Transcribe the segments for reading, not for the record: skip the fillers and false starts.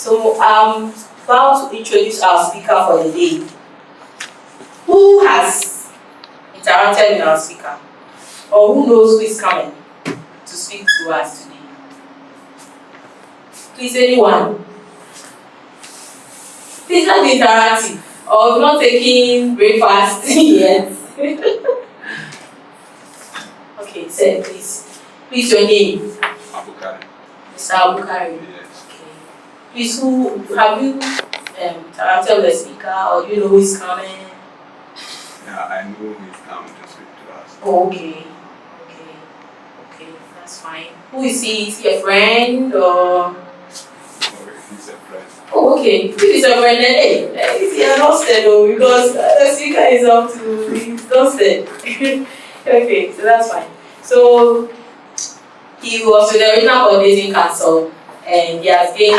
So about to introduce our speaker for the day. Who has interacted with our speaker? Or who knows who is coming to speak to us today? Please, anyone? Please not be interactive. Or not taking breakfast yet. Okay, sir, please. Please, your name? Abukari. Mr. Abukari. Yes. Okay. Please, who have you interacted with the speaker, or do you know who is coming? Yeah, I know he's coming to speak to us. Oh, okay. Okay, that's fine. Who is he? Is he a friend or? Oh, he's a friend. Oh, okay. If he's a friend, then hey, is he exhausted though? Because the speaker is up to exhausted. Okay, so that's fine. So he was with the Original Coordinating Council, and he has gained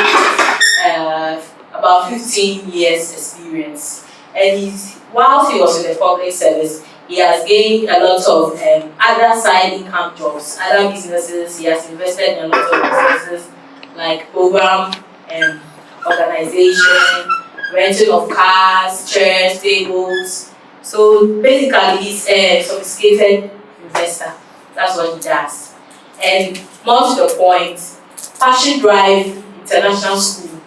about 15 years experience. And whilst he was in the public service, he has gained a lot of other side income jobs, other businesses. He has invested in a lot of businesses like program organization, renting of cars, chairs, tables. So basically, he's a sophisticated investor. That's what he does. And more to the point, Passion Drive International School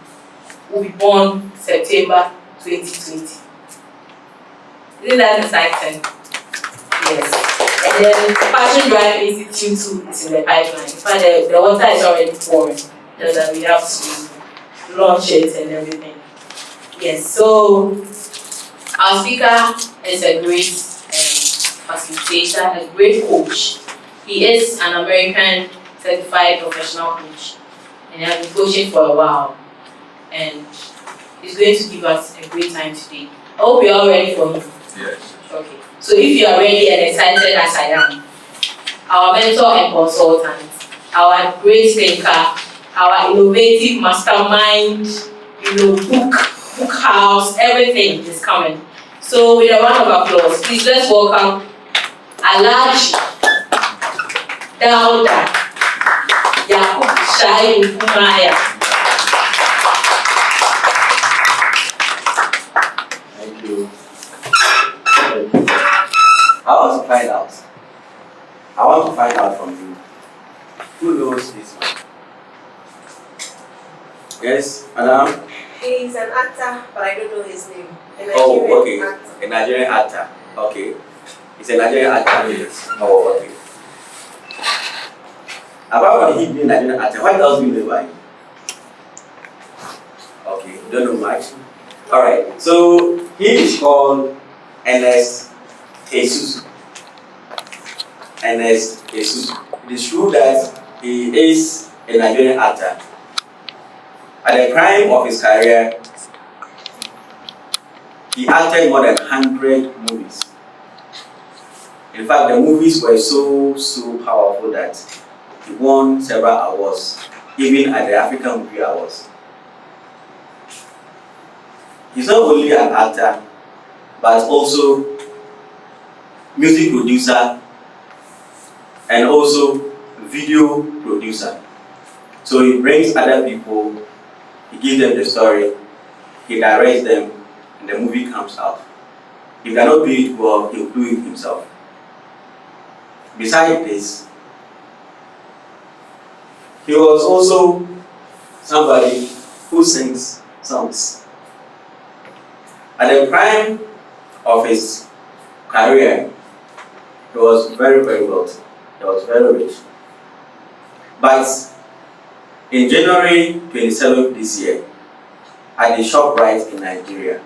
will be born September 2020. Isn't that exciting? Yes. And then Passion Drive Institute too is in the pipeline. In fact, the water is already pouring. Just that we have to launch it and everything. Yes, so our speaker is a great facilitator, a great coach. He is an American certified professional coach and he has been coaching for a while. And he's going to give us a great time today. I hope you're all ready for him. Yes. Okay. So if you are ready and excited as I am, our mentor and consultant, our great thinker, our innovative mastermind, book house, everything is coming. So with a round of applause, please let's welcome Alhaji Dauda Yakub Shayi Kumaya. Thank you. I want to find out from you, who knows this man? Yes, madam? He's an actor, but I don't know his name. Oh, okay. Actor. A Nigerian actor. Okay. He's a Nigerian actor. Yes. Oh, okay. Apart from him being a Nigerian actor, what else do you know about him? Okay, you don't know much. Alright, so he is called Ernest Jesus. Ernest Jesus. It is true that he is a Nigerian actor. At the prime of his career, he acted more than 100 movies. In fact, the movies were so powerful that he won several awards, even at the African Movie Awards. He's not only an actor, but also music producer and also video producer. So he brings other people, he gives them the story, he directs them, and the movie comes out. If he cannot do it well, he'll do it himself. Besides this, he was also somebody who sings songs. At the prime of his career, he was very wealthy. He was very rich. But in January 27th this year, at the ShopRite in Nigeria,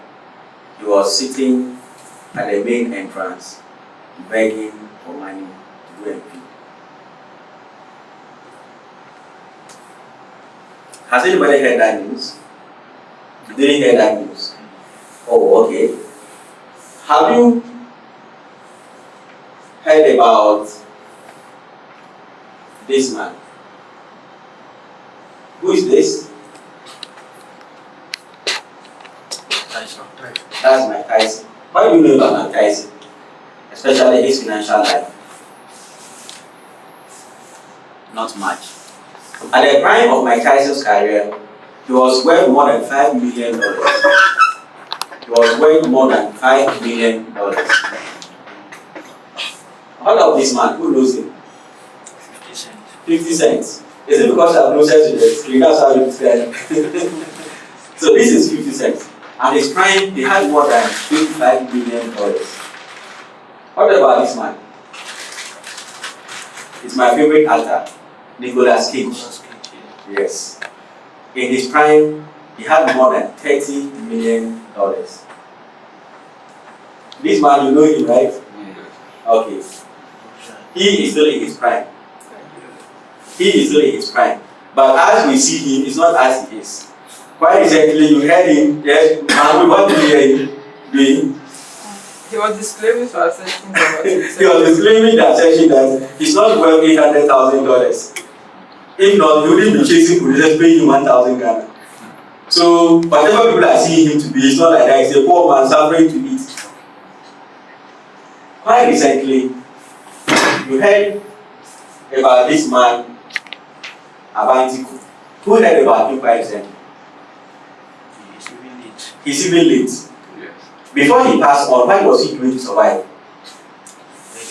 he was sitting at the main entrance, begging for money to go and feed. Has anybody heard that news? You didn't hear that news? Oh, okay. Have you heard about this man? Who is this? That's Mike Tyson. What do you know about Mike Tyson? Especially his financial life? Not much. At the prime of Mike Tyson's career, He was worth more than $5 million. He was worth more than $5 million. How about this man? Who knows him? 50 cents. 50 cents. Is it because I'm closer to the screen? That's how you describe it. So this is 50 cents. And his prime, he had more than $25 million. What about this man? It's my favorite actor, Nicolas Cage. Nicolas Cage, yeah. Yes. In his prime, he had more than $30 million. This man, you know him, right? Okay. He is still in his prime. He is still in his prime. But as we see him, it's not as he is. Quite recently, you heard him, yes, and what did you hear him doing? He was disclaiming to our session about He was disclaiming that session that he's not worth $800,000. If not, he wouldn't be chasing police paying him 1,000 Ghana. So, whatever people are seeing him to be, it's not like that. He's a poor man suffering to eat. Quite recently, you heard about this man, Abantiku. Who heard about him quite recently? He's even late. He's even late. Yes. Before he passed on, what was he doing to survive?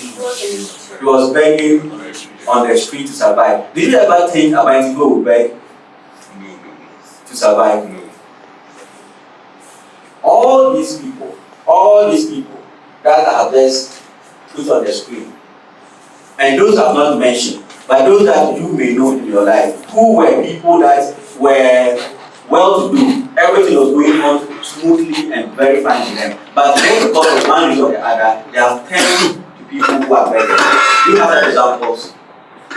He was begging on the street to survive. Did you ever think Abantiku would beg No. to survive? No. All these people that are just put on the screen, and those I've not mentioned, but those that you may know in your life, who were people that were well to do, everything was going on smoothly and very fine with them. But then because of one reason or the other, they have turned to people who are better. Do you have such examples?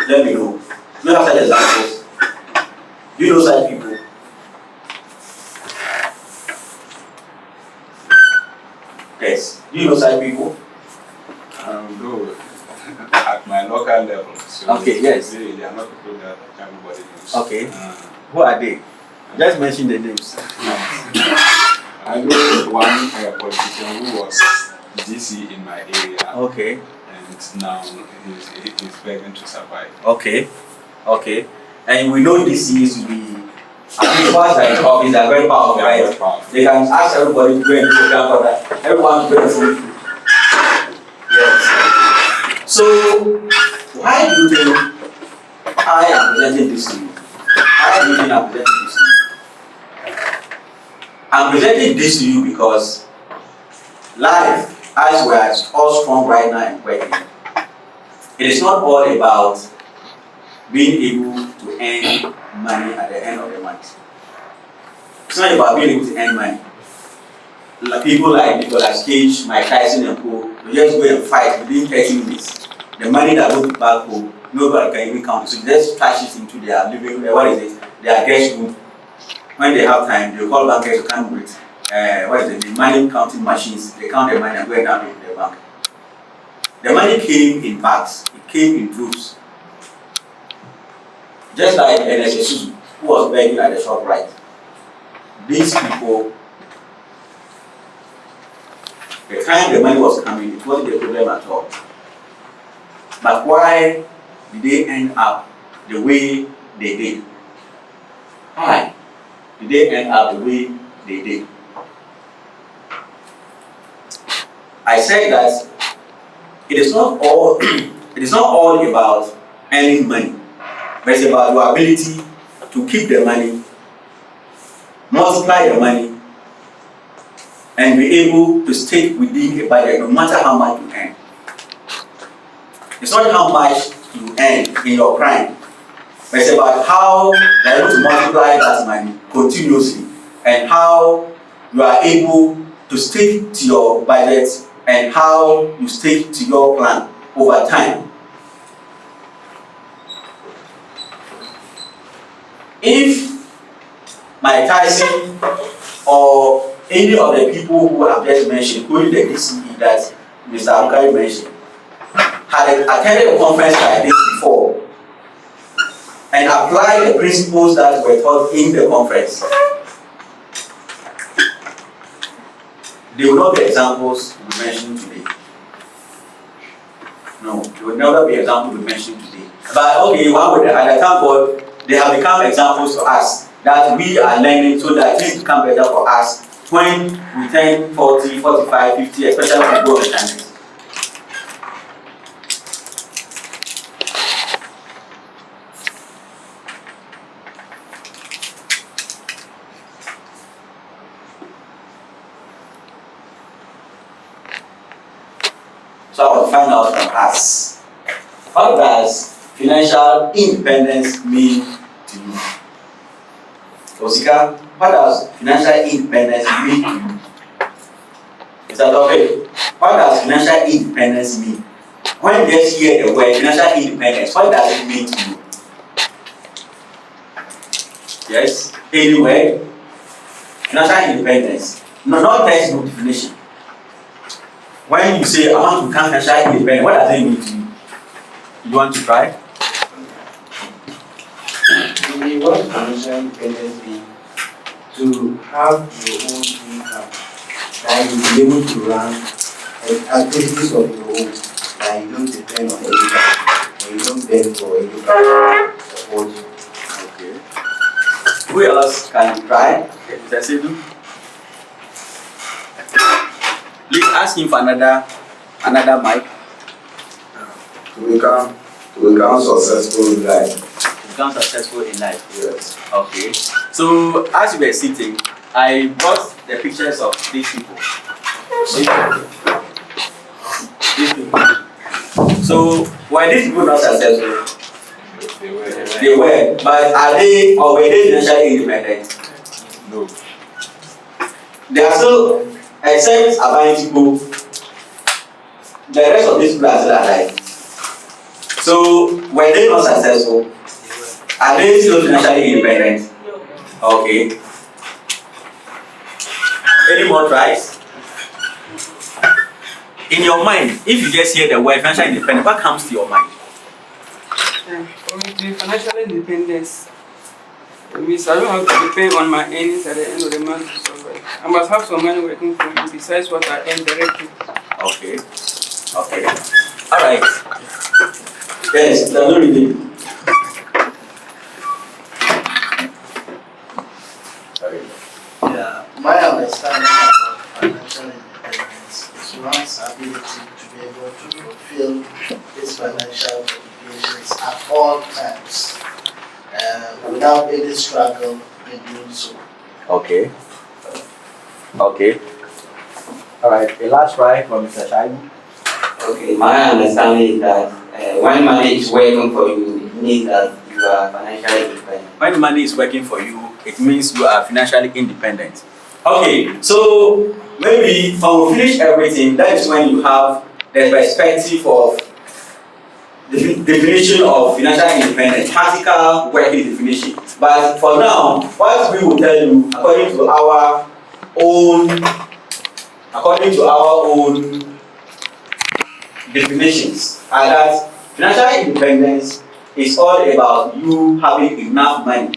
Let me know. Do you have such examples? Do you know such people? Yes. Do you know such people? Though, at my local level, so Okay, yes. they are not people that everybody knows. Okay. Who are they? Just mention the names. I know one politician who was DC in my area, Okay. and now he's begging to survive. Okay. Okay. And we know this used to be, I mean, once they're in office, they're very powerful, They are very right? powerful. They can ask everybody to go and program for that. Everyone to go and see. Yes. So, why do you think I am presenting this to you? Why do you think I'm presenting this to you? I'm presenting this to you because life, as we are all strong right now and working, it is not all about being able to earn money at the end of the month. It's not about being able to earn money. People like Nicolas Cage, Mike Tyson and Co, they just go and fight within 30 minutes. The money that goes back home, nobody can even count. So they just cash it into their living, their guest room. When they have time, they call bankers to come with the money counting machines. They count the money and go and down in the bank. The money came in bags, it came in droves. Just like NSSU, who was begging at the shop right. These people, the time the money was coming, it wasn't a problem at all. But why did they end up the way they did? Why did they end up the way they did? I said that it is not all about earning money, but it's about your ability to keep the money, multiply the money, and be able to stay within a budget no matter how much you earn. It's not how much you earn in your prime, but it's about how you're able to multiply that money continuously and how you are able to stick to your budget and how you stick to your plan over time. If Mike Tyson or any of the people who have just mentioned, including the DCE that Mr. Amkari mentioned, had attended a conference like this before and applied the principles that were taught in the conference, they will not be examples we mentioned today. No, they will never be examples we mentioned today. But okay, one with the other, thank God, they have become examples to us that we are learning so that things become better for us when we turn 40, 45, 50, especially when we go on retirement. So I want to find out from us, what does financial independence mean to you? Osika, what does financial independence mean to you? Is that okay? What does financial independence mean? When you just hear the word financial independence, what does it mean to you? Yes? Anyway, financial independence. No, not textbook definition. When you say I want to become financially independent, what does it mean to you? You want to try? What financial independence means to have your own income that you will be able to run activities of your own, that you don't depend on anybody, and you don't beg for anybody to support you. Okay. Who else can try? Mr. Sedu? Please ask him for another mic. To become successful in life. Become successful in life. Yes. Okay. So as you were sitting, I brought the pictures of these people. These people. So were these people not successful? They were. But are they or were they financially independent? No. They are still, except Abayintico, the rest of these people are still alive. So were they not successful? Are they still financially independent? Okay. Any more tries? In your mind, if you just hear the word financial independence, what comes to your mind? For me to be financially independent, it means I don't have to depend on my earnings at the end of the month to survive. I must have some money working for me besides what I earn directly. Okay. Okay. All right. Yes, that's not really. Yeah, my understanding about financial independence is one's ability to be able to fulfill its financial obligations at all times without any struggle in doing so. Okay. Okay. All right. The last try from Mr. Shaibu. Okay, my understanding is that when money is working for you, it means that you are financially independent. When money is working for you, it means you are financially independent. Okay, so maybe when we finish everything, that is when you have the perspective of the definition of financial independence, practical working definition. But for now, what we will tell you, according to our own definitions, are that financial independence is all about you having enough money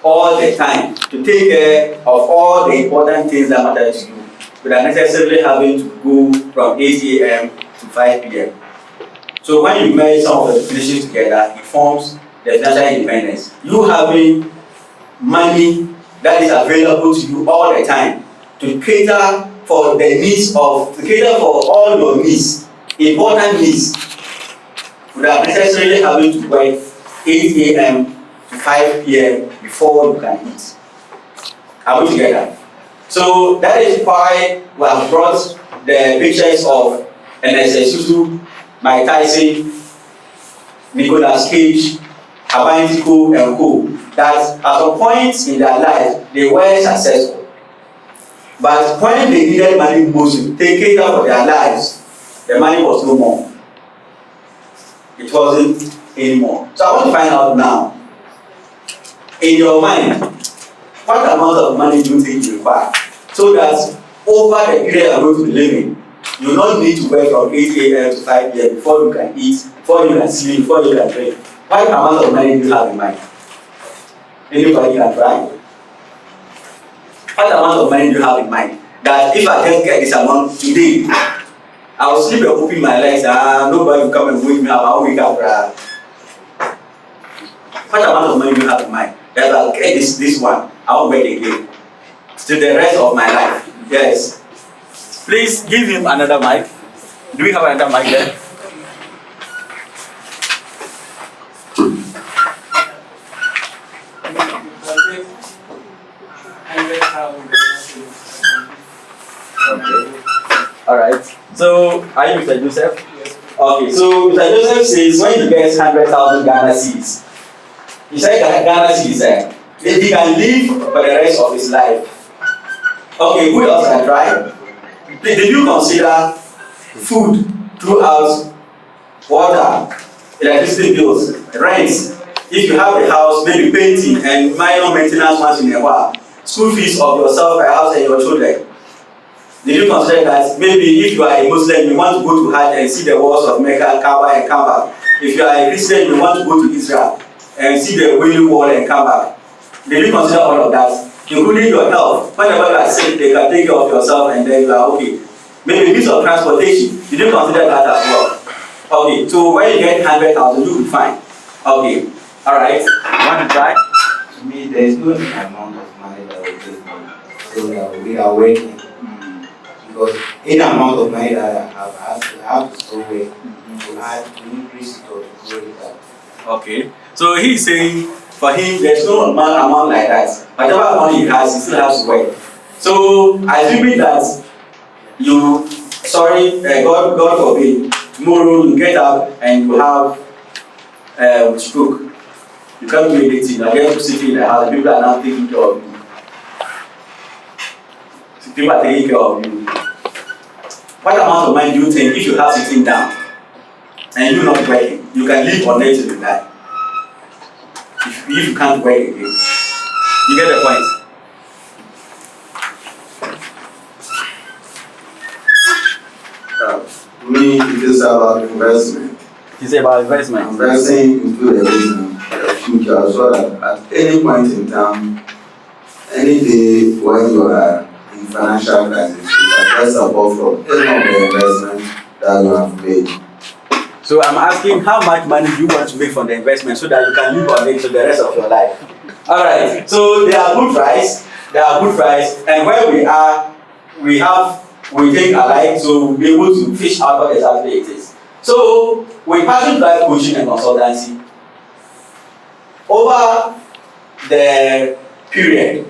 all the time to take care of all the important things that matter to you without necessarily having to go from 8 a.m. to 5 p.m. So when you merge some of the definitions together, it forms the financial independence. You having money that is available to you all the time to cater for all your needs, important needs, without necessarily having to work 8 a.m. to 5 p.m. before you can eat. Are we together? So that is why we have brought the pictures of NSS Susu, Mike Tyson, Nicolas Cage, Abayintico, and co. That at some point in their life they were successful. But when they needed money most to take care of their lives, the money was no more. It wasn't anymore. So I want to find out now, in your mind, what amount of money do you think you require so that over the period you're going to be living, you do not need to work from 8 a.m. to 5 p.m. before you can eat, before you can sleep, before you can drink. What amount of money do you have in mind? Anybody can try? What amount of money do you have in mind? That if I just get this amount today, I will sleep and open my legs, nobody will come and wake me up, I'll wake up. What amount of money do you have in mind? that I'll get this one. I won't work again. To the rest of my life. Yes. Please give him another mic. Do we have another mic there? Okay. Alright. So, are you Mr. Joseph? Yes. Okay, so Mr. Joseph says when he gets 100,000 Ghana cedis, he said that Ghana cedis, he can live for the rest of his life. Okay, who else can try? Did you consider food throughout, water, electricity bills, rents? If you have a house, maybe painting and minor maintenance once in a while, school fees of yourself, your house, and your children. Did you consider that maybe if you are a Muslim, you want to go to Hajj and see the walls of Mecca, Kaaba, and come back? If you are a Christian, you want to go to Israel and see the Wailing Wall and come back? Did you consider all of that? Including your health. Whenever you are sick, they can take care of yourself and then you are okay. Maybe means of transportation. Did you consider that as well? Okay, so when you get 100,000, you will be fine. Okay, alright. You want to try? To me, there is no amount of money that will take money. So that we are working. Because any amount of money that I have to still work to add, to increase it or to grow it up. Okay, so he is saying for him there's no amount like that. Whatever money he has, he still has to work. So assuming that you, God forbid, tomorrow you get up and you have stroke. You can't do anything. You are just sitting in the house. People are now taking care of you. People are taking care of you. What amount of money do you think if you have sitting down and you're not working, you can live on it till you die? If you can't work again. You get the point? To me, it is about investment. It's about investment. Investing into the business, the future, so that at any point in time, any day when you are in financial crisis, you can get support from any of the investment that you have made. So I'm asking how much money do you want to make from the investment so that you can live on it for the rest of your life? Alright, so they are good price, and where we are, we think alike, so we'll be able to fish out what exactly it is. So with Passion Drive Coaching and Consultancy, over the period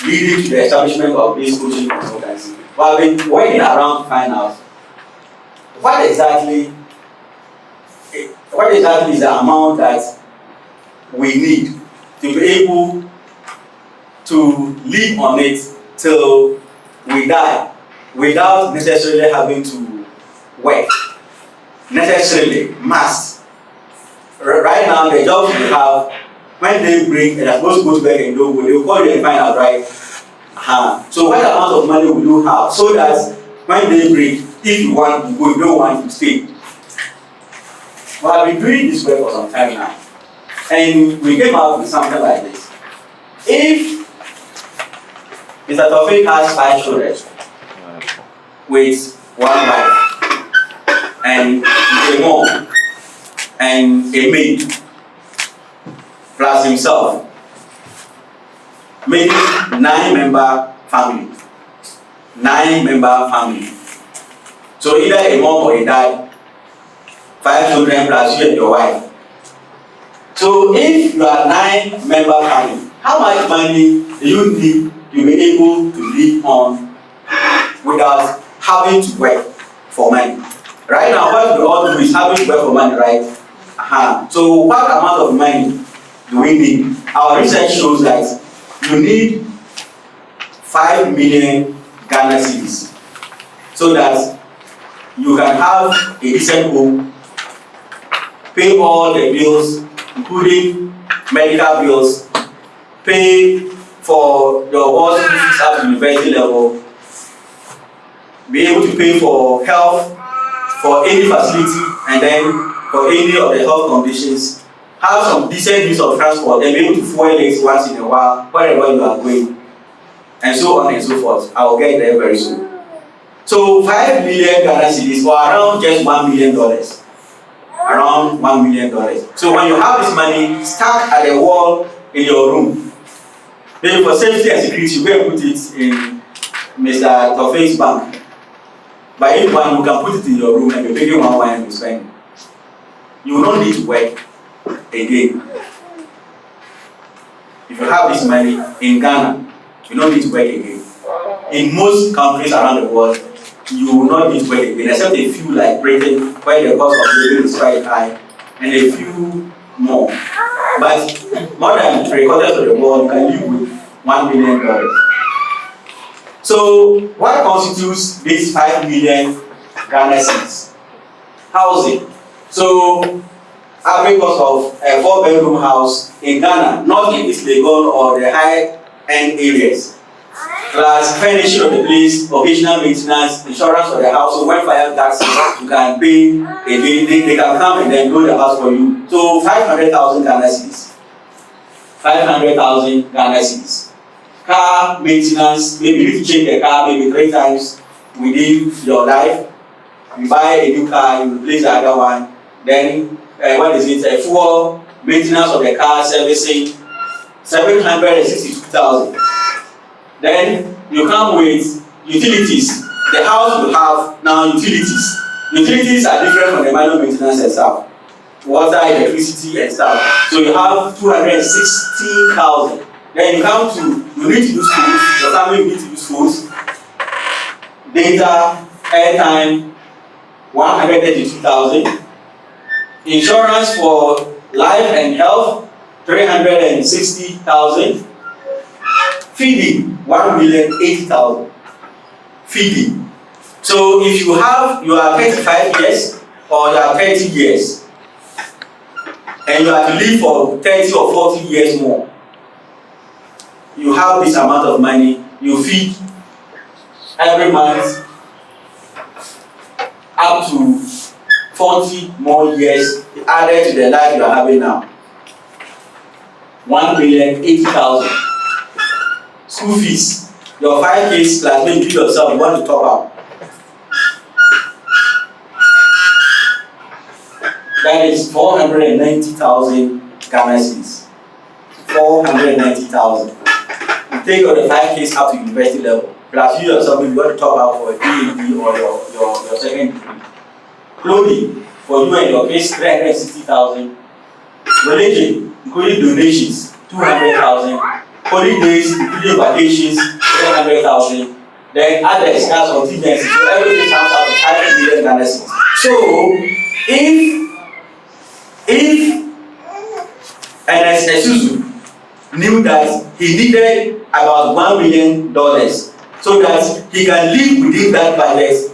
leading to the establishment of this coaching consultancy, we have been working around to find out what exactly is the amount that we need to be able to live on it till we die without necessarily having to work. Necessarily, must. Right now, the jobs we have, when they break and are supposed to go to work and don't go, they will call you and find out, right? So what amount of money will you have so that when they break, if you want to go, you don't want to stay? We have been doing this work for some time now, and we came out with something like this. If Mr. Taufik has 5 children with 1 wife and a mom and a maid plus himself, making 9-member family. 9-member family. So either a mom or a dad, 5 children plus you and your wife. So if you are 9-member family, how much money do you need to be able to live on without having to work for money? Right now, what we all do is having to work for money, right? So what amount of money do we need? Our research shows that you need 5 million Ghana cedis so that you can have a decent home, pay all the bills, including medical bills, pay for your boss fees up to university level, be able to pay for health, for any facility, and then for any of the health conditions, have some decent use of transport, and be able to fuel it once in a while, wherever you are going, and so on and so forth. I will get there very soon. So 5 million Ghana cedis, or around just $1 million. Around $1 million. So when you have this money stuck at the wall in your room, Maybe for safety and security, you can put it in Mr. Tofe's bank. But if one, you can put it in your room and you're taking one wine and you spend. You will not need to work again. If you have this money in Ghana, you don't need to work again. In most countries around the world, you will not need to work again, except a few like Britain, where the cost of living is quite high, and a few more. But more than 3/4 of the world, you can live with $1 million. So, what constitutes these 5 million Ghana cedis? Housing. So, average cost of a 4-bedroom house in Ghana, not in East Legon or the high-end areas, plus furnishing of the place, occasional maintenance, insurance of the house. So when fire tax, you can pay again. They can come and then build the house for you. So 500,000 Ghana cedis. 500,000 Ghana cedis. Car maintenance, maybe you need to change the car maybe 3 times within your life. You buy a new car, you replace the other one. Then what is it? Fuel maintenance of the car, servicing, 762,000. Then you come with utilities. The house will have now utilities. Utilities are different from the minor maintenance and stuff. Water, electricity and stuff. So you have 260,000. Then you come to, you need to use phones. Your family will need to use phones. Data, airtime, 132,000. Insurance for life and health, 360,000. Feeding, 1,080,000. Feeding. So if you are 35 years or you are 30 years, and you have to live for 30 or 40 years more, you have this amount of money, you feed every month up to 40 more years added to the life you are having now. 1,080,000. School fees, your 5 kids plus maybe you yourself, you want to top up. That is 490,000 Ghana cedis. 490,000. You take your 5 kids up to university level, plus you yourself, you want to top up for a PhD or your second degree. Clothing, for you and your kids, 360,000. Religion, including donations, 200,000. Holidays, including vacations, 700,000. Then others, as contingencies, so everything comes out of 5 million Ghana cedis. So, if Ernest Esusu knew that he needed about $1 million so that he can live within that budget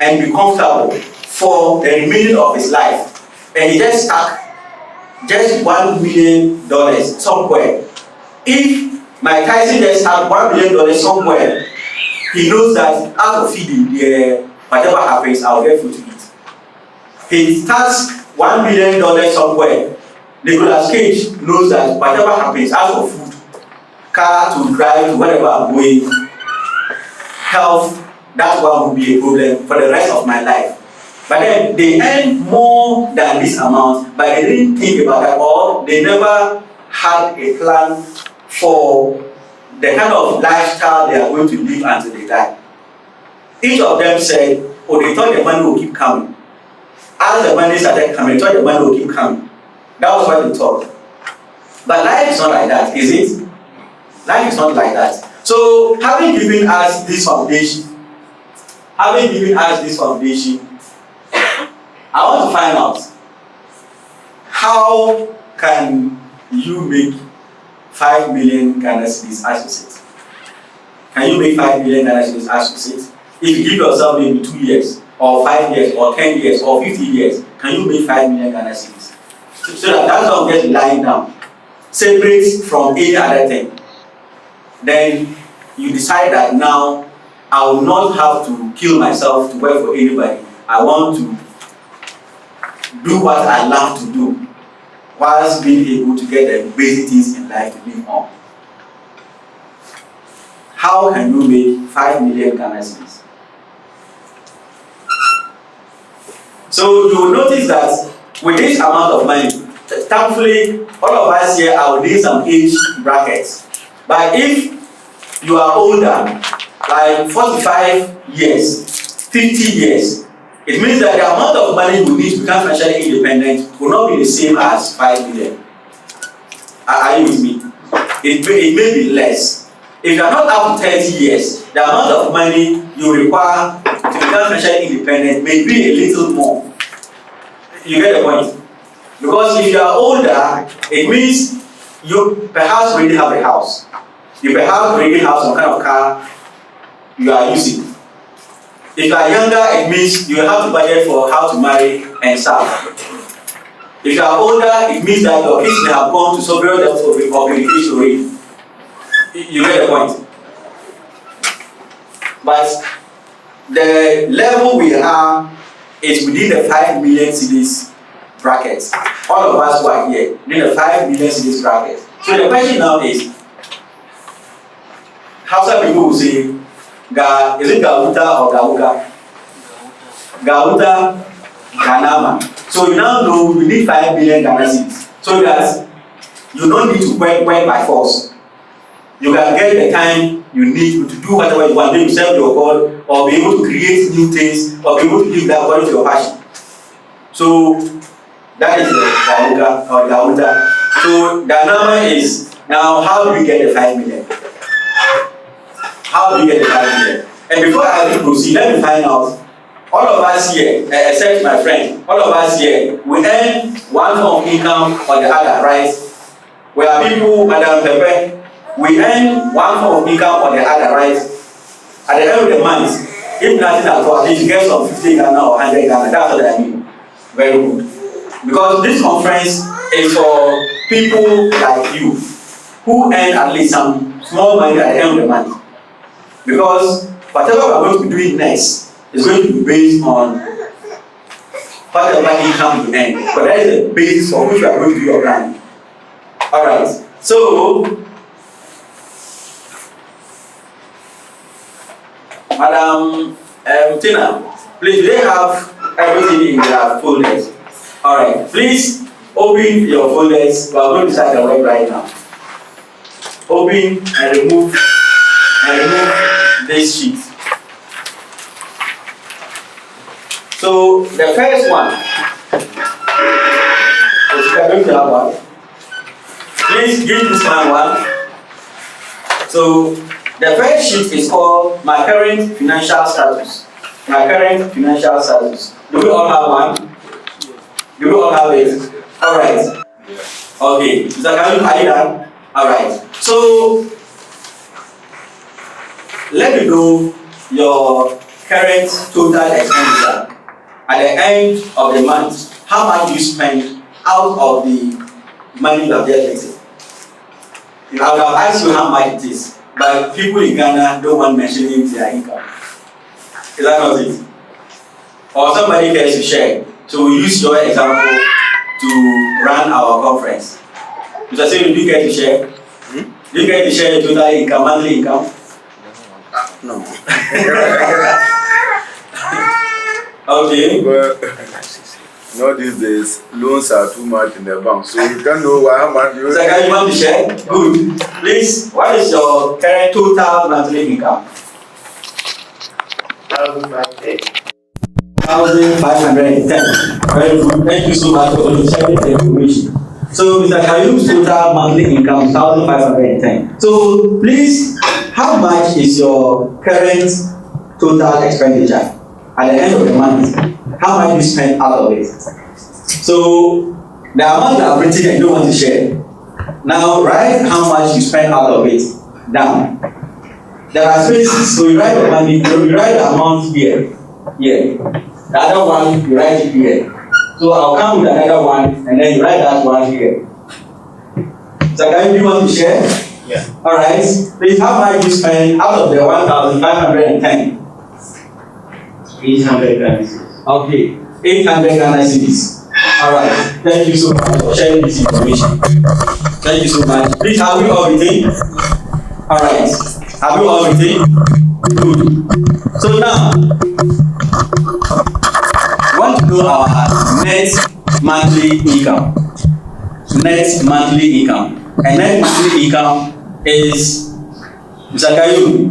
and be comfortable for the remaining of his life, and he just stuck just $1 million somewhere. If Mike Tyson just had $1 million somewhere, he knows that out of feeding, whatever happens, I'll get food to eat. He starts $1 million somewhere. Nicolas Cage knows that whatever happens, out of food, car to drive to wherever I'm going, health, that one will be a problem for the rest of my life. But then they earn more than this amount, but they didn't think about that, or they never had a plan for the kind of lifestyle they are going to live until they die. Each of them said, oh, they thought the money will keep coming. As the money started coming, they thought the money will keep coming. That was what they thought. But life is not like that, is it? Life is not like that. So, having given us this foundation, I want to find out, how can you make 5 million Ghana cedis as you sit? Can you make 5 million Ghana cedis as you sit? If you give yourself maybe 2 years, or 5 years, or 10 years, or 50 years, can you make 5 million Ghana cedis? So that's how we get lying down. Separate from any other thing. Then you decide that now I will not have to kill myself to work for anybody. I want to do what I love to do, whilst being able to get the basic things in life to live on. How can you make 5 million Ghana cedis? So you will notice that with this amount of money, thankfully, all of us here are within some age brackets. But But if you are older, like 45 years, 50 years, it means that the amount of money you need to become financially independent will not be the same as 5 million. Are you with me? It may be less. If you are not up to 30 years, the amount of money you require to become financially independent may be a little more. You get the point? Because if you are older, it means you perhaps already have a house. You perhaps already have some kind of car you are using. If you are younger, it means you have to budget for how to marry and stuff. If you are older, it means that your kids may have gone to several levels of education already. You get the point? But the level we are is within the 5 million cedis bracket. All of us who are here, within the 5 million cedis bracket. So the question now is, how some people will say, is it Gauta or Gauga? Gauta, Ganama. So you now know you need 5 million Ghana cedis. So that you don't need to work by force. You can get the time you need to do whatever you want, maybe serve your God, or be able to create new things, or be able to live that according to your passion. So that is the Gauga or Gauta. So the number is, now how do we get the 5 million? How do you get the 5 million? And before I proceed, let me find out. All of us here, except my friend, all of us here, we earn one form of income or the other, right? We are people, Madam Pepe, we earn one form of income or the other, right? At the end of the month, if nothing at all, at least you get some 50 Ghana or 100 Ghana, that's what I mean. Very good. Because this conference is for people like you who earn at least some small money at the end of the month. Because whatever we are going to be doing next is going to be based on whatever income you earn. But that is the basis for which we are going to do your plan. Alright, so Madam Tina, please, do they have everything in their folders? Alright, please open your folders. We are going to start the web right now. Open and remove this sheet. So the first one, is going to have one. Please give this man one. So the first sheet is called my current financial status. My current financial status. Do we all have one? Do we all have it? Alright. Okay. Mr. Kamil, are you done? Alright. So let me know your current total expenditure. At the end of the month, how much do you spend out of the money you have just I would have asked you how much it is, but people in Ghana don't want mentioning their income. Is that not it? Or somebody cares to share. So we use your example to run our conference. Mr. Siri, do you care to share? Do you care to share your total income, monthly income? No. Okay. Well, not these days, loans are too much in the bank, so you don't know how much you. Mr. Can you want to share? Good. Please, what is your current total monthly income? 1,510. Very good. Thank you so much for sharing the information. So, Mr. Kayum's total monthly income is 1,510. So, please, how much is your current total expenditure at the end of the month? How much you spend out of it? So, the amount you have written and you don't want to share. Now, write how much you spend out of it down. There are spaces, so you write the money, you write the amount here. The other one, you write it here. So I'll come with another one, and then you write that one here. So do you want to share? Yeah. Alright. Please, how much you spend out of the 1,510? 800 Ghana. Okay, 800 Ghana cedis. Alright. Thank you so much for sharing this information. Thank you so much. Please, have we all written? Alright. Have we all written? Good. So now, we want to know our net monthly income. Net monthly income. And net monthly income is Mr. Kayu,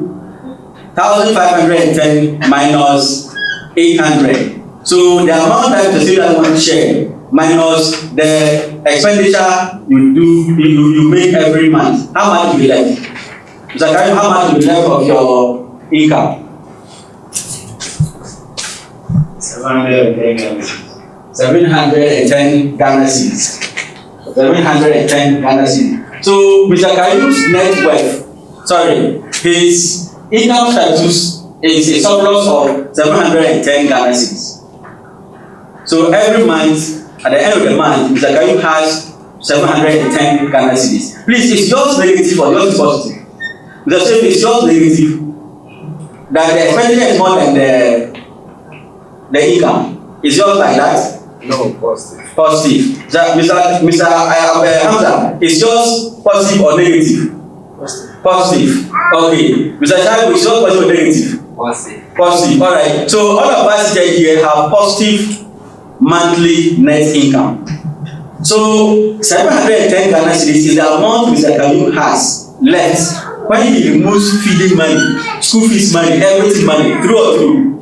1,510 minus 800. So the amount that the student want to share minus the expenditure you make every month. How much will be left? Mr. Kayu, how much will be left of your income? 710 Ghana cedis. 710 Ghana cedis. So Mr. Kayu's net worth, his income status is a surplus of 710 Ghana cedis. So every month, at the end of the month, Mr. Kayu has 710 Ghana cedis. Please, is yours negative or yours positive? Mr. Sef, is yours negative? That the expenditure is more than the income. Is yours like that? No, positive. Positive. Mr. Hamza, is yours positive or negative? Positive. Positive. Okay. Mr. Shaibu, is yours positive or negative? Positive. Positive. All right. So all of us here have positive monthly net income. So 710 Ghana cedis is the amount Mr. Kayu has left when he removes feeding money, school fees money, everything money, through or through.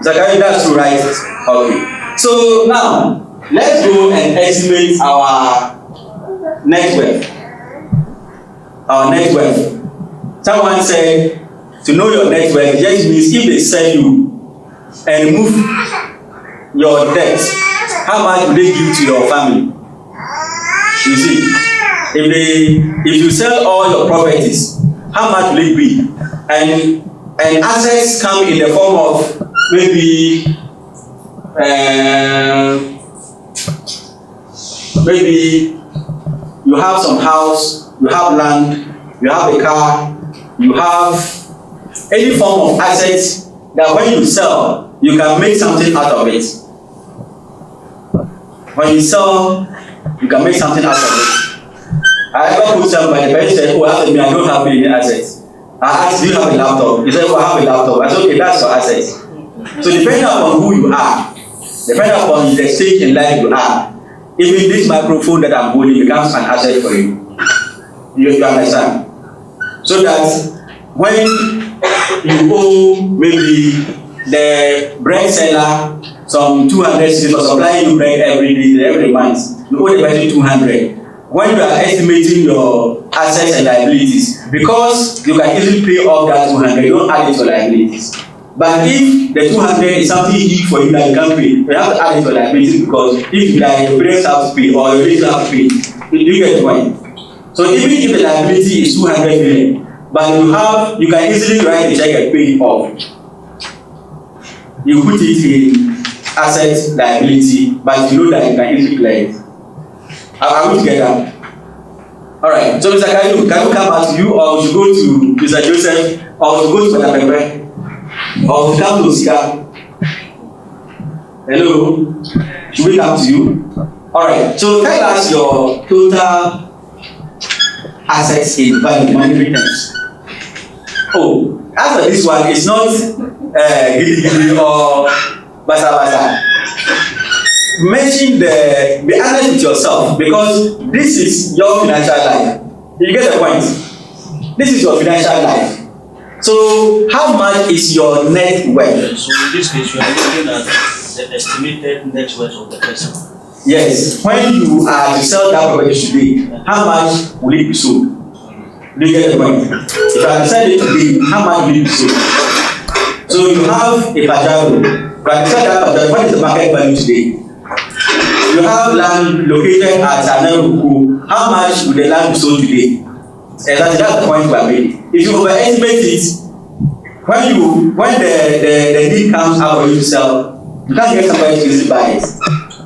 Mr. Kayu, that's true, right? Okay. So now let's go and estimate our net worth. Our net worth. Someone said to know your net worth just means if they sell you and remove your debt, how much will they give to your family? You see, if you sell all your properties, how much will it be? And assets come in the form of maybe you have some house, you have land, you have a car, you have any form of assets that when you sell, you can make something out of it. When you sell, you can make something out of it. I ever put somebody, the person said, oh, I don't have any assets. I asked, do you have a laptop? He said, oh, I have a laptop. I said, okay, that's your assets. So depending upon who you are, depending upon the stage in life you are, even this microphone that I'm holding becomes an asset for you. You understand? So that when you owe maybe the bread seller some 200 cedis for supplying you bread every month, you owe the person 200. When you are estimating your assets and liabilities, because you can easily pay off that 200, you don't add it to liabilities. But if the 200 is something easy for you that you can't pay, you have to add it to liabilities because if you die, your parents have to pay or your relatives have to pay. You get the point. So even if the liability is 200 million, but you can easily write a check and pay it off. You put it in asset liability, but you know that you can easily clear it. Are we together? Alright, so Mr. Kayu, can we come back to you or we should go to Mr. Joseph or we should go to Mr. Pepe? Or we come to Oscar? Hello? Should we come to you? Alright, so tell us your total assets in value, monetary terms. Oh, as for this one, it's not giddy or basa. Mention be honest with yourself because this is your financial life. You get the point? This is your financial life. So how much is your net worth? So in this case, you are looking at the estimated net worth of the person. Yes. When you are to sell that property today, how much will it be sold? Do you get the point? If you are to sell it today, how much will it be sold? So you have a Pajero, but to sell that Pajero, what is the market value today? You have land located at Aneruku. How much would the land be sold today? Exactly, that's the point we are making. If you overestimate it, when the need comes out for you to sell, you can't get somebody to easily buy it.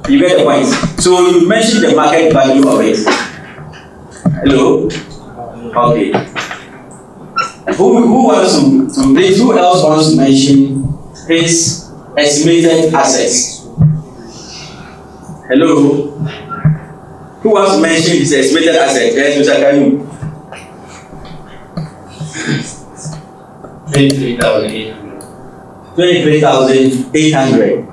You get the point. So you mentioned the market value of it. Hello? Okay. Who wants to please? Who else wants to mention his estimated assets? Hello? Who wants to mention his estimated assets? Yes, Mr. Kayu. 23,800. 23,800.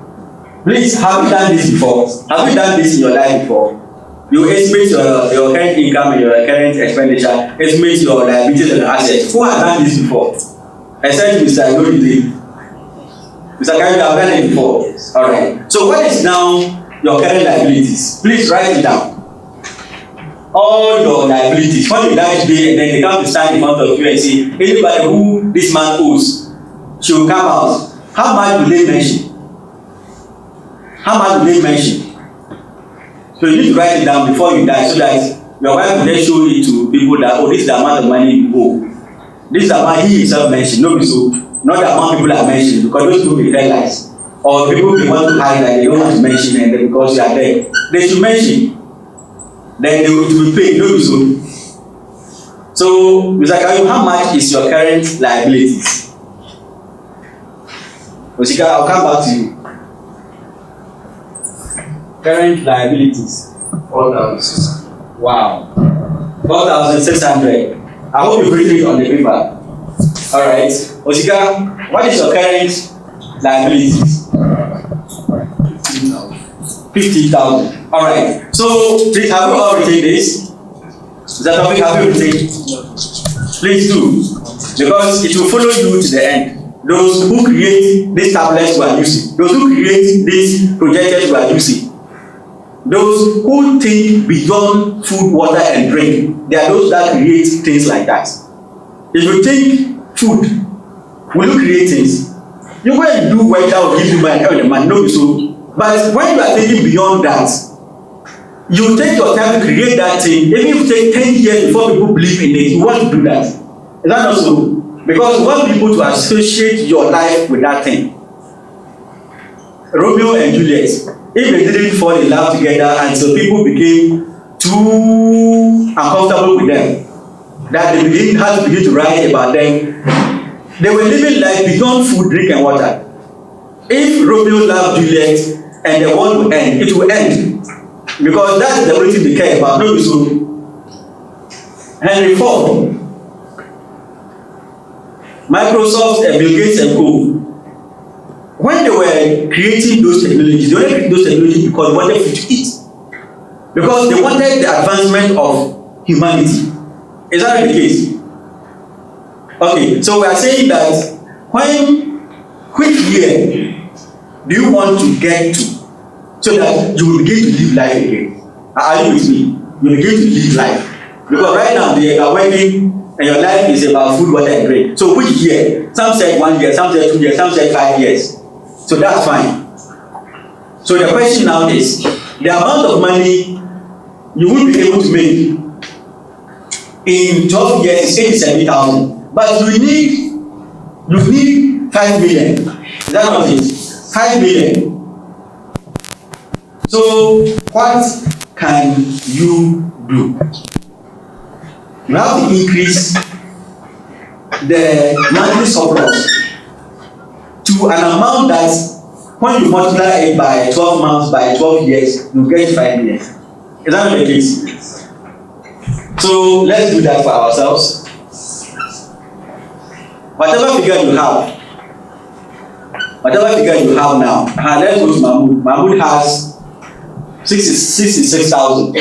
Please, have you done this before? Have you done this in your life before? You estimate your current income and your current expenditure, estimate your liabilities and assets. Who has done this before? Except Mr. Yodide. Mr. Kari, you have done it before. Yes. All right. So what is now your current liabilities? Please write it down. All your liabilities. When you die today and then they come to stand in front of you and say, anybody who this man owes, she will come out. How much do they mention? How much do they mention? So you need to write it down before you die so that your wife will then show it to people that, oh, this is the amount of money you owe. This is the amount he himself mentioned. No, so not the amount people are mentioning, because those people will realize. Or people may want to hide that they don't want to mention it because you are there. They should mention. Then they will be paid. No, so Mr. Kayu, how much is your current liabilities? Osika, I'll come back to you. Current liabilities. 4,600. Wow. 4,600. I hope you've written it on the paper. Alright. Osika, what is your current liabilities? 50,000. Alright. So, please, have you all written this? Is that topic have you written? Please do. Because it will follow you to the end. Those who create these tablets we are using, those who create these projectors we are using, those who think beyond food, water, and drink, they are those that create things like that. If you think food, will you create things? You go and do work that will give you money every month, no so. But when you are thinking beyond that, you take your time to create that thing. Even if you take 10 years before people believe in it, you want to do that. Is that not so? Because you want people to associate your life with that thing. Romeo and Juliet, if they didn't fall in love together until people became too uncomfortable with them, that they had to begin to write about them, they were living life beyond food, drink, and water. If Romeo loved Juliet and the world will end, it will end. Because that's the only thing they care about. No, so Henry Ford, Microsoft, and Bill Gates and co. When they were creating those technologies, they only created those technologies because they wanted food to eat. Because they wanted the advancement of humanity. Is that the case? Okay, so we are saying that which year do you want to get to so that you will begin to live life again? Are you with me? You will begin to live life. Because right now they are working and your life is about food, water, and drink. So which year? Some said 1 year, some said 2 years, some said 5 years. So that's fine. So the question now is, the amount of money you will be able to make in 12 years is 87,000. But you need 5 million. Is that not it? 5 million. So what can you do? You have to increase the monthly surplus to an amount that when you multiply it by 12 months, by 12 years, you get 5 million. Is that not the case? So let's do that for ourselves. Whatever figure you have now, let's go to Mahmoud. Mahmoud has 66,000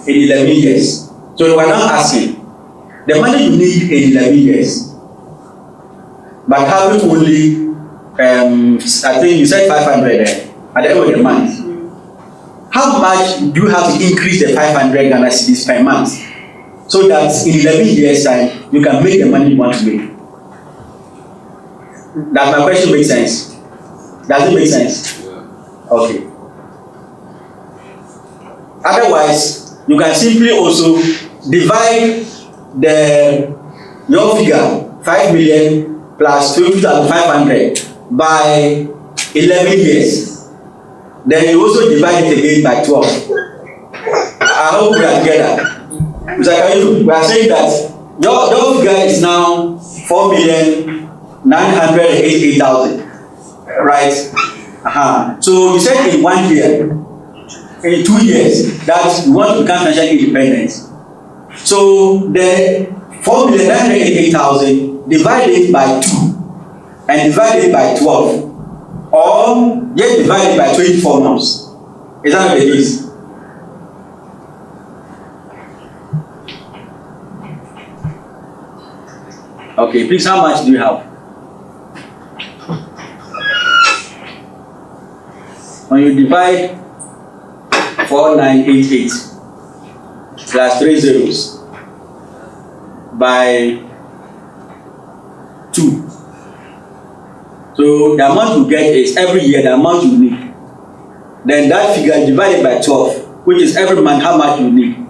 in 11 years. So we're now asking, the money you need in 11 years, but having only, I think you said 500 at the end of the month. How much do you have to increase the 500 Ghana cedis per month so that in 11 years time you can make the money you want to make? Does my question make sense? Does it make sense? Yeah. Okay. Otherwise, you can simply also divide your figure 5 million plus 2,500 by 11 years. Then you also divide it again by 12. I hope we are together. We are saying that your figure is now 4,988,000. Right? So you said in 1 year, in 2 years, that you want to become financially independent. So the 4,988,000 divided by 2 and divided by 12, or yet divided by 24 months. Is that not the case? Okay, please, how much do you have? When you divide 4988 plus 3 zeros by 2. So the amount you get is every year the amount you need. Then that figure divided by 12, which is every month how much you need.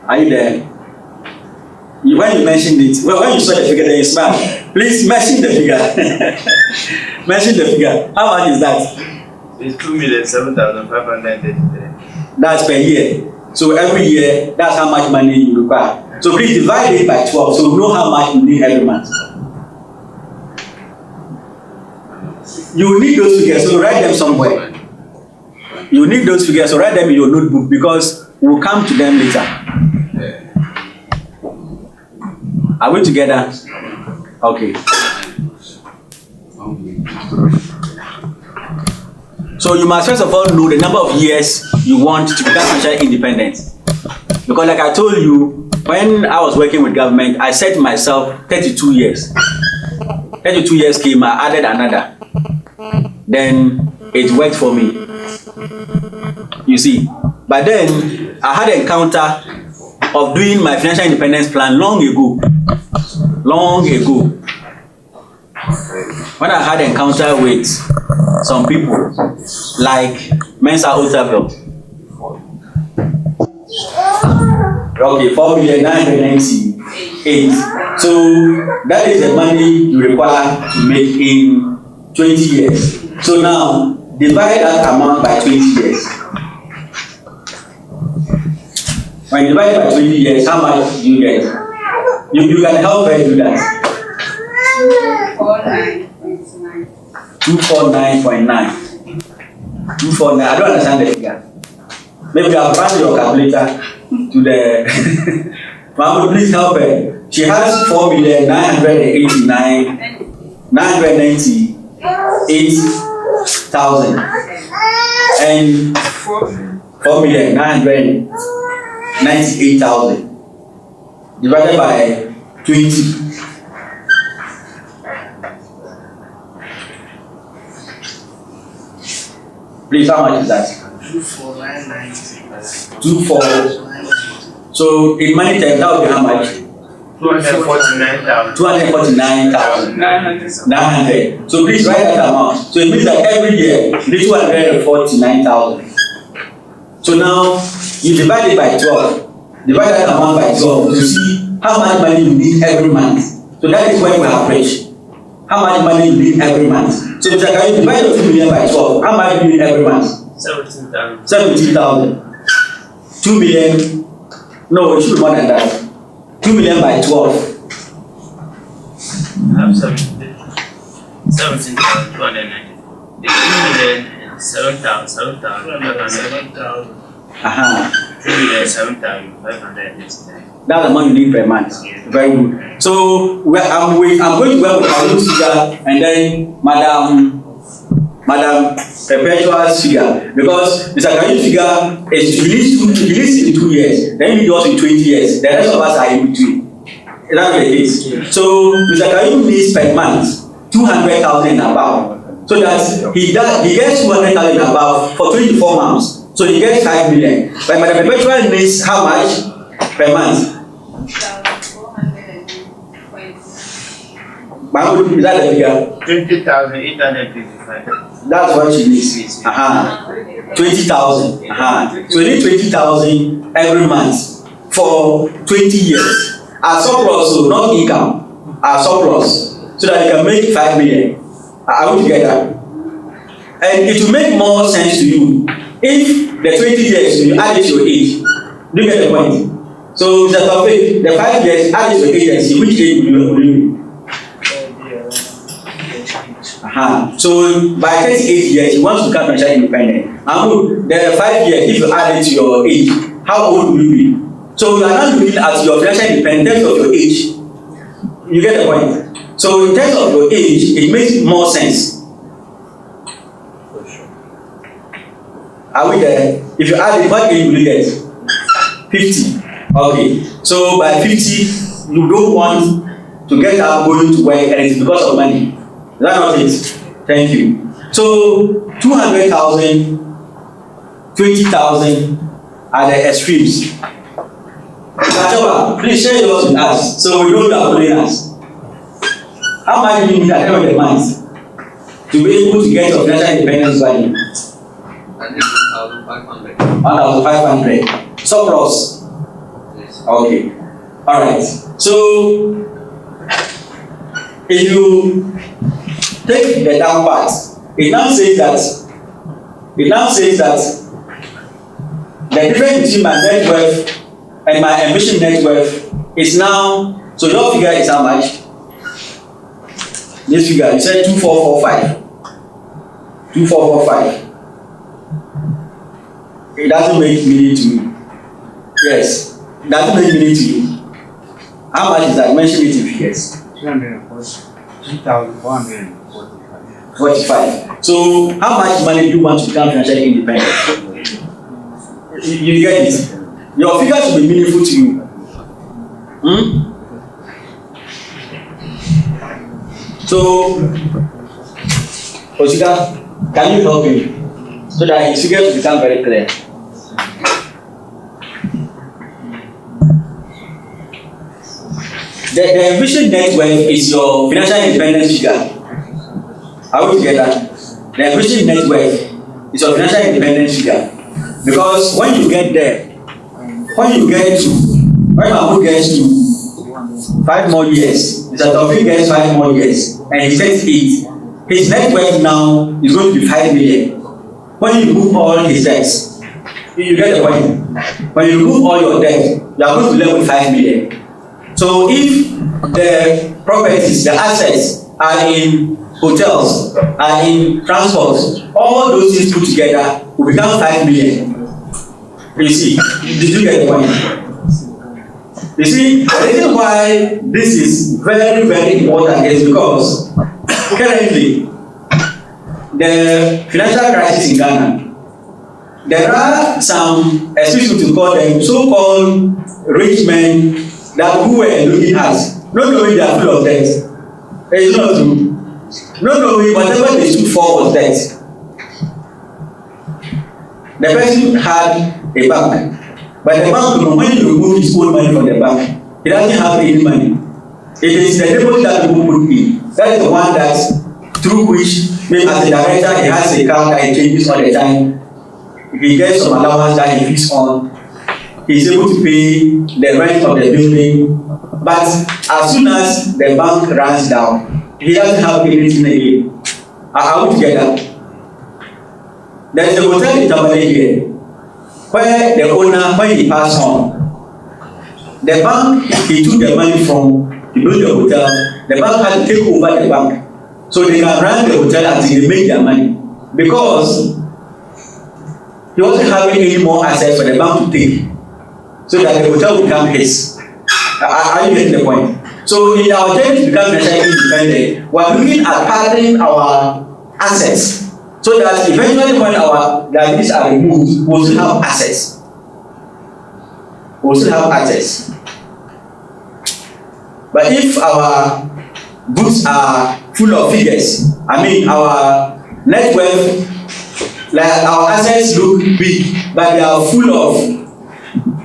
Are you there? When you mentioned it, when you saw the figure, then you smiled. Please mention the figure. Mention the figure. How much is that? It's 2,07,533. That's per year. So every year, that's how much money you require. So please divide it by 12, so you know how much you need every month. You need those figures, so write them somewhere. You need those figures, so write them in your notebook because we'll come to them later. Are we together? Okay. So you must first of all know the number of years you want to become financially independent. Because like I told you, when I was working with government, I said to myself 32 years. 32 years came, I added another. Then it worked for me. You see. But then I had an encounter of doing my financial independence plan long ago. Long ago. When I had an encounter with some people like Mensa Otavel. Okay, 4,998,000. So that is the money you require to make in 20 years. So now divide that amount by 20 years. When you divide by 20 years, how much do you get? You can help her do that. 249.9. 249. I don't understand the figure. Maybe I'll run your calculator to the. Mama, please help her. She has 4,998,000 and 4,998,000 divided by 20. Please, how much is that? 24990. So in money terms, that would be how much? 249,900. So please write that amount. So it means that every year, the 249,000. So now you divide it by 12. Divide that amount by 12 to see how much money you need every month. So that is when we have reached. How much money you need every month. So Mr. Can you divide your 2 million by 12? How much do you need every month? 17,000. 17,000. 2 million. No, it should be more than that. 2 million by 12. I have 17,290. The 2,07,500. 2,07,589. That's the amount you need per month. Very good. So I'm going to work with our figure and then Madam Perpetual's figure, because Mr. Kayu's figure is he lives in 2 years, then he does in 20 years. The rest of us are in between. That's what it is. So Mr. Kayu needs per month 200,000 and above, so that he gets 200,000 above for 24 months. So he gets 5 million. But Madam Perpetual needs how much per month? Is that the figure? 20,855. That's what she needs. 20,000. So you need 20,000 every month for 20 years. Our surplus, so not income. Our surplus, so that you can make 5 million. Are we together? And it will make more sense to you if the 20 years you add it to your age. Do you get the point? So Mr. Tawfiq, the 5 years add it to your age and see which age will you be. So by 38 years, you want to become financially independent. And the 5 years, if you add it to your age, how old will you be? So you are not looking at your financial independence of your age. You get the point? So in terms of your age, it makes more sense. Are we there? If you add it, what age will you get? 50. Okay, so by 50, you don't want to get up going to work and it's because of money. Is that not it? Thank you. So 200,000, 20,000 are the extremes. Kachoba, please share yours with us so we know you are following us. How much do you need at the end of the month to be able to get your financial independence value? 1,500. 1,500. Surplus. Yes. Okay. Alright. So if you take the down part, it now says that the difference between my net worth and my ambition net worth is now, so your figure is how much? This figure, you said 2445. 2445. It doesn't make meaning to me. Yes, it doesn't make meaning to you. How much is that? Mention it in figures. 45. So, how much money do you want to become financially independent? You get it? Your figure should be meaningful to you. So, Osika, can you help me so that his figures will become very clear? The ambition net worth is your financial independence figure. Are we together? The ambition net worth is your financial independence figure. Because when you get there, when Mahmoud gets to 5 more years, Mr. Tawfiq gets 5 more years, and he gets 8, his net worth now is going to be 5 million. When you remove all his debts, you get the point. When you remove all your debt, you are going to level 5 million. So if the properties, the assets are in hotels, are in transports, all those things put together will become 5 million. You see, did you get the point? You see, the reason why this is very, very important is because currently the financial crisis in Ghana, there are some, especially to call them so-called rich men that who were looking at, not knowing they are full of debt. It's not true. Not knowing whatever they stood for was debt. The person had a bank, but the bank, when you remove his own money from the bank, he doesn't have any money. It is the deposit that people put in. That is the one that through which, maybe as a director, he has a car that he changes all the time. If he gets some allowance that he feeds on, he is able to pay the rent of the building. But as soon as the bank runs down, he doesn't have anything again. Are we together? There is a hotel in Tamale here, where the owner, when he passed on, the bank, he took the money from to build the hotel. The bank had to take over the bank so they can run the hotel until they make their money, because he wasn't having any more assets for the bank to take, so that the hotel will become his. Are you getting the point? So in our journey to become financially independent, we are looking at pattering our assets so that eventually when our liabilities are removed, we will still have assets. We will still have assets. But if our books are full of figures, I mean our net worth, like our assets look big, but they are full of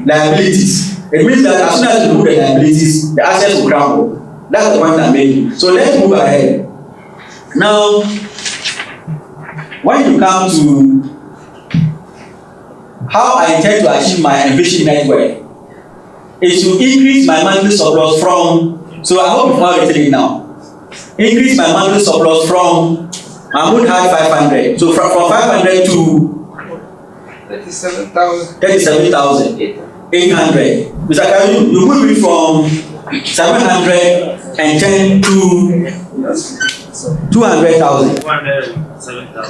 liabilities. It means that as soon as you remove the liabilities, the assets will crumble. That's the point I'm making. So let's move ahead. Now, when you come to how I intend to achieve my ambition net worth, is to increase my monthly surplus from, so I hope you've already taken it now. Increase my monthly surplus from, Mahmoud had 500. So from 500 to 37,800. Mr. Karim, you move it from 710 to 200,000.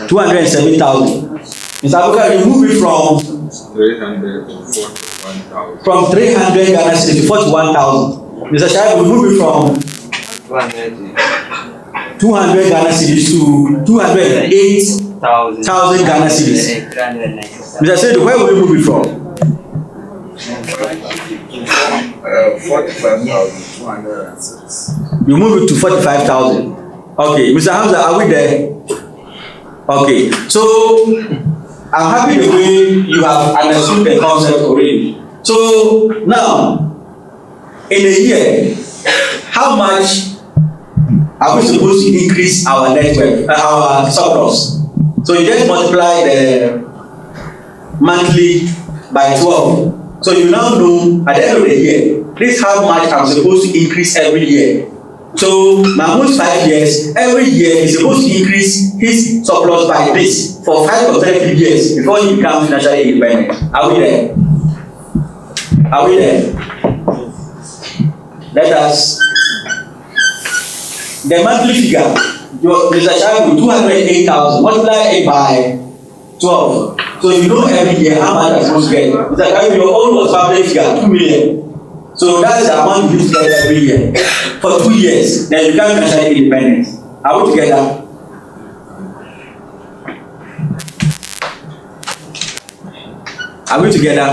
207,000. Mr. Abubakar, you move it from 300 to 41,000. From 300 Ghana cedis to 41,000. Mr. Shaib, we move it from 200 Ghana cedis to 208,000 Ghana cedis. Mr. Said, where will you move it from? 45,206. You move it to 45,000. Okay, Mr. Hamza, are we there? Okay, so I'm happy the way you have understood the concept already. So now, in a year, how much are we supposed to increase our net worth, our surplus? So you just multiply the monthly by 12. So you now know at the end of the year, this is how much I'm supposed to increase every year. So Mahmoud's 5 years, every year he's supposed to increase his surplus by this for 5 consecutive years before he becomes financially independent. Are we there? Are we there? Let us. The monthly figure, Mr. Shabu, 208,000, multiply it by 12. So you know every year how much I'm supposed to get. Mr. Shabu, your own was public figure, 2 million. So that's the amount you need to get every year for 2 years. Then you become financially independent. Are we together? Are we together?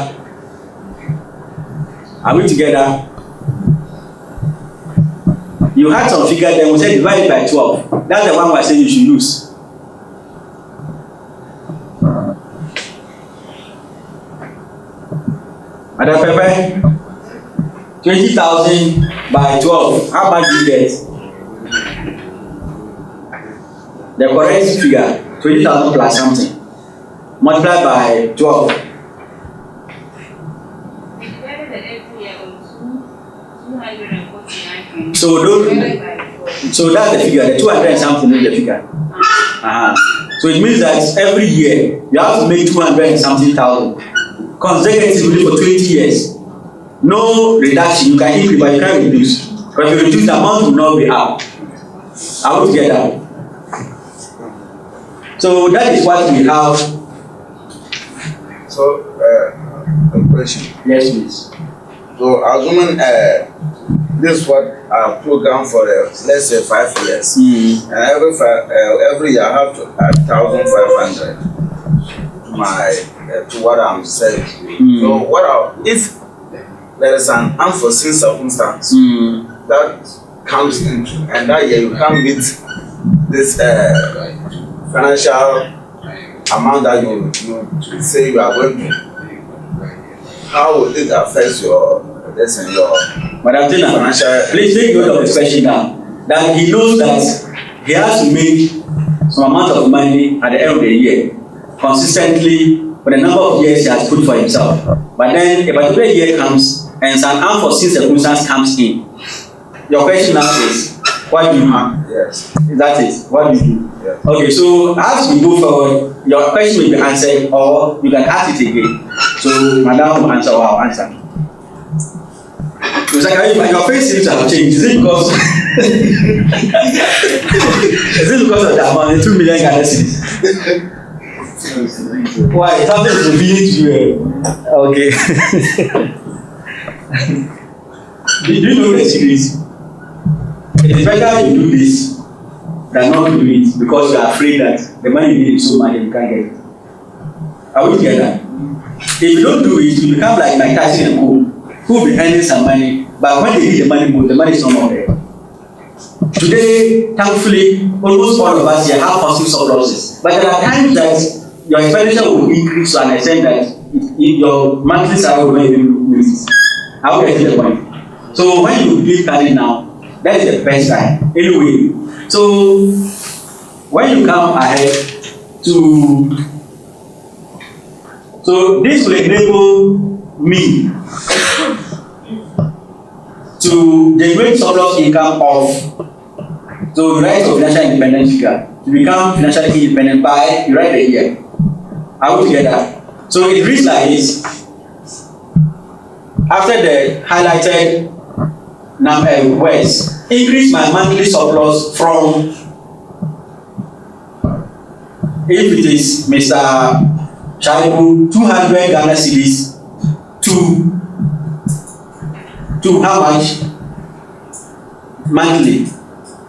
Are we together? You had some figure, then we said divide it by 12. That's the one I said you should use. Madam Pepe, 20,000 by 12. How much do you get? The correct figure, 20,000 plus something. Multiplied by 12. So that's the figure. The 200 and something is the figure. So it means that every year you have to make 200 and something thousand consecutively for 20 years. No reduction. You can increase, but you can't reduce. But if you reduce, the amount will not be up. Are we together? So that is what we have. So, a question. Yes, please. So, assuming this is what our program for let's say 5 years, and every year I have to add 1,500 to my to what I'm saying. So, if there is an unforeseen circumstance that comes into, and that year you can't meet this financial amount that you say you are going to, how will it affect your Madam Tina, please take note of the question now. That he knows that he has to make some amount of money at the end of the year consistently for the number of years he has put for himself. But then a particular year comes and some unforeseen circumstance comes in. Your question now is, what do you do? Yes. That is, what do you do? Yes. Okay, so as we go forward, your question will be answered or you can ask it again. So Madam will answer or I'll answer. Mr. Karim, your face seems to have changed. Is it because of the amount, the 2 million Ghana cedis? Why? Something is revealing to you. Okay. Do you know the secret? It is better you do this than not do it because you are afraid that the money you need is so much and you can't get it. Are we together? If you don't do it, you become like Mike Tyson and Co, who will be earning some money, but when they need the money more, the money is no more there. Today, thankfully, almost all of us here have positive surpluses, but there are times that your expenditure will increase to an extent that your monthly salary will not even meet it. I will get to the point. So when you begin planning now, that is the best time. Anyway, so when you come ahead so this will enable me to generate surplus income of, so you write your financial independence figure to become financially independent by, you write the year. Are we together? So it reads like this. After the highlighted words, increase my monthly surplus from, if it is Mr. Shaibu, 200 Ghana cedis to how much monthly?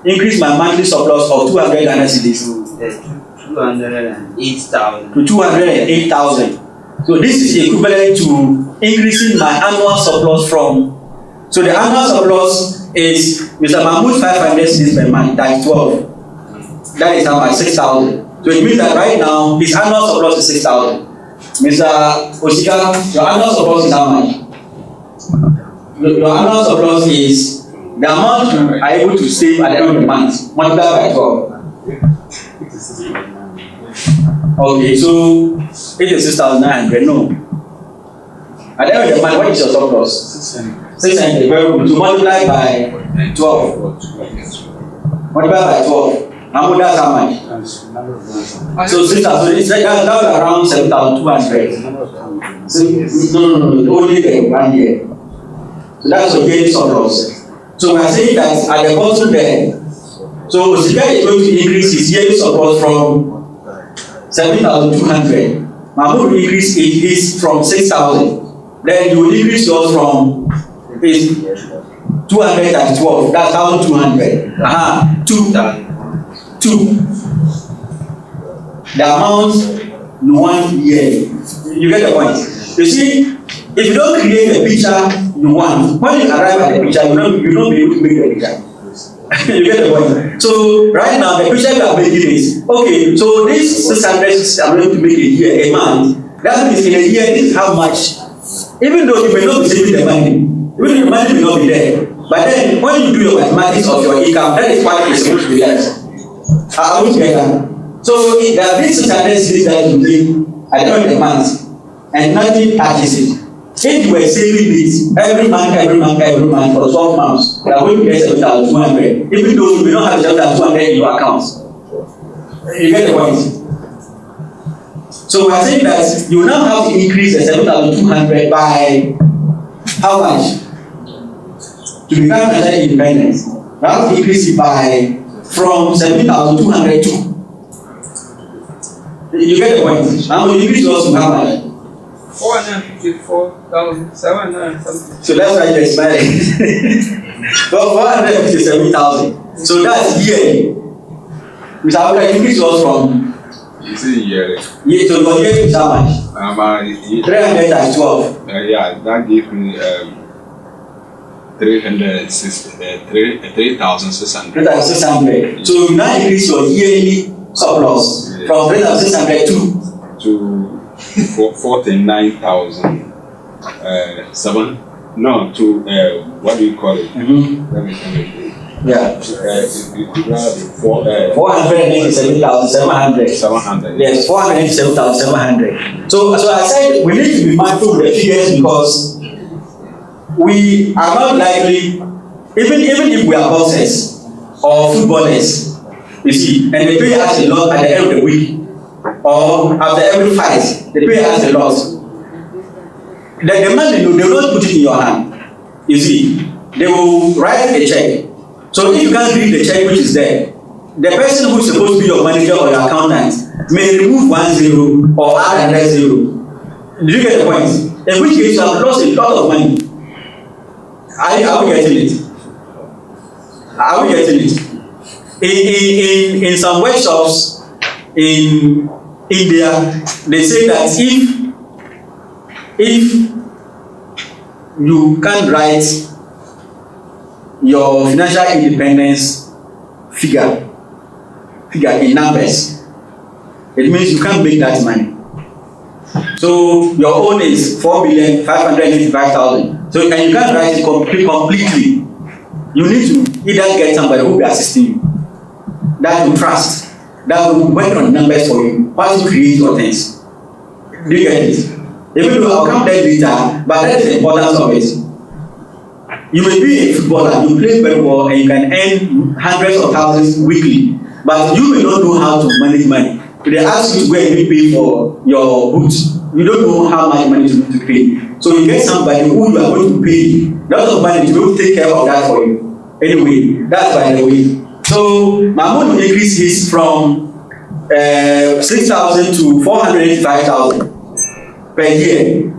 Increase my monthly surplus of 200 Ghana cedis to 208,000. to 208,000. So this is equivalent to increasing my annual surplus from So the annual surplus is Mr. Mahmoud's 500 cedis per month times 12. That is how much? 6,000. So it means that right now his annual surplus is 6,000. Mr. Osika, your annual surplus is how much? Your annual surplus is the amount you are able to save at the end of the month multiplied by 12. Okay, so it is 6,900. No. At the end of the month, what is your surplus? 600. Very good. To multiply by 12. Multiply by 12. How much that's how much? So 6,000. So it's like that around 7,200. So, no. Only the 1 year. So that's your daily surplus. So we are saying that at the bottom there, so Osika is going to increase his yearly surplus from 7,200. Mahmoud will increase his from 6,000. Then you will increase yours from 200 times 12. That's 1,200. 2. The amount in 1 year. You get the point? You see, if you don't create a picture you want, when you arrive at the picture, you don't be able to make the picture. You get the point? So right now the picture you are making is okay. So this 600 I'm going to make a month. That means in a year this is how much. Even though you may not be saving the money, even the money may not be there, but then when you do your mathematics of your income, that is what is supposed to be less. I will get that. So there are these 600 cedis that you pay at the end of the month, and nothing touches it. If you were saving this every month for 12 months, you are going to get 7,200, even though you may not have 7,200 in your account. You get the point? So we are saying that you now have to increase the 7,200 by how much? To become financially independent. You have to increase it by from 7,200 to. You get the point? Now you increase yours to how much? 454,700 something. So that's why you're smiling. 457,000. So that's yearly. Mr. Abuka, increase yours from. You see yearly. Yeah, so your yearly is how much? 300 times 12. Yeah, that gives me 3,600. 3,600. So you now increase your yearly surplus from 3,600 to 49,007. No, to what do you call it? Let me tell you. Yeah. 487,700. 700. Yes, 487,700. So I said we need to be mindful of the figures because we are not likely, even if we are bosses or footballers, you see, and they pay us a lot at the end of the week or after every fight, they pay us a lot. The money they will not put it in your hand. You see, they will write a check. So if you can't read the check which is there, the person who is supposed to be your manager or your accountant may remove 1 0 or add another 0. Did you get the point? In which case you have lost a lot of money. Are we getting it? Are we getting it? In some workshops in India, they say that if you can't write your financial independence figure in numbers, it means you can't make that money. So your own is 4,585,000. So and you can't write it completely. You need to either get somebody who will be assisting you, that you trust, that will work on numbers for you, how to create your things. Do you get it? Even though I'll come there later, but that is the importance of it. You may be a footballer, you play very well, and you can earn hundreds of thousands weekly, but you may not know how to manage money. If they ask you to go and pay for your boots, you don't know how much money to pay. So you get somebody who you are going to pay lots of money to take care of that for you. Anyway, that's by the way. So Mahmoud will increase his from 6,000 to 485,000 per year.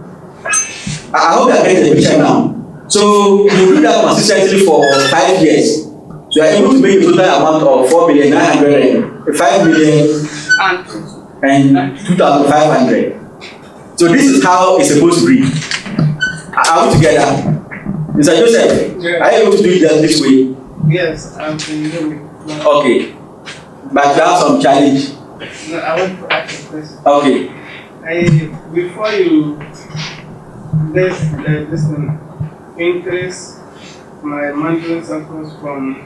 I hope that gets the picture now. So you do that consistently for 5 years. So you are able to make a total amount of 4,905,2,500. So this is how it's supposed to be. Are we together? Mr. Joseph, Yeah. are you able to do it just this way? Yes, I'm familiar with. Okay. But you have some challenge. No, I want to ask a question. Okay. Before you this one, increase my monthly surplus from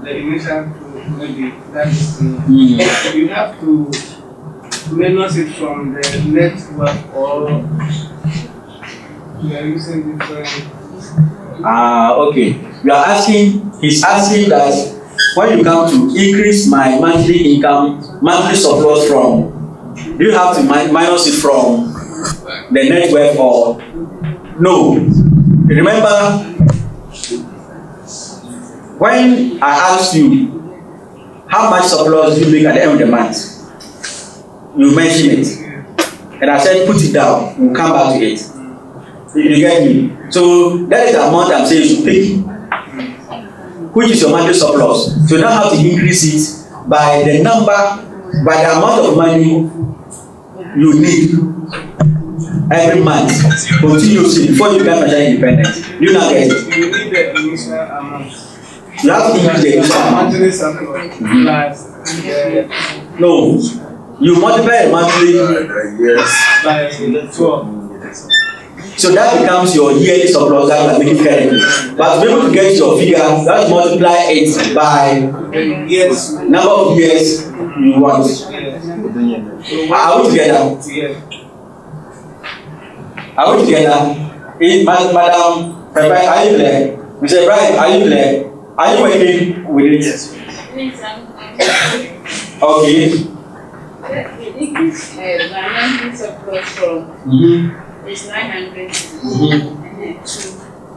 the initial to maybe that is you have to minus it from the net worth, or you are using different. Okay. You are asking, he's asking that when you come to increase my monthly income, monthly surplus from, do you have to minus it from the net worth or no? Remember, when I asked you how much surplus do you make at the end of the month, you mentioned it, and I said put it down, we'll come back to it. You get me? So that is the amount I'm saying you should pick, which is your monthly surplus. So you don't have to increase it by the number, by the amount of money you need every month continuously before you become financially independent. You now get it. You need the initial amount. You have to increase the initial amount. Monthly surplus plus No, you multiply the monthly Yes. by 12. so that becomes your yearly surplus that you are making currently. But to be able to get your figure, you have to multiply it by Yes. number of years you want. Are we together? Yes. Are we together? Madam Pepe, are you there? Mr. Ibrahim, are you there? Are you working with it? Yes. Okay. My monthly surplus from is 900 to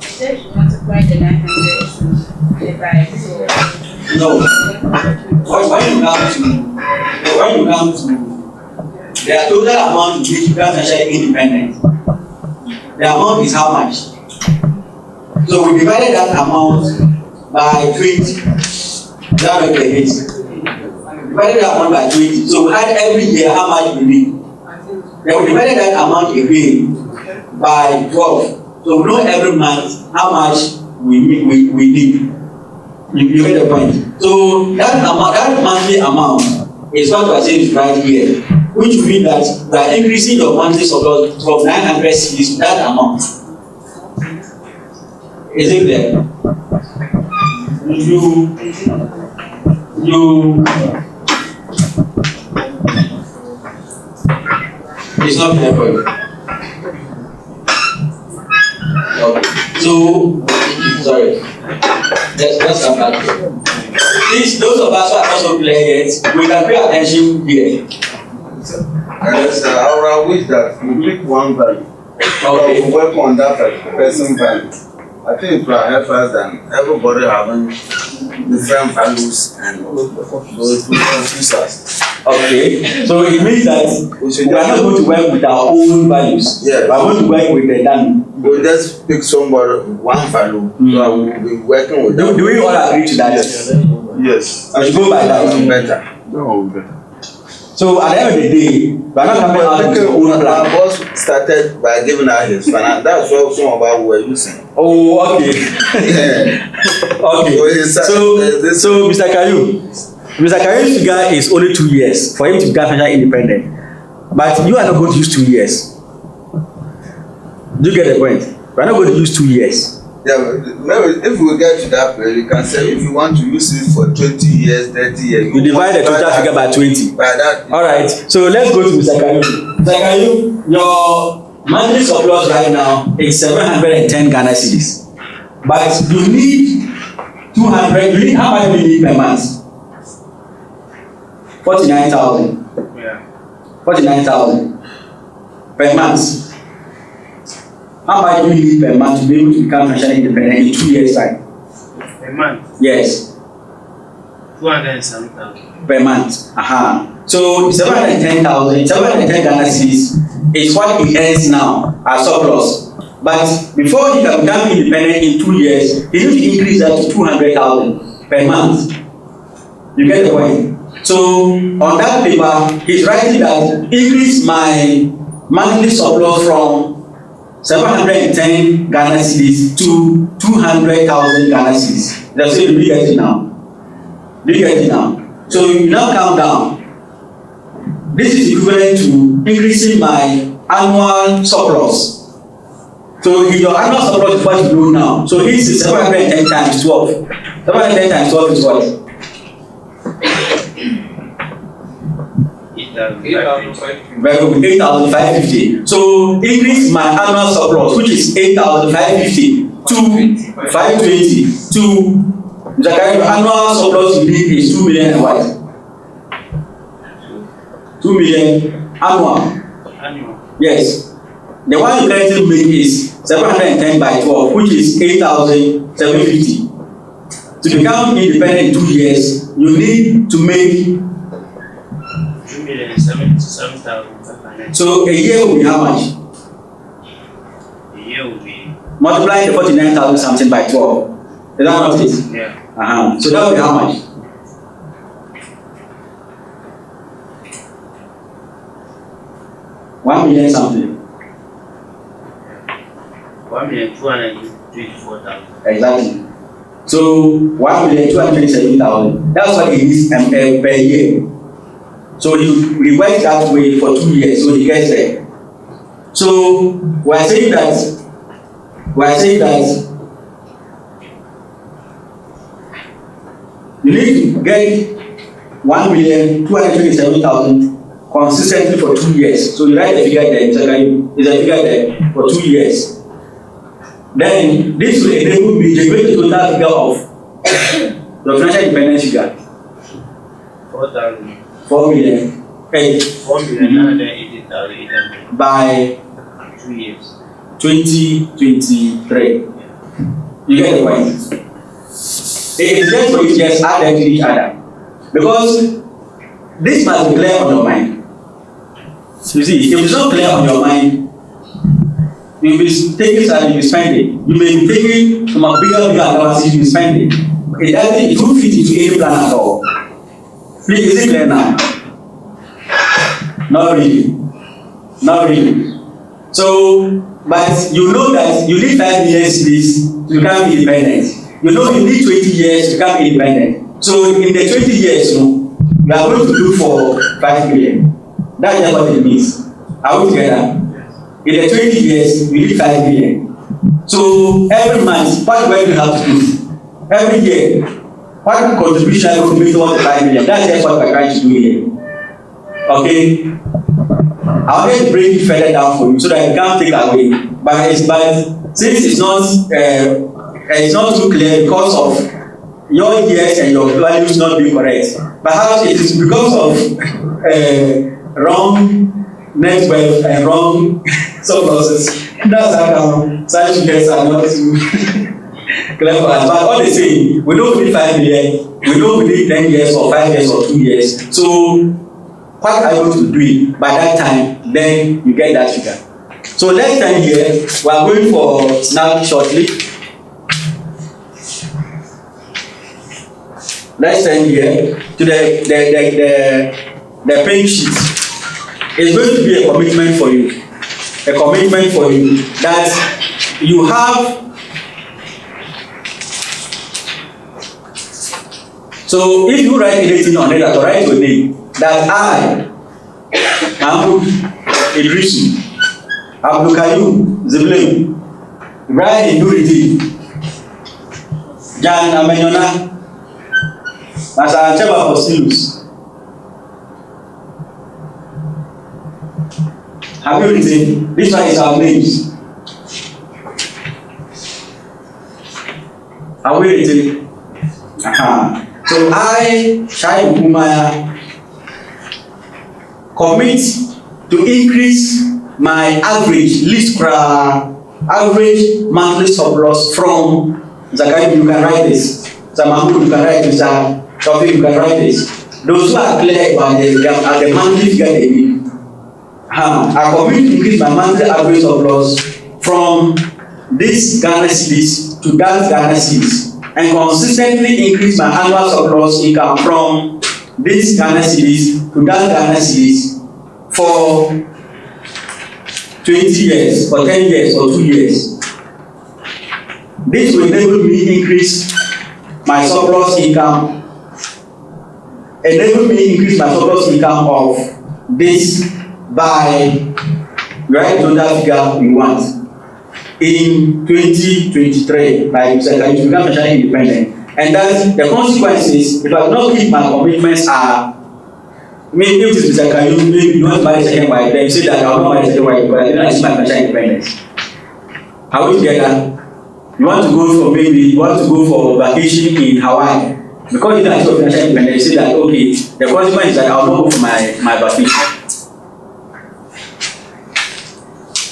just multiply the 900 by 4. No. When you come to the total amount to which you can financially independent, the amount is how much? So we divided that amount by 20. That was the hit. Divided that amount by 20. So we had every year how much we need. Then we divided that amount again by 12. So we know every month how much we need. You get the point. So that amount, that monthly amount is what we are saying is right here, which means that we are increasing your monthly surplus from 900 cedis to that amount. Is it there? It's not there for you. Okay. So, sorry. Let's come back here. Please, those of us who are not so clear yet, we can pay attention here. Yes, I wish that you pick one value. Okay. We work on that person value. I think it will help us than everybody having different values and those confuse us. Okay. So it means that we are not going to work with our own values. Yes. We are going to work with the dummy. We'll just pick somebody, one value, so I will be working with them. Do we all agree to that? Yes. I should go by that. Better. No, better. So at the end of the day, we are not coming out with your own Our plan. boss started by giving us his finance. That's what some of us were using. Oh, okay. Okay. So Mr. Kayu's figure is only 2 years for him to become financially independent. But you are not going to use 2 years. Do you get the point? We are not going to use 2 years. Yeah, maybe if we get to that place, you can say if you want to use it for 20 years, 30 years. You divide the total figure by 20. By that. All right. So let's go to Mr. Kayu. Mr. Kayu, your monthly surplus right now is 710 Ghana cedis. But you need 200. You need how much do you need per month? 49,000. Yeah. 49,000 per month. How much do you need per month to be able to become financially independent in 2 years' time? A month, Yes, 207,000. per month. So 710 Ghana cedis is what he earns now as surplus. But before he can become independent in 2 years, he needs to increase that to 200,000 per month. You get the point? So on that paper, he's writing that increase my monthly surplus from 710 Ghana cedis to 200,000 Ghana cedis. That's what you get it now. Do you get it now? So you now come down. This is equivalent to increasing my annual surplus. So your annual surplus is what you do now. So his is 710 times 12. 710 times 12 is what? 8,550. Very good, 8,550. So increase my annual surplus, which is 8,550 to 520 to the kind of annual surplus you need is 2 million and what? 2 million annual. Yes. The one you currently make is 710 by 12, which is 8,750. To become independent in 2 years, you need to make 2,077,500. so a year will be how much? A year will be. Multiply the 49,000 something by 12. Is that what it is? Yeah. So that will be how much? $1 million something. 1,224,000. Exactly. So 1,227,000. That's what it is per year. So he works that way for 2 years, so he gets there. So we are saying that you need to get 1,227,000 consistently for 2 years. So you write the figure there, is a figure there for 2 years. Then this will enable me to generate the total figure of the financial independence figure. 4 million. 4,980,800 by 2 years. 2023. You get the point? It is just for you to just add them to each other. Because this must be clear on your mind. You see, if it's not clear on your mind, you'll be taking salary, you'll be spending. You may be taking from a bigger allowance, you'll be spending. It won't fit into any plan at all. Please, is it clear now? Not really. Not really. So, but you know that you need 5 years please to become independent. You know you need 20 years to become independent. So in the 20 years, you are going to look for 5 million. That's just what it means. Are we together? In the 20 years, you need 5 million. So every month, what work you have to do? Every year, what contribution you will make towards the 5 million? That's just what we're trying to do here. Okay? I'll just break it further down for you so that you can't take away. But since it's not too clear because of your years and your values not being correct, perhaps it is because of wrong net worth and wrong surpluses. That's how such figures are not too clear for us. But all the same, we don't need 5 million, we don't need 10 years or 5 years or 2 years. So what are you going to do it by that time? Then you get that figure. So let's stand here. We are going for snap shortly. Let's stand here to the paying sheet. It's going to be a commitment for you. A commitment for you that you have. So if you write anything on it, or write your name, that I, Mahmoud Idrisu, Abdul Karim Ziblem, Ibrahim Nuridi, Jan Amenyona, Masa Cheba Fosilus. Have you written? This one is our names. Have we written? So I, Shai Umaya, commit to increase my average monthly surplus from Zakari. You can write this. Zamamu, you can write this. Topic, you can write this. Those who are clear about the monthly figure they need. I commit to increase my monthly average surplus from this Ghana cedis to that Ghana cedis, and consistently increase my annual surplus income from this Ghana cedis to that Ghana cedis for 20 years, or 10 years, or 2 years. This will enable me increase my surplus income, enable me increase my surplus income of this by right to that figure we want in 2023, like you said, I become financially independent. And that's the consequences. If I do not keep my commitments are, maybe if it's like you want to buy a second wife, then you say that I will not buy a second wife because I didn't achieve my financial independence. Are we together? You want to go for vacation in Hawaii. Because you don't achieve financial independence, you say that okay, the consequence is that I will not go for my vacation.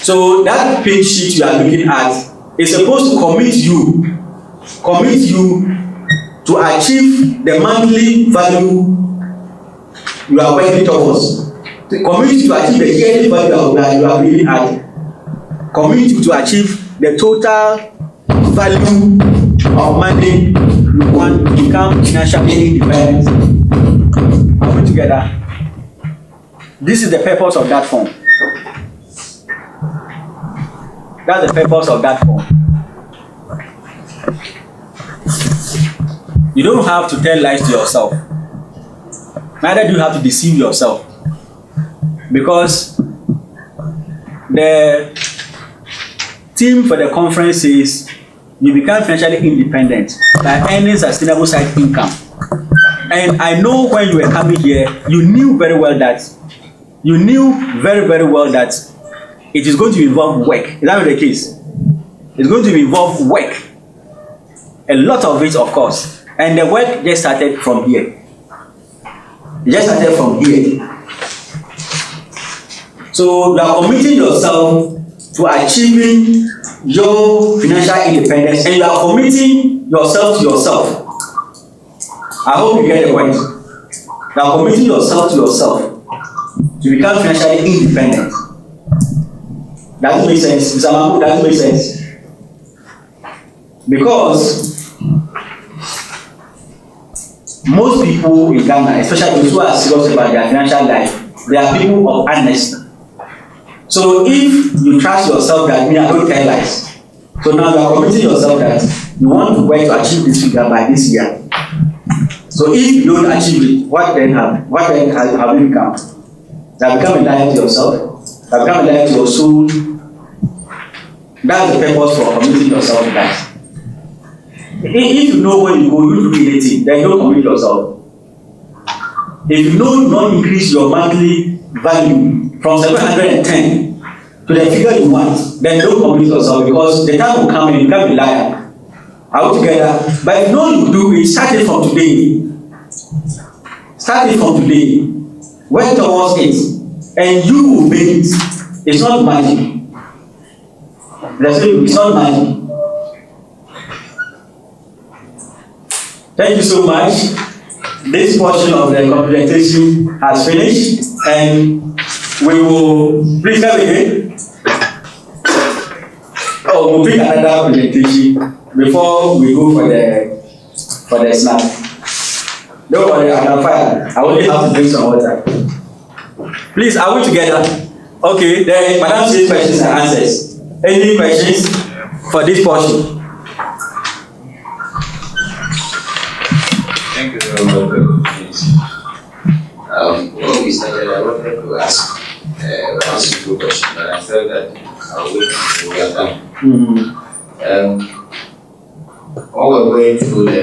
So that page sheet you are looking at is supposed to commit you to achieve the monthly value you are working towards. To commit you to achieve the yearly value that you are looking at. Commit you to achieve the total value of money you want to become financially independent. Are we together? This is the purpose of that form. That's the purpose of that form. You don't have to tell lies to yourself. Neither do you have to deceive yourself. Because the theme for the conference is you become financially independent by earning sustainable side income. And I know when you were coming here, you knew very well that it is going to involve work. Is that not the case? It's going to involve work. A lot of it, of course. And the work just started from here. It just started from here. So you are committing yourself to achieving your financial independence, and you are committing yourself to yourself. I hope you get the point. You are committing yourself to yourself to become financially independent. Does it make sense? Mr. Mamu, does it make sense? Because most people in Ghana, especially those who are serious about their financial life, they are people of honesty. So if you trust yourself that me, I don't tell lies. So now you are committing yourself that you want to work to achieve this figure by this year. So if you don't achieve it, what then have you become? You have become a liar to yourself. You have become a liar to your soul. That's the purpose for committing yourself to that. If you know where you go, you do anything, then don't commit yourself. If you know you don't increase your monthly value from 710 to the figure you want, then don't commit yourself, because the time will come and you become a liar. Are we together? But if you know you do it, start it from today. Start it from today. Work towards it, and you will make it. It's not magic. It's not magic. Thank you so much. This portion of the presentation has finished, and we will please come again. We'll pick another presentation before we go for the snack. Don't worry, I'm fine. I only have to drink some water. Please, are we together? Okay, then Madam says questions and answers. Any questions for this portion? Thank you very much for the when we started, I wanted to ask one simple question, but I felt that I'll wait until we are done. While we're going through the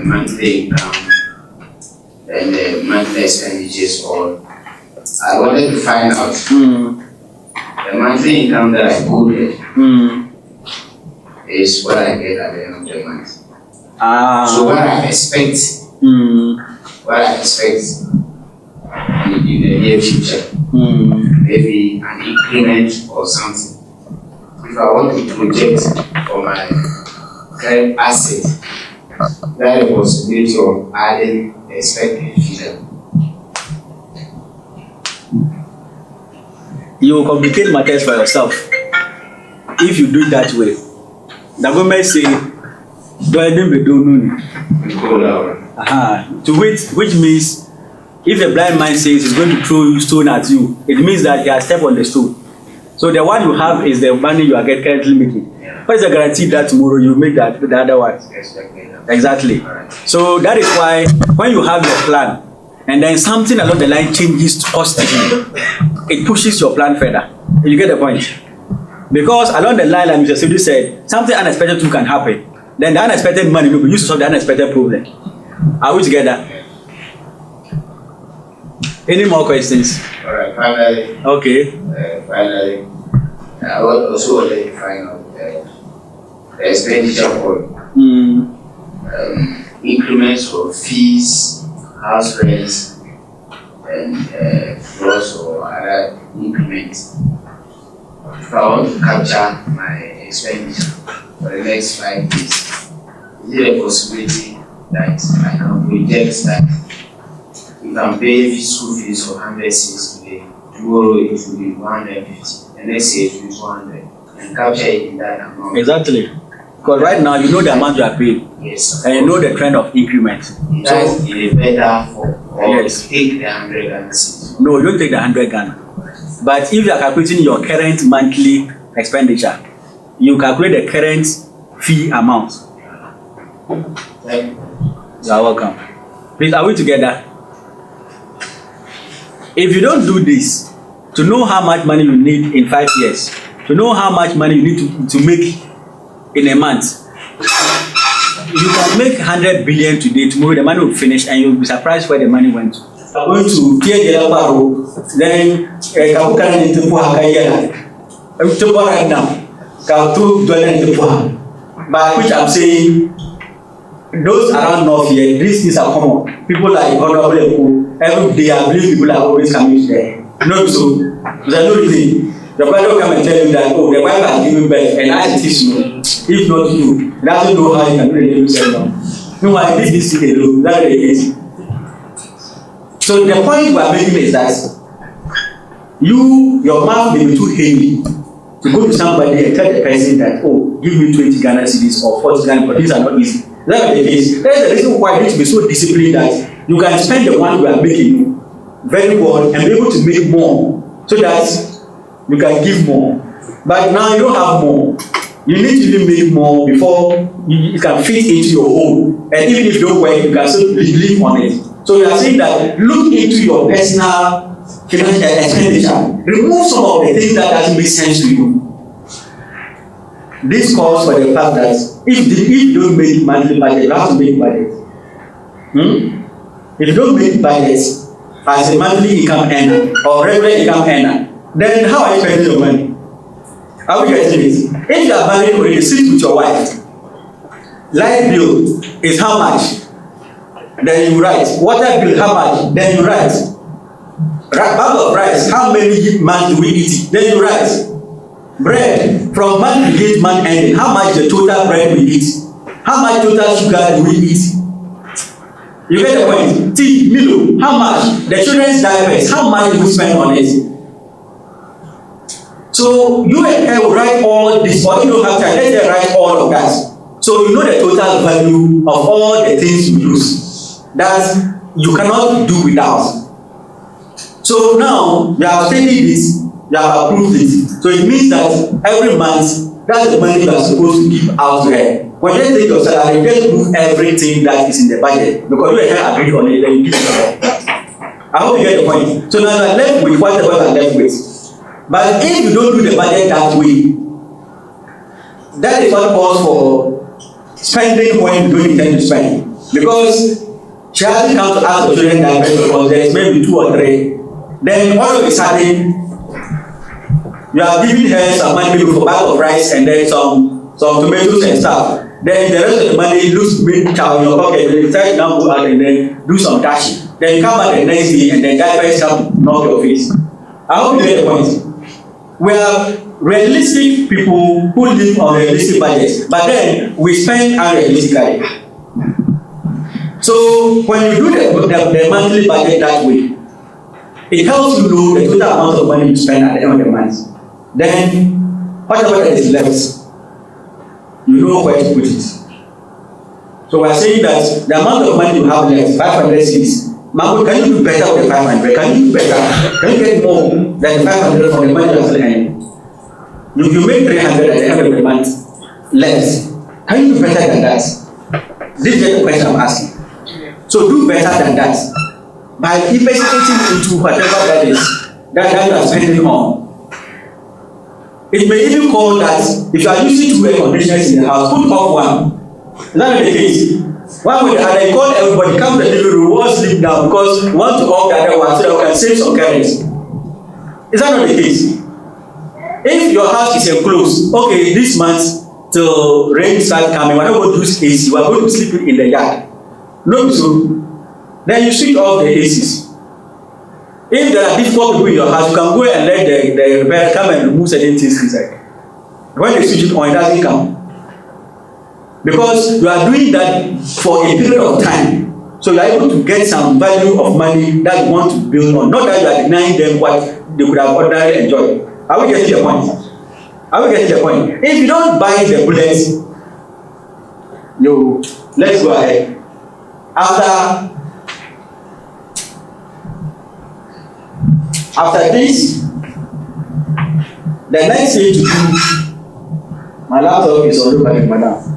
monthly income and the monthly expenditures, I wanted to find out the monthly income that I quoted is what I get at the end of the month. So what I expect in the near future, maybe an increment or something. If I want to project for my current asset, that is the possibility of adding the expected figure. You will complicate matters for yourself if you do it that way. The government say, to which means If a blind man says he's going to throw stone at you, it means that he has stepped on the stone. So the one you have is the money you are currently making. What is the guarantee that tomorrow you make that the other one? Exactly. So that is why when you have your plan and then something along the line changes positively, it pushes your plan further. You get the point? Because along the line, like Mr. Sudi said, something unexpected too can happen. Then the unexpected money will be used to solve the unexpected problem. Are we together? Any more questions? All right, finally. Okay. Finally, I would also want to find out the expenditure for increments for fees, house rents, and gross or other increments. If I want to capture my expenditure for the next 5 years, is there a possibility that I can project that if I'm paying school fees for 100 cedis today, tomorrow it will be 150, and next year it will be 200, and capture it in that amount? Exactly. Because right now you know the amount you are paying. Yes. And you know the trend of increment. That is better for, or yes. Take the 100 Ghana cedis. No, you don't take the 100 Ghana. But if you are calculating your current monthly expenditure, you calculate the current fee amount. Thank you. You are welcome. Please, are we together? If you don't do this, to know how much money you need in 5 years, to know how much money you need to make in a month, you can make 100 billion today, tomorrow the money will finish and you'll be surprised where the money went to. I'm going to clear the barrow, then Kabukan into Puhakaya. I'm to right now. Kautu dwelling into Puha. By which I'm saying, those around North here, these things are common. People like Honorable Eko, every day I believe people are always coming there. No, so there's no reason. The brother will come and tell you that, oh, the wife has given birth, and I teach you. If not you, he doesn't know how you can really yourself now. No, I did this thing alone. That's the case. So the point we are making is that your mouth may be too heavy to go to somebody and tell the person that, oh, give me 20 Ghana cedis or 40 Ghana, but these are not easy. That's the case. That's the reason why you need to be so disciplined that you can spend the one you are making very well and be able to make more so that you can give more. But now you don't have more. You need to even make more before you can fit into your home. And even if you don't work, you can still live on it. So we are saying that look into your personal financial expenditure. Remove some of the things that doesn't make sense to you. This calls for the fact that if you don't make monthly budget, you have to make budget. If you don't make budget as a monthly income earner or regular income earner, then how are you spending your money? Are we getting this? If you are married already, sit with your wife. Light bill is how much? Then you write. Water bill, how much? Then you write. Bag of rice, how many months do we eat it? Then you write. Bread, from month beginning to month ending, how much the total bread we eat? How much total sugar do we eat? You get the point? Tea, Milo, how much? The children's diapers, how much do we spend on it? So you and I will write all this, or you don't have time, let's write all of that. So you know the total value of all the things you use that you cannot do without. So now you have studied this, you have approved it. So it means that every month, that's the money you are supposed to give out there. When you take your salary, just move everything that is in the budget. Because you and I agree on it, then you give it. I hope you get the point. So now you are left with whatever you are left with. But if you don't do the budget that way, that is what calls for spending when you don't intend to spend. Because she hasn't come to ask for children diapers because there is maybe 2 or 3. Then all of a sudden, you are giving her some money for a bag of rice and then some tomatoes and stuff. Then the rest of the money looks big cow in your pocket. Then you decide to now go out and then do some dashing. Then you come back the next day and then diapers come to knock your face. I hope you get the point. We are realistic people who live on realistic budgets, but then we spend unrealistically. So when you do the monthly budget that way, it helps you know the total amount of money you spend at the end of the month. Then whatever that is left, you know where to put it. So we are saying that the amount of money you have left, 500 cedis, Mahmoud, can you do better with the 500? Can you do better? Can you get more than the 500 from the money you're still earning? You make 300 at the end of the month less. Can you do better than that? This is the question I'm asking. So do better than that by investigating into whatever that is that you are spending on. It may even call that if you are using 2 air conditioners in the house, put off one. Is that not the case? One way or the other, you call everybody, come to the living room, all sleep now because we want to off the other one so that we can save some currency. Is that not the case? If your house is enclosed, okay, this month till rain start coming, we're not going to use AC, we're going to sleep in the yard. No, so then you switch off the ACs. If there are difficult people in your house, you can go and let the repairer come and remove certain things inside. When they switch it on, it doesn't come. Because you are doing that for a period of time. So you are able to get some value of money that you want to build on. Not that you are denying them what they could have ordinarily enjoyed. Are we getting the point? Are we getting the point? If you don't buy the bullets, let's go ahead. After this, the next thing to do, my laptop is on the madam.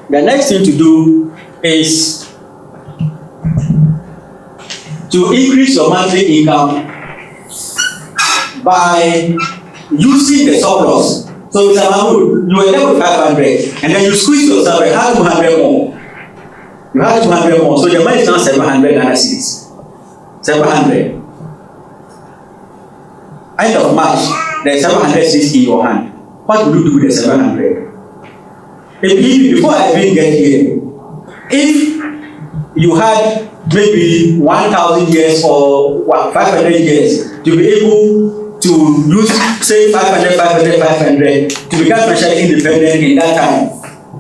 The next thing to do is to increase your monthly income by using the surplus. So Mr. Mahmoud, you were left with 500 and then you squeeze yourself and have 200 more. You have 200 more, so the money is now 700 Ghana cedis. 700. End of March, there's 700 cedis in your hand. What will you do with the 700? Before I even get here, if you had maybe 1,000 years or 500 years to be able to use, say 500 to become financially independent in that time,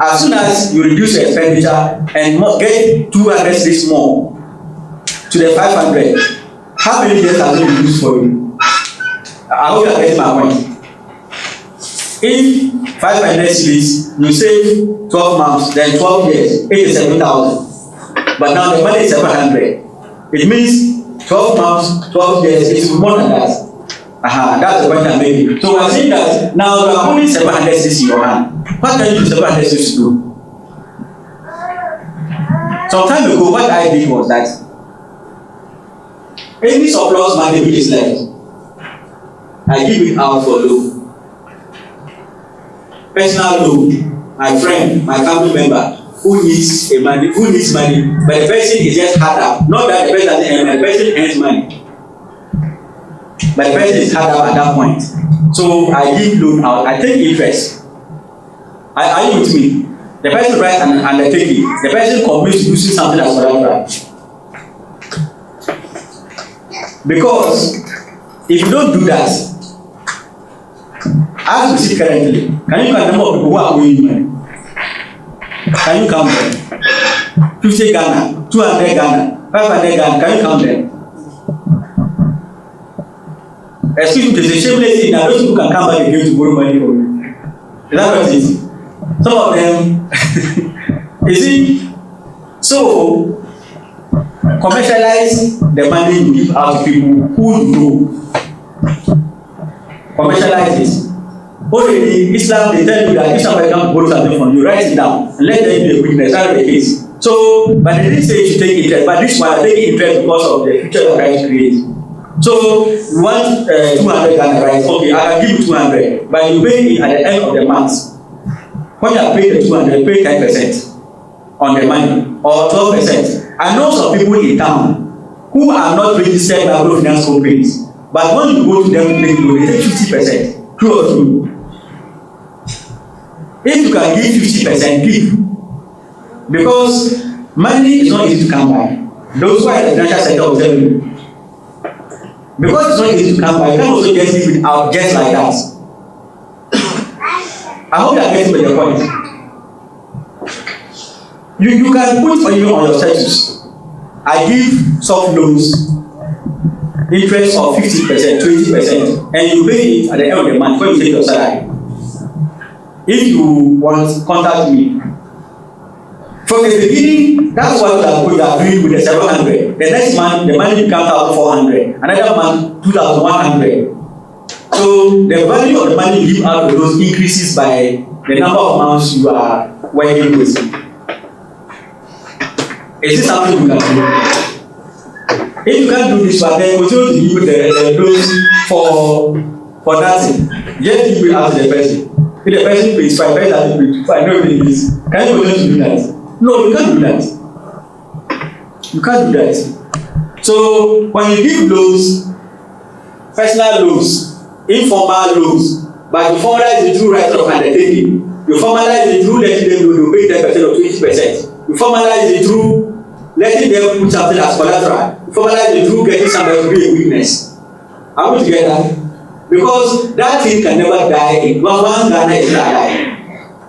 as soon as you reduce your expenditure and get 200 cedis more to the 500, how many years has it been used for you? I hope you are getting my point. If 500 cedis, you save 12 months, then 12 years, 87,000. But now the money is 700. It means 12 months, 12 years, it is more than that. That's the point I'm making. So we're saying that now you are only 700 cedis in your hand. What can you use 700 cedis to do? Some time ago, what I did was that any surplus money which is left, I give it out for loan. Personal loan, my friend, my family member who needs money, but the person is just hard up. Not that the person doesn't earn money, the person earns money. But the person is hard up at that point. So I give loan out, I take interest. Are you with me? The person writes an undertaking. The person commits to using something as collateral. Because if you don't do that, as we see currently, can you count the number of people who are owing money? Can you count them? 50 Ghana, 200 Ghana, 500 Ghana, can you count them? Excuse me, there's a shameless thing that those people can come back again to borrow money from you. Is that what it is? Some of them, you see, so commercialize the money you give out to people who know. Commercialize this. Already, Islam, they tell you that if somebody comes to borrow something from you, write it down and let them be a witness. That's the case. So, but they didn't say you should take interest, but this one take interest because of the future you're trying to create. So, you want 200 Ghana, right? Okay, I can give you 200, but you pay it at the end of the month. When you are paying the 200, you pay 10% on the money or 12%. I know some people in town who are not registered by microfinance companies, but when you go to them to make loan, they take 50%. True or true? If you can give 50%, give. Because money is not easy to come by. Those who are in the financial sector will tell you. Because it's not easy to come by, you can also just leave it out just like that. I hope you are getting the point. You can put on your status. I give soft loans, interest of 50%, 20%, and you pay it at the end of the month when you take your salary. If you want, contact me. From the beginning, that's what you are doing with the 700. The next month, the money becomes 1,400. Another month, 2,100. So the value of the money you give out to those increases by the number of months you are working with. Is this something you can do? If you can't do this one, then continue to give the loans for nothing. Just give it out to the person. If the person pays 5, the person pays 5, no it is. Can you continue to do that? No, you can't do that. You can't do that. So when you give loans, personal loans, informal loans, but you formalize the true right of undertaking. You formalize the true letting them know you pay 10% or 20%. You formalize the true letting them put something as collateral. You formalize the true getting somebody to be a witness. Are we together? Because that thing can never die. One Ghana is not dying.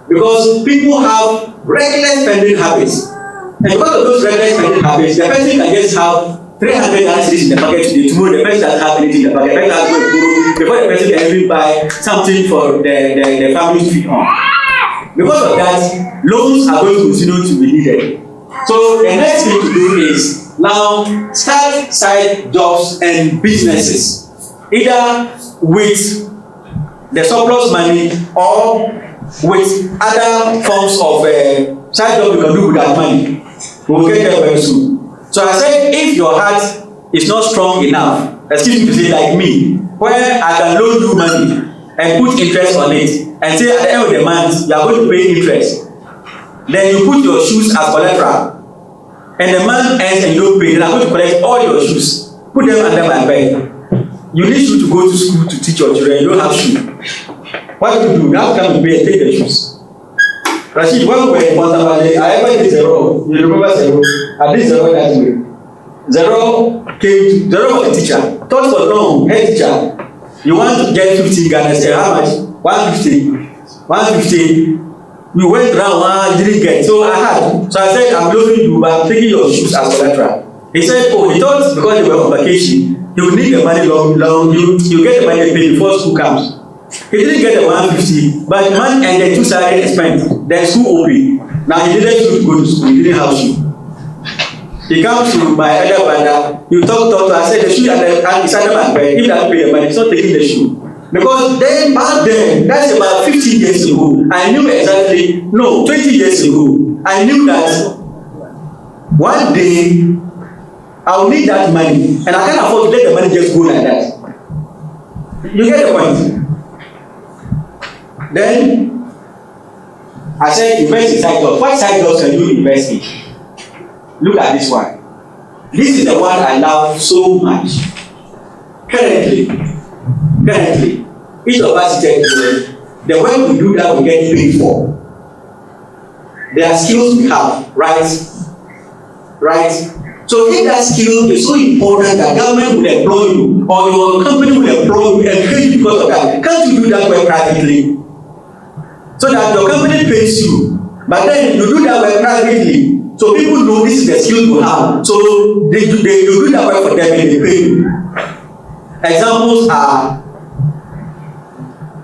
Because people have reckless spending habits. And because of those reckless spending habits, the person can just have 300 in the pocket today. Tomorrow, the person doesn't have anything in the pocket. The person has to borrow before the person can even buy something for the family to feed on. Because of that, loans are going to continue to be needed. So the next thing to do is now start side jobs and businesses, either with the surplus money or with other forms of side job you can do with that money. We will get there very soon. So I said, if your heart is not strong enough, excuse me to say like me, where I can loan you money and put interest on it, and say at the end of the month you are going to pay interest, then you put your shoes as collateral, and the month ends and you don't pay, then I'm going to collect all your shoes, put them under my bed. You need you to go to school to teach your children, you don't have shoes. What do you do? Now come and pay and take the shoes. Rashid, when we were in Montabale, I ever did zero. You remember zero? I did zero that way. Zero came to, zero was a teacher. Thought for long, head teacher. You want to get 15 Ghana, say how much? 150. 150. We went around, didn't get. So I had. So I said, I'm loaning you, but I'm taking your shoes as collateral. He said, oh, he thought because they were on vacation, he would need the money long, you get the money paid before school comes. He didn't get the 150, but the man and the two started spent. Then school opened. Now he didn't go to school, he didn't have shoe. He comes to my elder brother, you talk to, I said the shoe and it's under my bed. If I pay the money, he's not taking the shoe. Because then, back then, that's about 15 years ago, I knew exactly, no, 20 years ago, I knew that one day I'll need that money, and I can't afford to let the money just go like that. You get the point? Then I said, invest in side jobs. What side jobs can you invest in? Look at this one. This is the one I love so much. Currently, each of us is the way we do that we get paid for. There are skills we have, right? So if that skill is so important that government will employ you or your company will employ you and pay you because of that, can't you do that work privately? So that your company pays you, but then you do that work privately, so people know this is the skill you have. So you do that work for them and they pay you. Examples are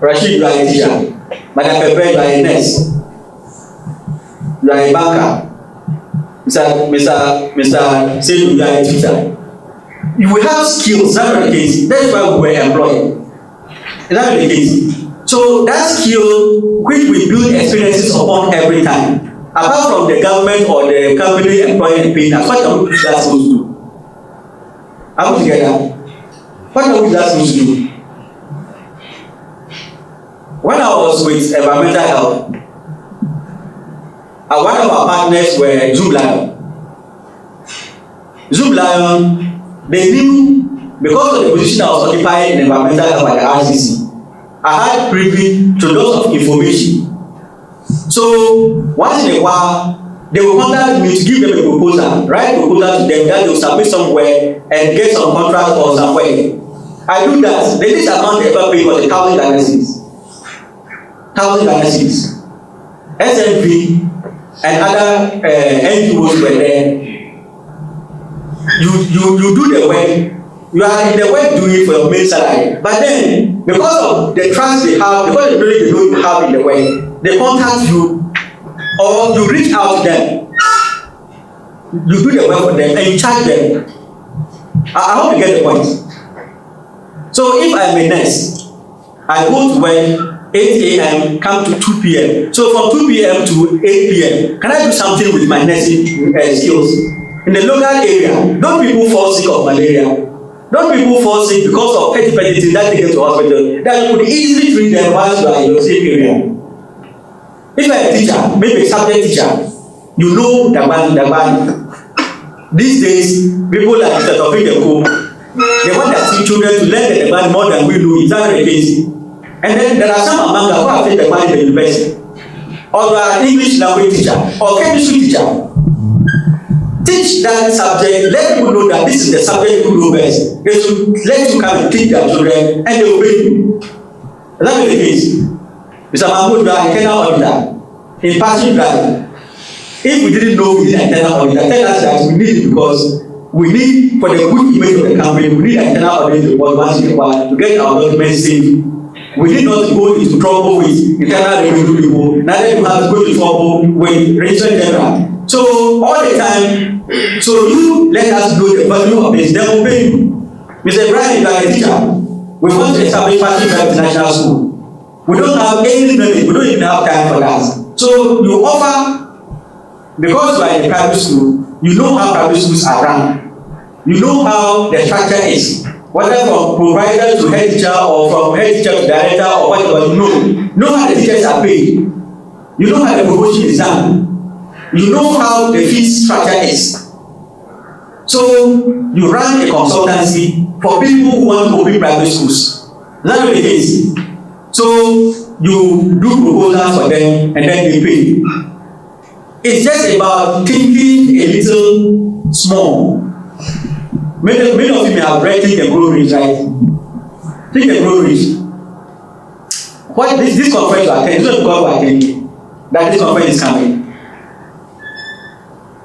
Rashid, you are a teacher. Madam Pepe, you are a nurse. You are a banker. Mr. Seydou, you are a teacher. You will have skills. That's not the case. That's why we were employed. That's not the case. So that skill, which we build experiences upon every time, apart from the government or the company employing and paying us, what are we supposed to do? Are we together? What are we supposed to do? When I was with environmental health, one of our partners were Zoom Lion, they knew because of the position I was occupying in environmental health at the RCC, I had privy to lots of information. So once in a while, they will contact me to give them a proposal, write a proposal to them that they will submit somewhere and get some contract or somewhere. I do that. The least amount they ever pay was 1,000 Ghana cedis. 1,000 Ghana cedis. SNP and other NGOs were there. You do the work. You are in the work doing it for your main salary. But then, because of the trust they have, because of the knowledge they don't have in the work, they contact you or you reach out to them you do the work for them and you charge them. I hope you get the point. So if I'm a nurse, I go to work 8 a.m. come to 2 p.m. So from 2 p.m. to 8 p.m. can I do something with my nursing skills? In the local area, don't people fall sick of malaria? Don't people fall sick because of petty things that they get to hospital that you could easily treat them whilst you are in your same area? If you are a teacher, maybe a subject teacher, you know the man. These days, people like Mr. Tofik Deko, they want their children to learn the man more than we do. Is that the case? And then there are some among us who have taken the man in the university, or an English language teacher, or chemistry teacher. Teach that subject, let people know that this is the subject you know best. They should let you come and teach their children and they will pay you. Is that the case? Mr. Mahmoud, you are an internal auditor in passing drive. If we didn't know we need an internal auditor, tell us that we need it because we need, for the good image of the company, we need an internal audit report once in a while to get our documents safe. We need not go into trouble with internal revenue people, neither do have to go into trouble with Registrar General. So all the time, so you let us know the value of this, then we'll pay you. Mr. Brian, you are a teacher. We want to establish Fashion Drive International School. We don't have any money, we don't even have time for that. So you offer, because you are in a private school, you know how private schools are run. You know how the structure is. Whether from provider to head teacher or from head teacher to director or whatever, you know how the teachers are paid. You know how the promotion is done. You know how the fee structure is. So you run a consultancy for people who want to open private schools. That's what it is. So you do proposals for them and then they pay. It's just about thinking a little small. Many of you may have read Think and Grow Rich, right? Think and Grow Rich. What this conference you attend, it's not because we are attending that this conference is coming.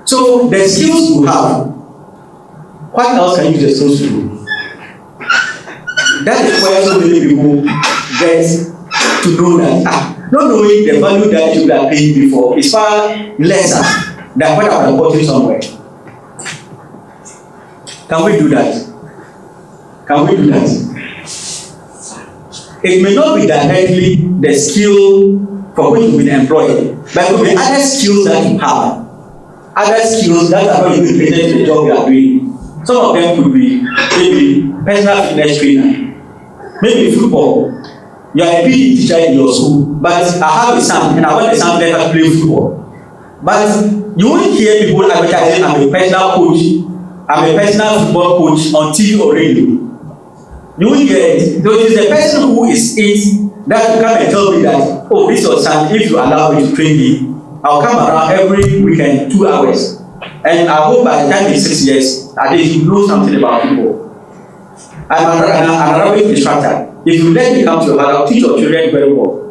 So the skills you have, what else can you use the skills to do? That is where so many people get to know that not knowing the value that you are paying before is far lesser than what I am reporting somewhere. Can we do that? Can we do that? It may not be directly the skill for which you've been employed, but it could be other skills that you have. Other skills that are not even related to the job you are doing. Some of them could be maybe personal fitness trainer, maybe football. You are a PE teacher in your school, but I have a son and I want the son to learn how to play football. But you won't hear people advertising I'm a personal coach, I'm a personal football coach on TV or radio. You won't hear it. So it is the person who is it that will come and tell me that, oh, this is your son, if you allow me to train me, I'll come around every weekend 2 hours. And I hope by the time he's 6 years, at least you know something about football. I'm an Arabic instructor. If you let me come to your house, I'll teach your children very well.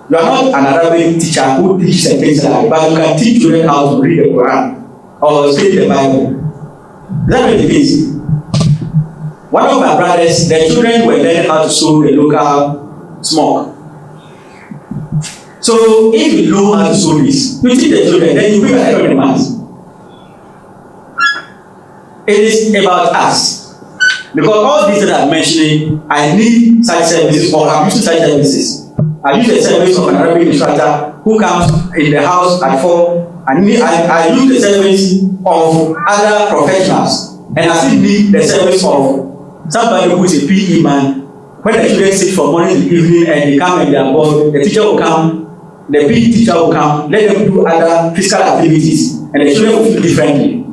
You are not an Arabic teacher who teaches the things like that, but you can teach children how to read the Quran or study the Bible. That is the case. One of my brothers, the children were learning how to sew the local smock. So if you know how to sew this, you teach the children, then you bring ahead of the mass. It is about us. Because all these that I'm mentioning, I need such services or I'm using such services. I use the service of an Arabic instructor who comes in the house at 4. I use the service of other professionals. And I still need the service of somebody who is a PE man. When the children sit from morning to evening and they come and they are bored, the teacher will come, the PE teacher will come, let them do other physical activities, and the children will feel differently.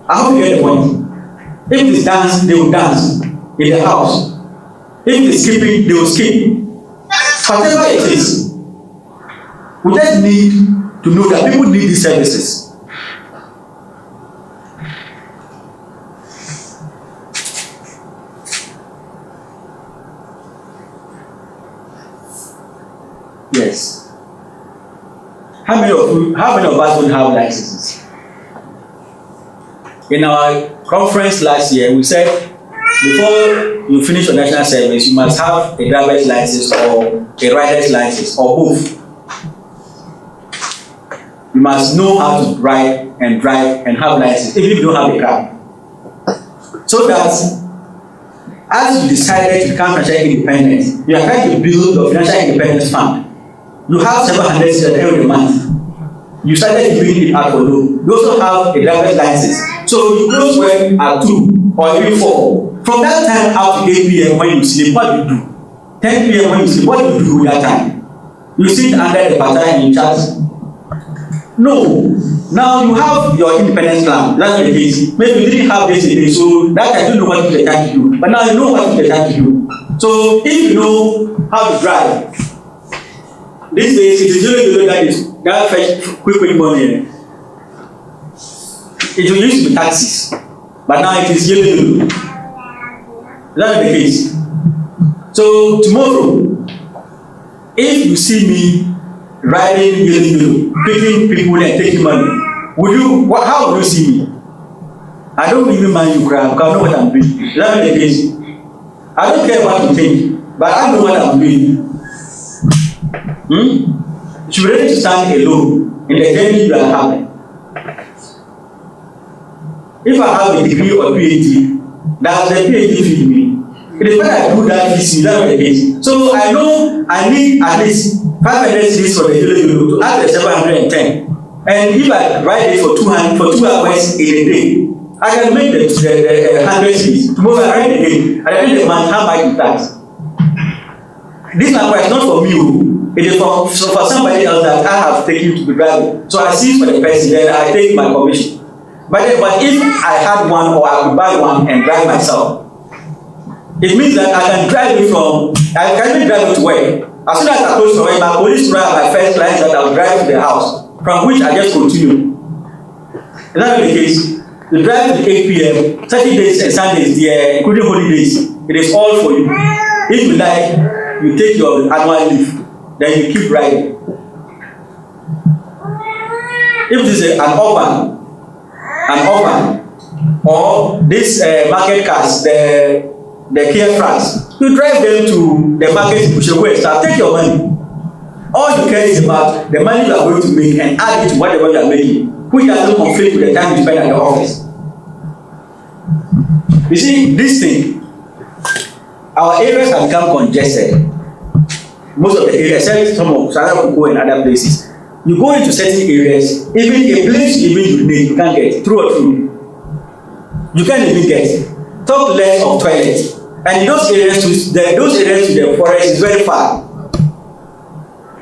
I hope you get the point. If it's dance, they will dance in the house. If it's skipping, they will skip. Whatever it is, we just need to know that people need these services. Yes. How many of us don't have licenses? In our conference last year, we said before you finish your national service, you must have a driver's license or a rider's license or both. you must know how to ride and drive and have license, even if you don't have a car. So that as you decided to become financially independent, you are trying to build your financial independence fund. You have several hundred at the end of the month. You started doing it out for loan. You also have a driver's license. So you close work at 2 or even 4. From that time up to 8 p.m. when you sleep, what do you do? 10 p.m. when you sleep, what do you do with that time? You sit under the battalion in charge. No. Now you have your independence plan. That's the case. Maybe you didn't have this today, so that I don't know what you're trying to do. But now you know what you're trying to do. So if you know how to drive, these days it is usually that fetch quick money. It used to be taxis, but now it is yellow. That's the case. So tomorrow, if you see me riding yellow, picking people and taking money, how would you see me? I don't even mind you cry because I know what I'm doing. That's the case. I don't care what you think, but I know what I'm doing. You should be ready to stand alone in the journey you are having. If I have a degree or PhD, that's the PhD feed me. It is when I do that this that's the case. So I know I need at least 500 cedis for the yellow to add the 710. And if I ride it for 2 hours in a day, I can make the 100 cedis. Tomorrow I ride again. At the end of the month, how much is that? This number is not for me. It is for somebody else that I have taken to be driving. So I see it for the person, then I take my commission. But if I had one or I could buy one and drive myself, it means that I can drive it I can even drive it to work. As soon as I close to work, my police drive my first line that I'll drive to the house, from which I just continue. Is that the case? You drive to 8 p.m., Saturdays and Sundays, including holidays, it is all for you. If you like, you take your annual leave, then you keep riding. If this is an urban, or this market cars, the care trucks, you drive them to the market push away, start take your money. All you care is about the money you are going to make and add it to whatever you are making, which doesn't conflict with the time you spend at the office. You see, this thing, our areas have become congested. Most of the areas, except some of Sarah and other places. You go into certain areas, even a place you need, you can't get through or through. You can't even get. Talk less of toilets. And in those areas to the forest is very far.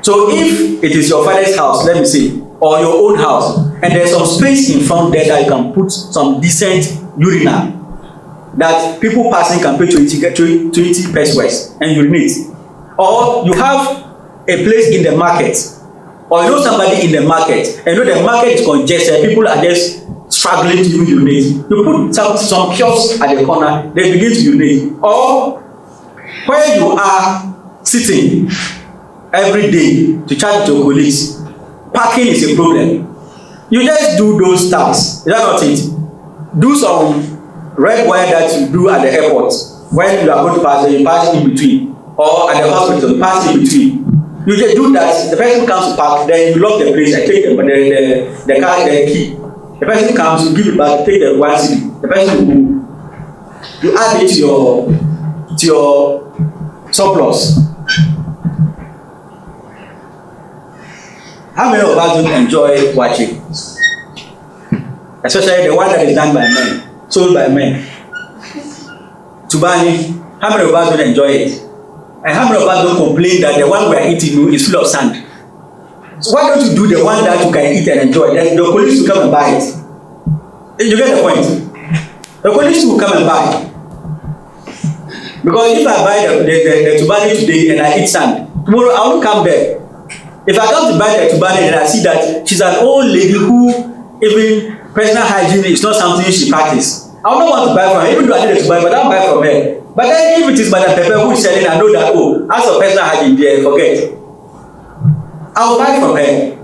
So if it is your father's house, let me say, or your own house, and there's some space in front there that you can put some decent urinal that people passing can pay 20 pesos and urinate. Or you have a place in the market, or you know somebody in the market, and you know the market is congested, people are just struggling to urinate. You put some kiosks at the corner, they begin to urinate. Or where you are sitting every day to chat to your colleagues, parking is a problem. You just do those tasks. Is that not it? Do some red wire that you do at the airport. When you are going to pass there, you pass in between. Or at the hospital, you pass in between. You just do that. The person comes to park, then you lock the place and take the car, the key. The person comes, you give it back, take the 1 cedi. The person will move. You add it to your surplus. How many of us don't enjoy watching? Especially the one that is done by men, sold by men. Tubani, how many of us don't enjoy it? And how many of us don't complain that the one we are eating is full of sand? So why don't you do the one that you can eat and enjoy? Then the police will come and buy it. You get the point? The police will come and buy it. Because if I buy the tubani today and I eat sand, tomorrow I won't come there. If I come to buy the tubani and I see that she's an old lady who even personal hygiene is not something she practices, I will not want to buy from her, even though I need to buy, but I'll buy from her. But then if it is Madam Pepper who is selling, I know that, oh, as for personal hygiene there, forget. I'll buy from her.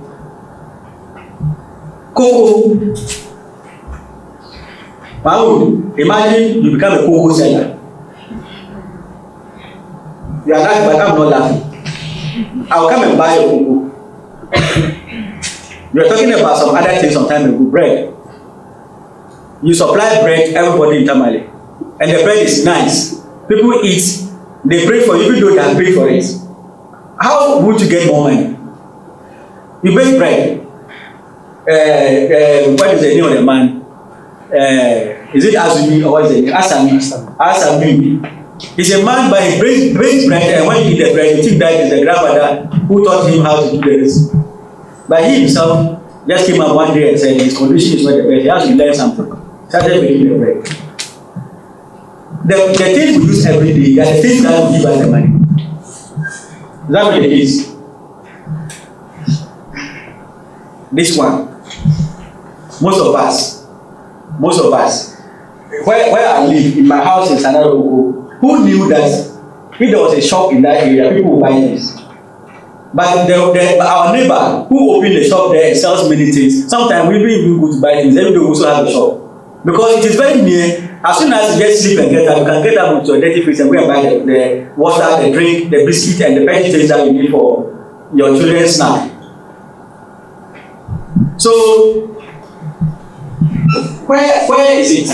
Cocoa. Wow, imagine you become a cocoa seller. You are laughing, but I'm not laughing. I'll come and buy your cocoa. We were talking about some other things some time ago, bread. You supply bread, everybody in Tamale. And the bread is nice. People eat, they pray for you, even though they have paid for it. How would you get more money? You bake bread. What is the name of the man? Is it Azumi or what is the name? Asami. He's a man, but he bakes bread, and when you eat the bread, you think that is the grandmother who taught him how to do this. But he himself just came up one day and said his condition is not the best. He has to learn something. Started making the bread. The things we use every day are the things that will give us the money. Is that what it is? This one. Most of us, where I live, in my house in Sanaroko, who knew that if there was a shop in that area, people would buy this? But our neighbor who opened the shop there sells many things. Sometimes we don't even go to buy things, every day we also have a shop. Because it is very near. As soon as you just sleep and get up, you can get up with your dirty face and go and buy the water, the drink, the biscuit, and the petty things that you need for your children's snack. So, where is it?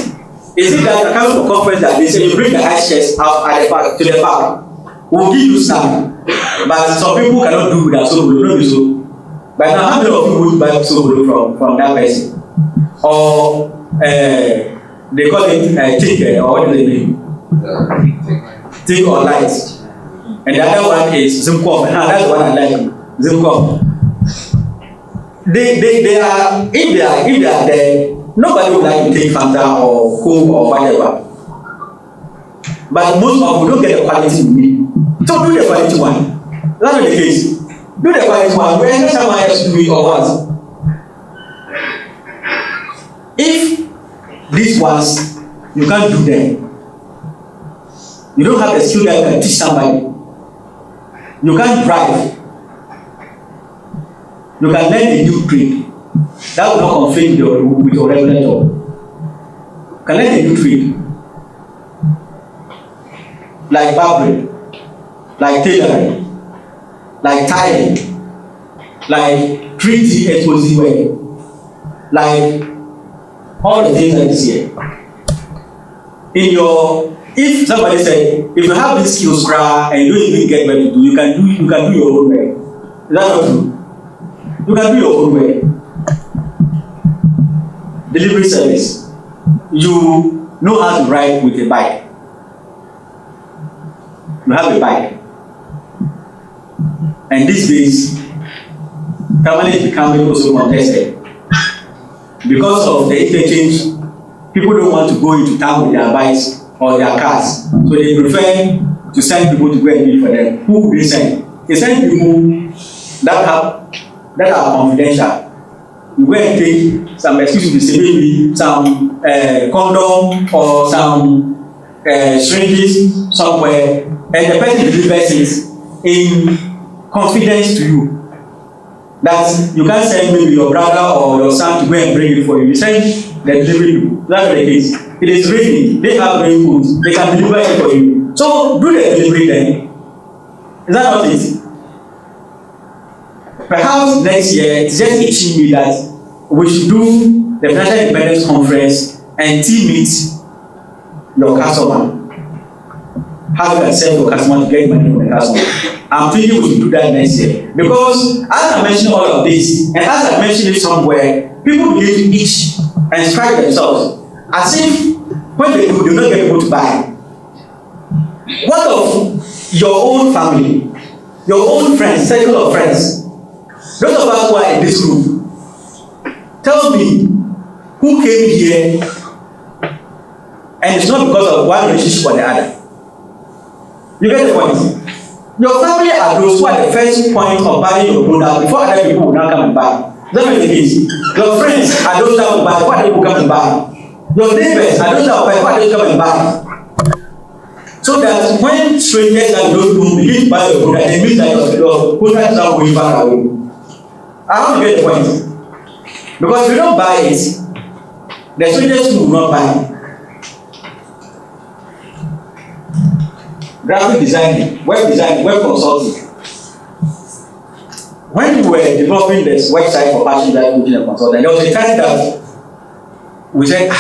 Is it that account for conference that they say you bring the ice chest out at the park to the park? We'll give you snack. But some people cannot do that, so we'll not be so. But now, how many of you would buy so from that person? Or they call it thick, or what do they mean? Thick or light. And the other one is Zimkoff. That's the one I like. Zimkoff. They are, if they are there, nobody would like to take Fanta or Coke or whatever. But most of them don't get the quality we need. So do the quality one. That's not the case. Do the quality one. Where someone else do it or what? If these ones, you can't do them. You don't have the skill that you can teach somebody. You can't drive. You can learn a new trade. That will not conflict with your regular job. You can learn a new trade. Like barbering, like tailoring, like tying, like 3D exposing work, like all the things that is here. If somebody said, if you have these skills and you don't even get what to do, you can do your own way. Is that not true? You can do your own way. Delivery service. You know how to ride with a bike. You have a bike. And these days, Tamale is becoming also contested. Because of the interchange, people don't want to go into town with their bikes or their cars. So they prefer to send people to go and do it for them. Who will they send? They send people that are confidential. You go and take some, excuse me, say maybe some condom or some syringes somewhere, and the person delivers it in confidence to you. That you can't send maybe your brother or your son to go and bring it for you. You send the delivery people. That's the case. It is raining. They have raincoats. They can deliver it for you. So do the delivery then. Is that not it? Perhaps next year, it's just itching me that we should do the financial independence conference and team meet your customer. How you can send your customer to get money from the customer. I'm thinking we should do that next year. Because as I mentioned all of this, and as I mentioned it somewhere, people begin to itch and strike themselves as if when they do, they're not get able to buy. What of your own family, your own friends, circle of friends? Those of us who are in this group, tell me who came here and it's not because of one relationship or the other. You get the point? Your family are those who are the first point of buying your product before other people will not come and buy. That's what it is. Your friends are those that will buy before other people come and buy. Your neighbors are those that will buy before others come and buy. So that when strangers that don't know begin to buy your product, it means that your product is not going far away. I want to get the point. Because if you don't buy it, the strangers will not buy. Graphic designing, web consulting. when we were developing this website for Passion Life Coaching and Consulting, there was a time that we said,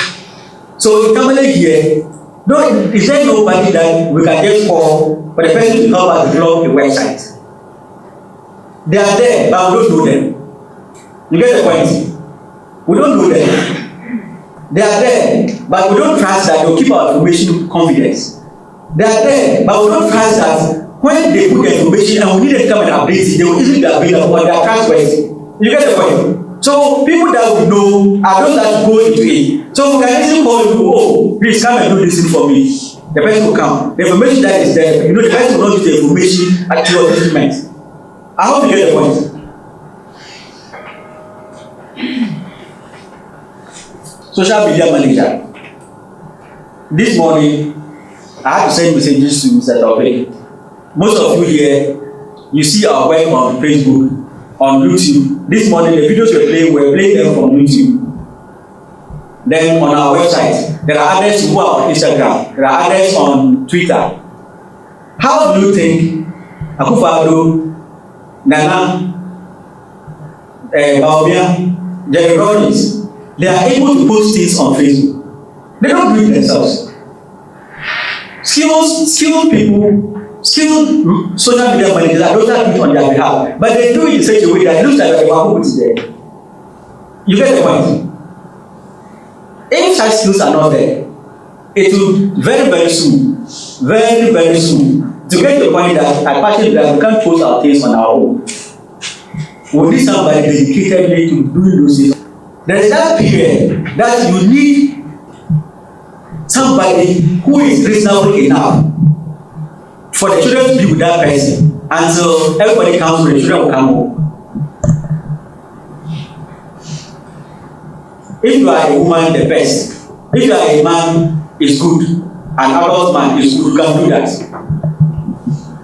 so internally here, no, is there nobody that we can just call for the person to help us develop a website? They are there, but we don't know them. You get the point? We don't know them. They are there, but we don't trust that they'll keep our information confidence. They are there, but we don't trust that when they put the information and we need them to come and update it, they will easily be available, but they are trustworthy. You get the point? So people that we know are those that go into it. So we can easily call you, oh, please come and do this thing for me. The person will come. The information that is there, you know, the person will not use the information at your detriment. I hope you get the point. Social media manager. This morning, I had to send messages to Mr. Taufik. Most of you here, you see our work on Facebook, on YouTube. This morning, the videos we're playing them from YouTube. Then on our website, there are others who are on Instagram. There are others on Twitter. How do you think Akufo-Addo, Nana, Bawumia, Jerry Rawlings, they are able to post things on Facebook? They don't do it themselves. Skilled people, skilled social media managers are those that do it on their behalf, but they do it in such a way that it looks like they want to put it there. You get the point? If such skills are not there, it will very soon, to get to the point that I partially that we can't post our things on our own. We need somebody dedicatedly to doing those things. There is that period that you need somebody who is reasonable enough for the children to be with that person until everybody comes with the children will come home. If you are a woman, the best. If you are a man, it's good. An adult man is good. You can do that.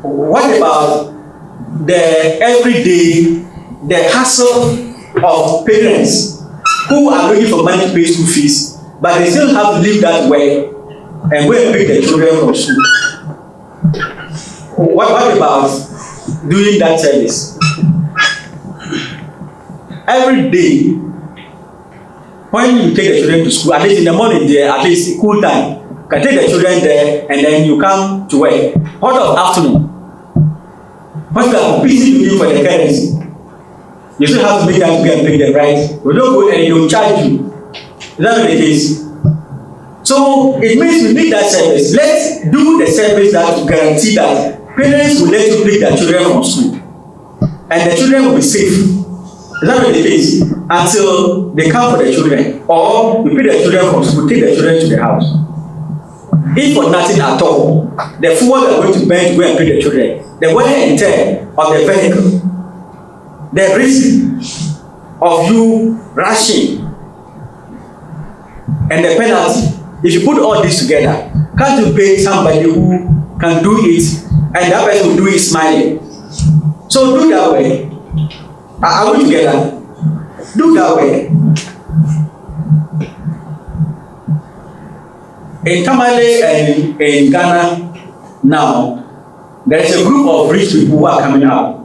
What about the everyday, the hassle of parents who are looking for money to pay school fees, but they still have to live that way and go and pick their children from school? What about doing that service? Every day, when you take the children to school, at least in the morning there, at least cool time, you can take the children there and then you come to work. What of afternoon? When you are busy looking for the parents, you still have to make time to go and pick them, right? We don't go and they will charge you. Is that what it is? So it means we need that service. Let's do the service that will guarantee that parents will let you pick their children from school and the children will be safe. Is that what it is? Until they come for the children, or you pick the children from school, take the children to the house. If for nothing at all, the fuel they are going to burn to go and pick the children, the wear and tear of the vehicle, the risk of you rushing, and the penalty. If you put all this together, can't you pay somebody who can do it and that person will do it smiling? So do that way. Are we together? Do that way. In Tamale and in Ghana now, there is a group of rich people who are coming out,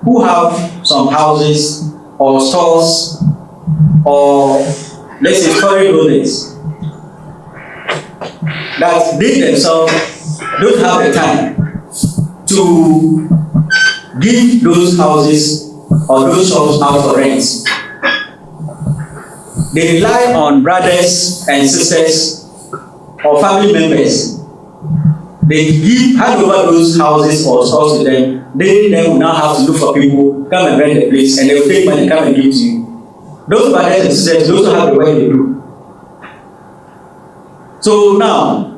who have some houses or stores or let's say storage buildings that they themselves don't have the time to give those houses or those shops out for rent. They rely on brothers and sisters or family members. They hand over those houses or stores to them. They then will now have to look for people, come and rent the place, and they will take money, come and give to you. Those brothers and sisters also have the work they do. So now,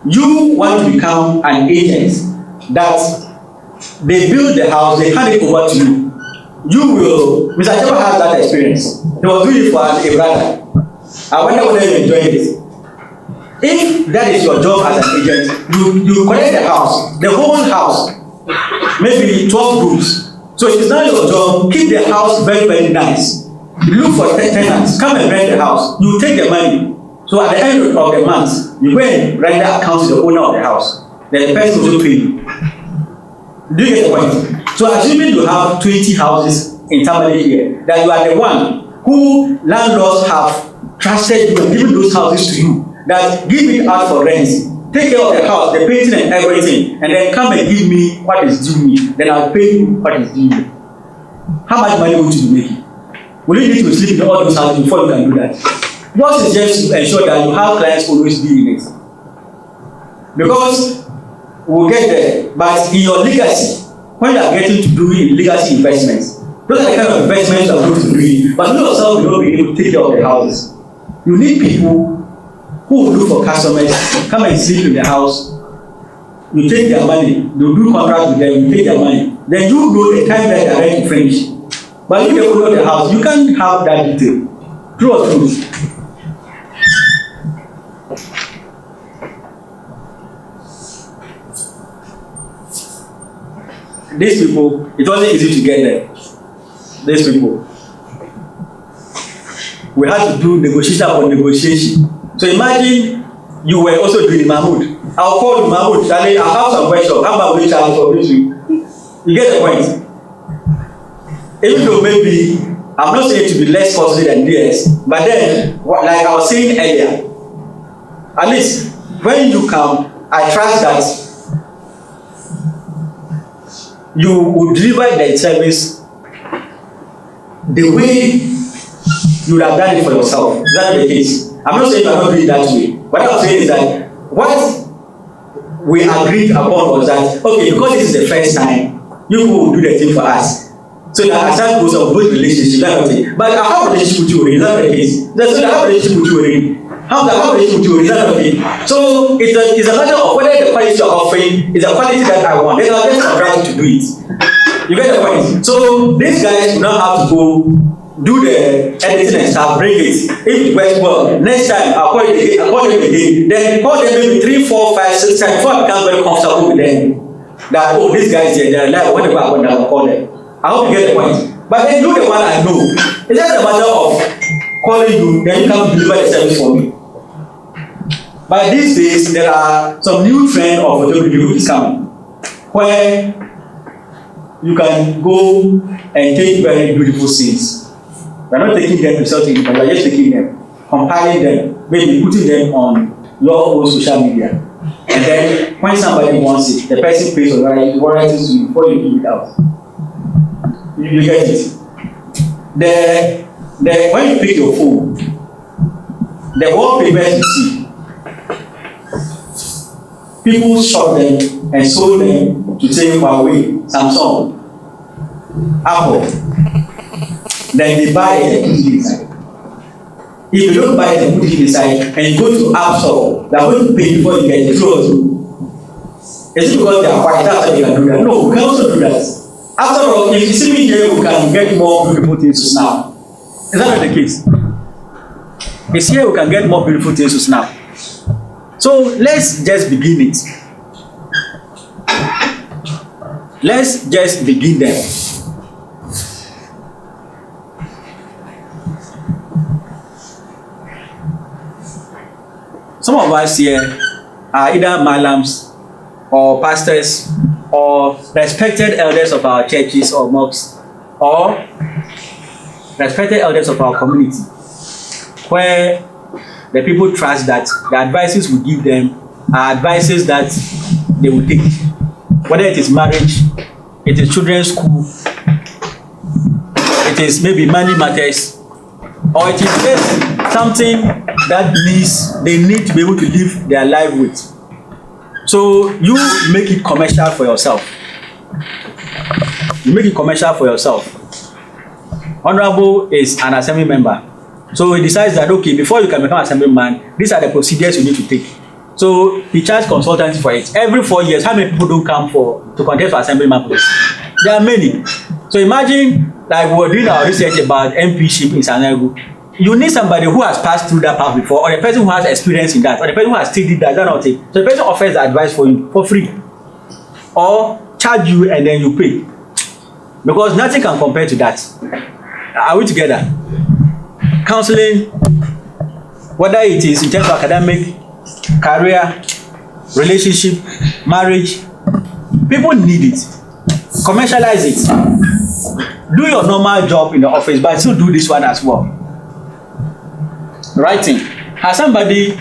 you want to become an agent that they build the house, they hand it over to you. You will, Mr. Achebe has that experience. He was doing it for a brother. I wonder whether you enjoy it. If that is your job as an agent, you collect the house, the whole house, maybe 12 rooms. So it is not your job, keep the house very nice. Look for tenants, come and rent the house. You take the money. So at the end of the month, you go and write the account to the owner of the house. Then the person will pay you. Do you get the point? So assuming you have 20 houses in Tamale here, that you are the one who landlords have trusted you and given those houses to you, that give it out for rent, take care of the house, the painting and everything, and then come and give me what is due me, then I'll pay you what is due me. How much money would you be making? Will you need to sleep in all those houses before you can do that? Yours is just to ensure that you have clients always be in it. Because we'll get there, but in your legacy, when you are getting to do legacy investments, those are the kind of investments you are going to do, but you yourself will not be able to take care of the houses. You need people who will look for customers, come and sleep in the house, you take their money, you do contract with them, you take their money, then you know the time that they are ready to finish. But if you don't know the house, you can't have that detail. True or true? These people, it wasn't easy to get there. These people. We had to do negotiation upon negotiation. So imagine you were also doing Mahmoud. I'll call you Mahmoud, darling, I have some workshop. How about we charge for this week? You get the point? Even though maybe, I'm not saying to be less costly than this, but then, like I was saying earlier, at least when you come, I trust that you will deliver the service the way you would have done it for yourself. That's the case. I'm not saying you are not doing it that way. What I'm saying is that what we agreed upon was that, okay, because this is the first time, you will do the thing for us. So that as time goes on, build relationship, that's the thing. But I have a relationship with you already, that's the case. That's what I have a relationship with you already. How do I have a relationship with you already, that's the thing. So it's a matter of whether the quality you're offering is a quality that I want. Then I'll just contract to do it. You get the point? So these guys do not have to go do the editing and stuff, bring it. If it works well, next time I'll call it again, then call them maybe 3, 4, 5, 6 times before I become very comfortable with them. That, oh, these guys, they're like, whatever I want, I'll call them. I hope you get the point. But then you the one I know. It's just a matter of calling you, then you can deliver the service for me. But these days, there are some new trend of photography which is coming, where you can go and take very beautiful scenes. We're not taking them to something, but we're just taking them, compiling them, maybe putting them on your own social media. And then when somebody wants it, the person pays for royalties to you before you give it out. You get it? When you pick your phone, the wallpapers you see, people shot them and sold them to say Huawei, Samsung, Apple. Then they buy it and put it inside. If you don't buy it and put it inside, and you go to App Store, they're going to pay before you get it through or through. Is it because they are quiet? That's why they can do that. No, we can also do that. After all, if you see me here, we can get more beautiful things to snap. Is that not the case? It's here we can get more beautiful things to snap. So let's just begin it. Let's just begin there. Some of us here are either malams or pastors or respected elders of our churches or mosques or respected elders of our community, where the people trust that the advices we give them are advices that they will take. Whether it is marriage, it is children's school, it is maybe money matters, or it is just something that they need to be able to live their life with. So you make it commercial for yourself. You make it commercial for yourself. Honorable is an assembly member. So he decides that, okay, before you can become assemblyman, these are the procedures you need to take. So he charges consultancy for it. Every 4 years, how many people don't come to contest for assemblyman position? There are many. So imagine, like we were doing our research about MPship in Sanegu. You need somebody who has passed through that path before, or the person who has experience in that, or the person who has studied that kind of thing. So the person offers the advice for you for free, or charge you and then you pay, because nothing can compare to that. Are we together? Counseling, whether it is in terms of academic, career, relationship, marriage, people need it. Commercialize it. Do your normal job in the office, but still do this one as well. Writing. Has somebody,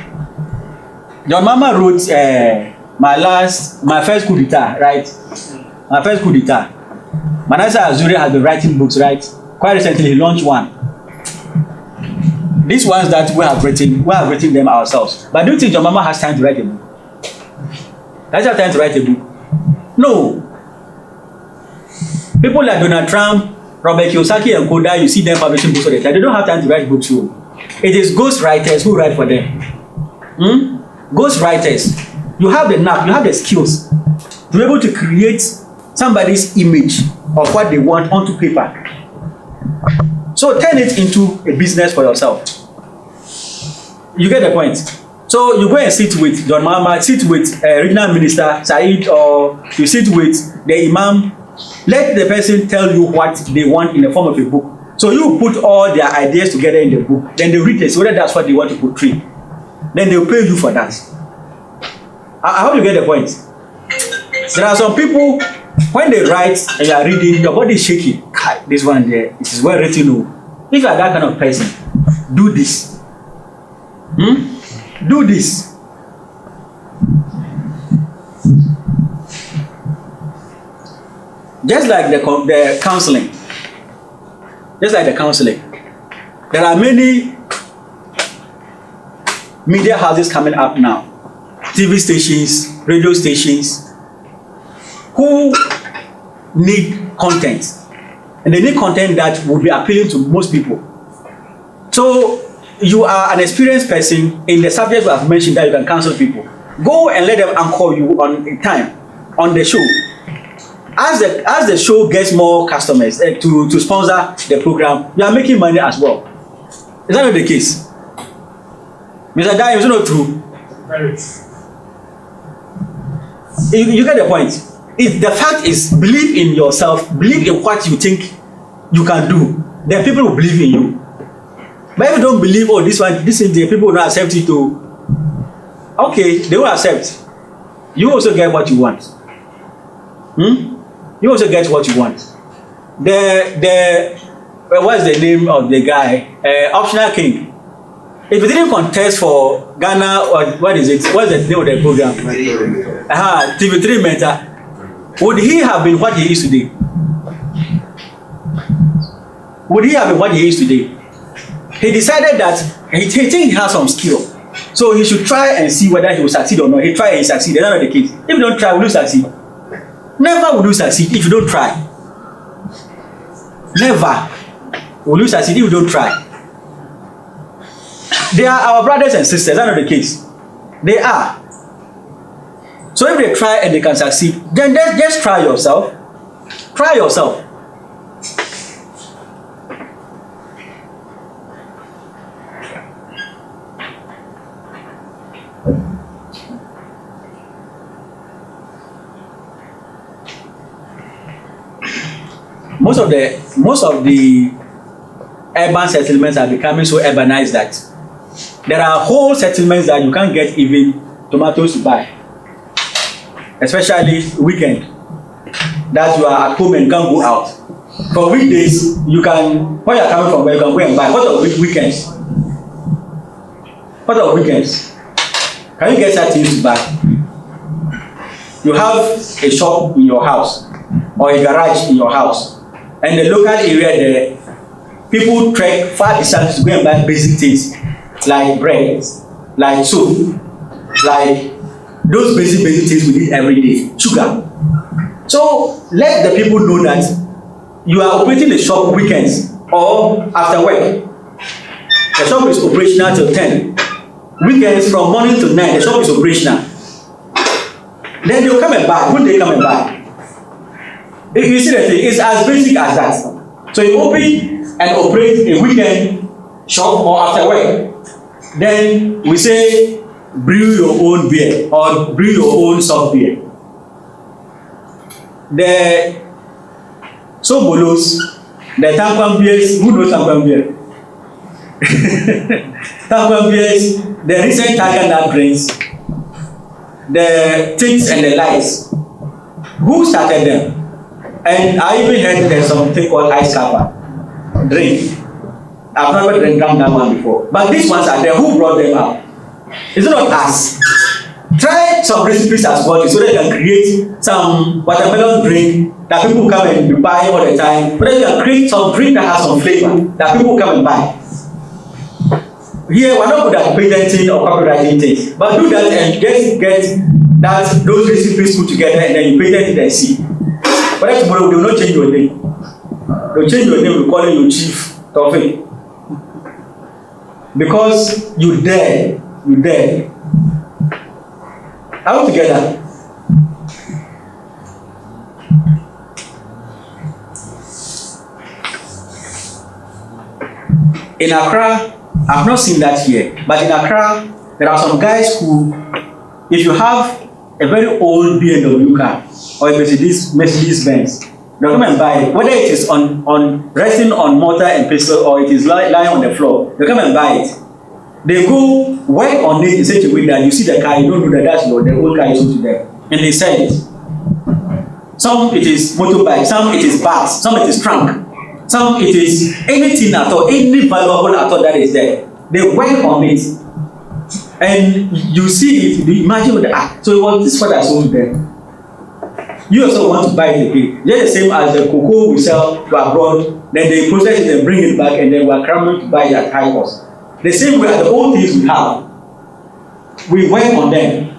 your mama wrote my first coup d'etat, right? My first coup d'etat. Manasseh Azuri has been writing books, right? Quite recently, he launched one. These ones that we have written them ourselves. But do you think your mama has time to write a book? Does she have time to write a book? No. People like Donald Trump, Robert Kiyosaki, and Koda, you see them publishing books all the time. They don't have time to write books. Too. It is ghost writers who write for them. Ghost writers. You have the knack, you have the skills to be able to create somebody's image of what they want onto paper. So turn it into a business for yourself. You get the point? So you go and sit with John Mahama, sit with regional minister Said, or you sit with the imam. Let the person tell you what they want in the form of a book. So you put all their ideas together in the book. Then they read it, so whether that's what they want to portray. Then they'll pay you for that. I hope you get the point. There are some people, when they write and you are reading, your body is shaking. This one there, it is well written. If you are that kind of person, do this. Do this. Just like the counseling. Just like the counseling. There are many media houses coming up now. TV stations, radio stations, who need content. And they need content that will be appealing to most people. So you are an experienced person in the subject we have mentioned that you can counsel people. Go and let them anchor you on time on the show. As the show gets more customers to sponsor the program, you are making money as well. Is that not the case? Mr. Dai, is it not true? You get the point. The fact is, believe in yourself, believe in what you think you can do, then people will believe in you. But if you don't believe, this is the people will not accept it too. Okay, they will accept. You also get what you want. You also get what you want. What's the name of the guy? Optional King. If you didn't contest for Ghana, or what is it? What's the name of the program? TV3 Mentor. Would he have been what he is today? Would he have been what he is today? He decided that he thinks he has some skill. So he should try and see whether he will succeed or not. He tried and he succeeded. That's not the case. If you don't try, will you succeed? Never will you succeed if you don't try. Never will you succeed if you don't try. They are our brothers and sisters. That's not the case. They are. So if they try and they can succeed, then just try yourself. Try yourself. Most of the urban settlements are becoming so urbanized that there are whole settlements that you can't get even tomatoes to buy, especially weekend, that you are at home and can't go out. For weekdays, you can, when you are coming from where you can go and buy. What of weekends? What of weekends? Can you get certain things to buy? You have a shop in your house or a garage in your house, and the local area there, people trek far distance to go and buy basic things like bread, like soap, like those basic things we need every day, sugar. So let the people know that you are operating the shop weekends or after work. The shop is operational till 10. Weekends from morning to night, the shop is operational. Then they'll come and buy. When they come and buy, you see the thing, it's as basic as that. So you open and operate a weekend shop or after work. Then we say brew your own beer or brew your own soft beer. The Sobolos, the Tampan beers, who knows Tampan beer? Tampan beers, the recent Tiger Nut drinks, the things and the lights. Who started them? And I even heard there's something called ice kappa drink. I've never drank that one before. But these ones are there. Who brought them out? It's not us. Try some recipes as well so that you can create some watermelon drink that people come and buy all the time. But then you can create some drink that has some flavor that people come and buy. Here, we're not good at patenting or copywriting things, but do that and get those recipes put together and then you patent it and see. But then tomorrow, they will not change your name. They will change your name, we'll call you Chief Tofik. Because you dare. Are we together? In Accra, I've not seen that here, but in Accra, there are some guys who, if you have a very old BMW car or a Mercedes Benz, they'll come and buy it. Whether it is on resting on mortar and pestle or it is lying on the floor, they'll come and buy it. They go work on it in such a way that you see the car, you don't know that that's the old car you sold to them, and they sell it. Some it is motorbike, some it is bus, some it is trunk. Some it is anything at all, any valuable at all that is there. They work on it. And you see it, you imagine what so it was this what I sold to them. You also want to buy it again. They're the same as the cocoa we sell to abroad, then they process it and bring it back and then we're cramming to buy it at high cost. The same way as the old things we have. We work on them.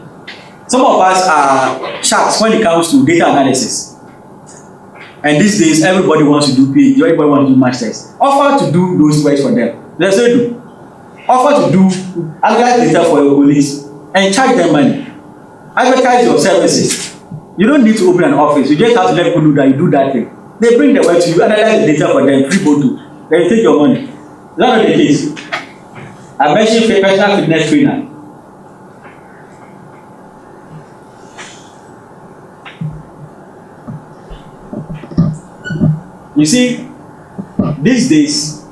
Some of us are sharks when it comes to data analysis. And these days, everybody wants to do PhD, everybody wants to do masters. Offer to do those works for them. Let's say do. Offer to do analyze data for your police and charge them money. Advertise your services. You don't need to open an office. You just have to let people know that you do that thing. They bring the work to you, analyze the data for them, free photo. Then you take your money. Is that not the case? I mentioned personal fitness trainer. You see, these days,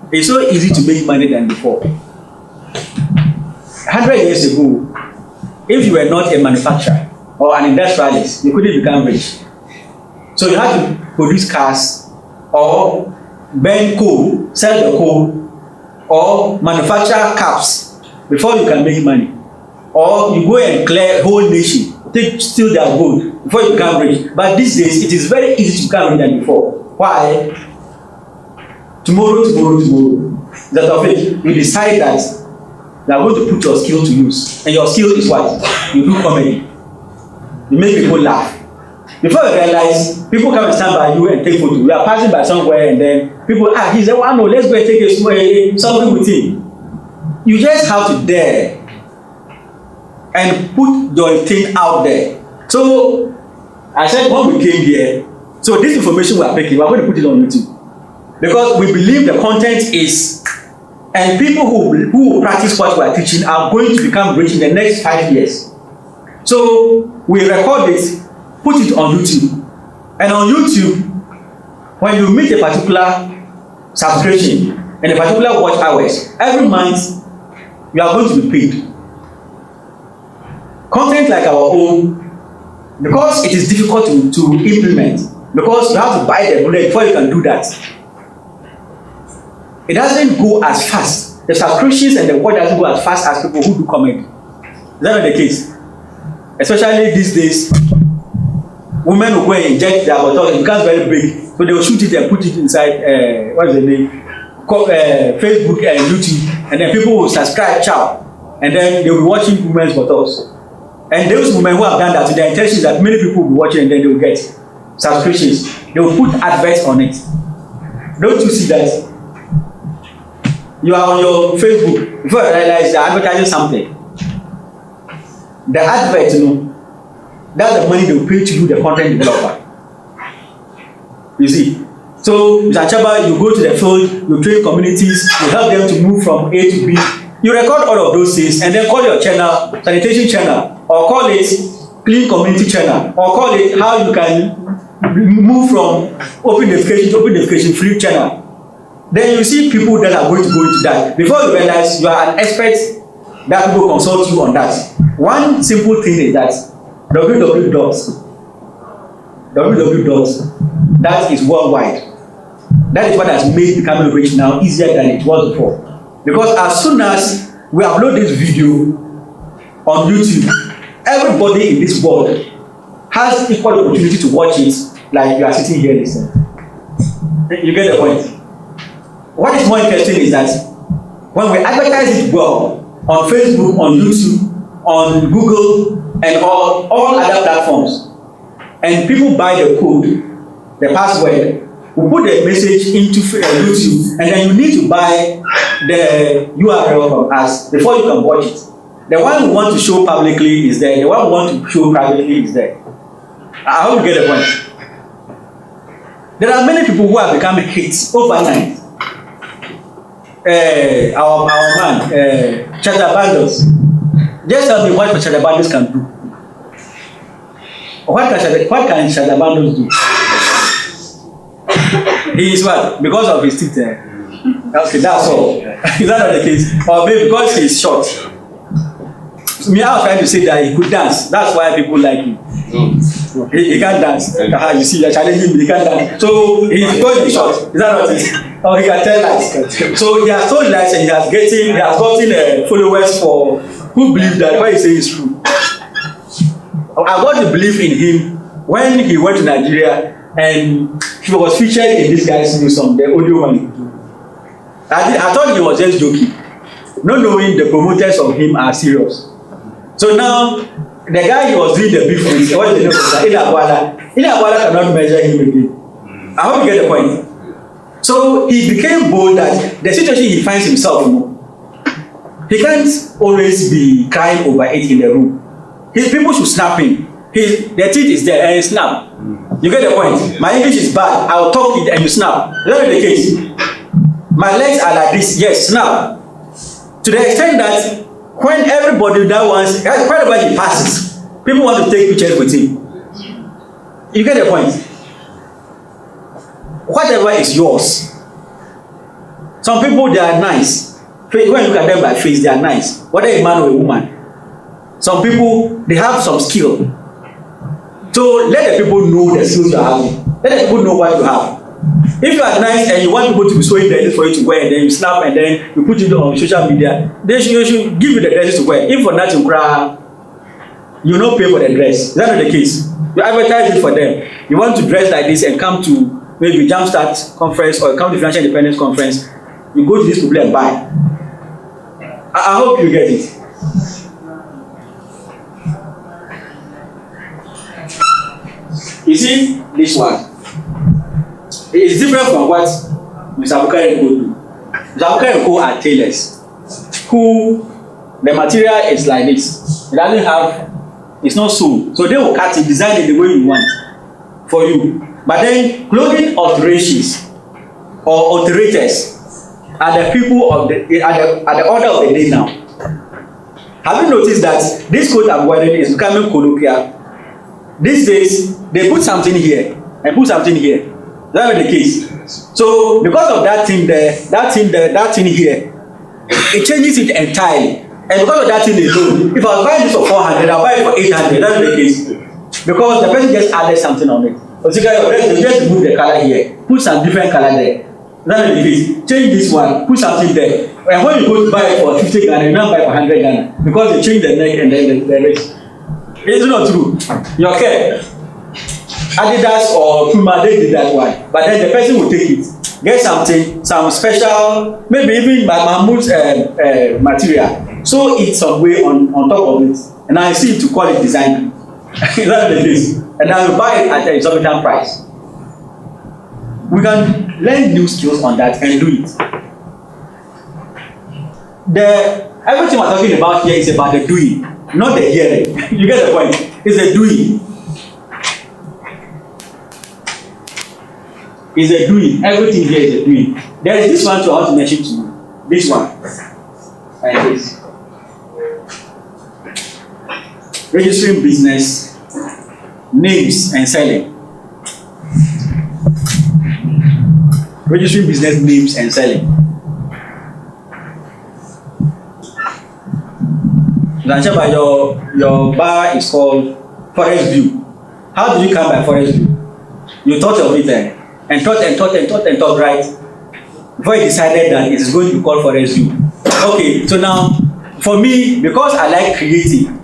it's so easy to make money than before. 100 years ago, if you were not a manufacturer or an industrialist, you couldn't become rich. So you had to produce cars or burn coal, sell the coal, or manufacture caps before you can make money. Or you go and clear a whole nation, steal their gold before you become rich. But these days, it is very easy to become rich than before. Why? Tomorrow. That of it, you decide that you are going to put your skill to use. And your skill is what? You do comedy. You make people laugh. Before you realize, people come and stand by you and take photo. You are passing by somewhere and then people, he's the one, no, let's go and take a small something with him. You just have to dare and put your thing out there. So, I said when we came here, so this information we are picking, we are going to put it on YouTube. Because we believe the content is, and people who will practice what we are teaching are going to become rich in the next 5 years. So we record it, put it on YouTube. And on YouTube, when you meet a particular subscription and a particular watch hours, every month you are going to be paid. Content like our own, because it is difficult to implement, because you have to buy the bullet before you can do that. It doesn't go as fast. The subscriptions and the watch doesn't go as fast as people who do comedy. Is that not the case? Especially these days, women will go and inject their bottle, it becomes very big. So they will shoot it and put it inside, what is the name? Facebook and YouTube. And then people will subscribe, chow. And then they will be watching women's bottles. And those women who have done that, their intention is that many people will be watching and then they will get subscriptions. They will put adverts on it. Don't you see that? You are on your Facebook, before you realize they are advertising something. The advert, that's the money they will pay to you, the content developer. You see? So, Mr. Chaba, you go to the field, you train communities, you help them to move from A to B. You record all of those things and then call your channel, sanitation channel, or call it clean community channel, or call it how you can move from open defecation to open defecation free channel. Then you see people that are going to go into that. Before you realize you are an expert, that people consult you on that. One simple thing is that www. www. That is worldwide. That is what has made becoming rich now easier than it was before. Because as soon as we upload this video on YouTube, everybody in this world has equal opportunity to watch it like you are sitting here listening. You get the point? What is more interesting is that when we advertise it well on Facebook, on YouTube, on Google, and all other platforms, and people buy the code, the password, we put the message into YouTube, and then you need to buy the URL from us before you can watch it. The one we want to show publicly is there. The one we want to show privately is there. I hope you get the point. There are many people who have become hits overnight. Our man, Shatta Bundles. Just tell me what Shatta Bundles can do. What can Shatta Bundles do? He is what? Because of his teeth. Okay, that's all. Is that not the case? Or maybe because he is short. Me, I was trying to say that he could dance. That's why people like him. He can't dance. You see, you're challenging him, he can't dance. So he's going short. Is that not it? Or he can tell lies. So he has told lies and he has gotten followers for who believe that what he says is true. I got to believe in him when he went to Nigeria and he was featured in this guy's new song, the audio one. I thought he was just joking, not knowing the promoters of him are serious. So now, the guy he was doing the beef with, what is the name of that? Inakwala cannot measure him again. I hope you get the point. So he became bold that the situation he finds himself in, he can't always be crying over it in the room. His people should snap him. The teeth is there and he snap. You get the point? My English is bad. I'll talk it and you snap. That's the case. My legs are like this. Yes, snap. To the extent that when everybody that wants, wherever he passes, people want to take pictures with him. You get the point? Whatever is yours. Some people, they are nice. When you look at them by face, they are nice. Whether a man or a woman. Some people, they have some skill. So let the people know the skills you are having. Let the people know what you have. If you are nice and you want people to be showing the dresses for you to wear, and then you snap and then you put it on social media, they should give you the dresses to wear. If for that you cry, you not pay for the dress. Is that not the case? You advertise it for them. You want to dress like this and come to maybe Jumpstart conference or come to Financial Independence conference, you go to this people and buy. I hope you get it. You see this one? It is different from what Mr. Abubakar & Co do. Mr. Abubakar & Co are tailors who the material is like this. It doesn't have, it's not sewn. So they will cut it, design it the way you want for you. But then clothing alterations or alterators are the people of the order of the day now. Have you noticed that this coat I'm wearing is becoming colloquial? These days they put something here and put something here. That's not the case. So because of that thing there, that thing here, it changes it entirely. And because of that thing alone, if I was buying this for 400, I'll buy it for 800. That's not the case. Because the person just added something on it. But you just move the color here, put some different color there. That's not the case. Change this one, put something there. And when you go to buy it for 50 Ghana, you now buy it for 100 Ghana. Because you change the neck and then the rest. It's not true. You okay? Adidas or Puma, they did that one. But then the person will take it. Get something, some special, maybe even Mahmoud's material. So it's some way on top of it. And I see it to call it designer. That's the case. And I will buy it at an exorbitant price. We can learn new skills on that and do it. Everything we're talking about here is about the doing, not the hearing. You get the point? It's the doing. Is a doing. Everything here is a doing. There is this one to I want to mention to you. This one. Like this. Registering business, names and selling. Registering business names and selling. Your bar is called Forest View. How do you come by Forest View? You thought of it and thought, right? Before you decided that it is going to be called for SU. Okay, so now, for me, because I like creating,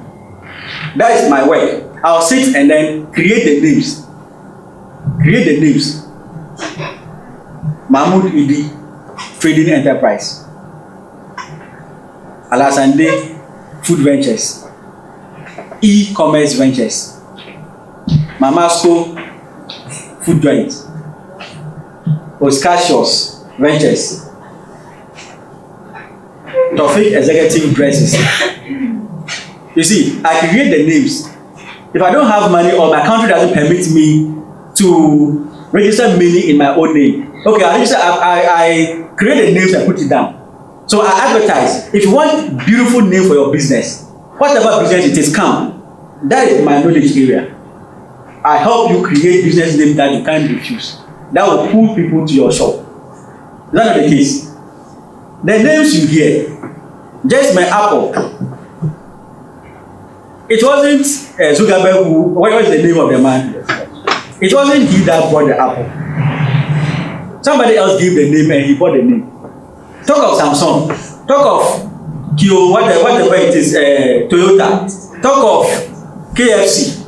that is my work. I'll sit and then create the names. Mahmoud Idi Trading Enterprise. Alasande Food Ventures. E-commerce Ventures. Mamasco Food Joint. Oscasios Ventures. Tofik Executive Dresses. You see, I create the names. If I don't have money or my country doesn't permit me to register many in my own name, okay, I create the names and put it down. So I advertise. If you want beautiful name for your business, whatever business it is, come. That is my knowledge area. I help you create business name that you can't refuse. That will pull people to your shop. Is that not the case? The names you hear, just my Apple. It wasn't Zuckerberg who, what was the name of the man? It wasn't he that bought the Apple. Somebody else gave the name and he bought the name. Talk of Samsung. Talk of Kyo, whatever it is, Toyota. Talk of KFC.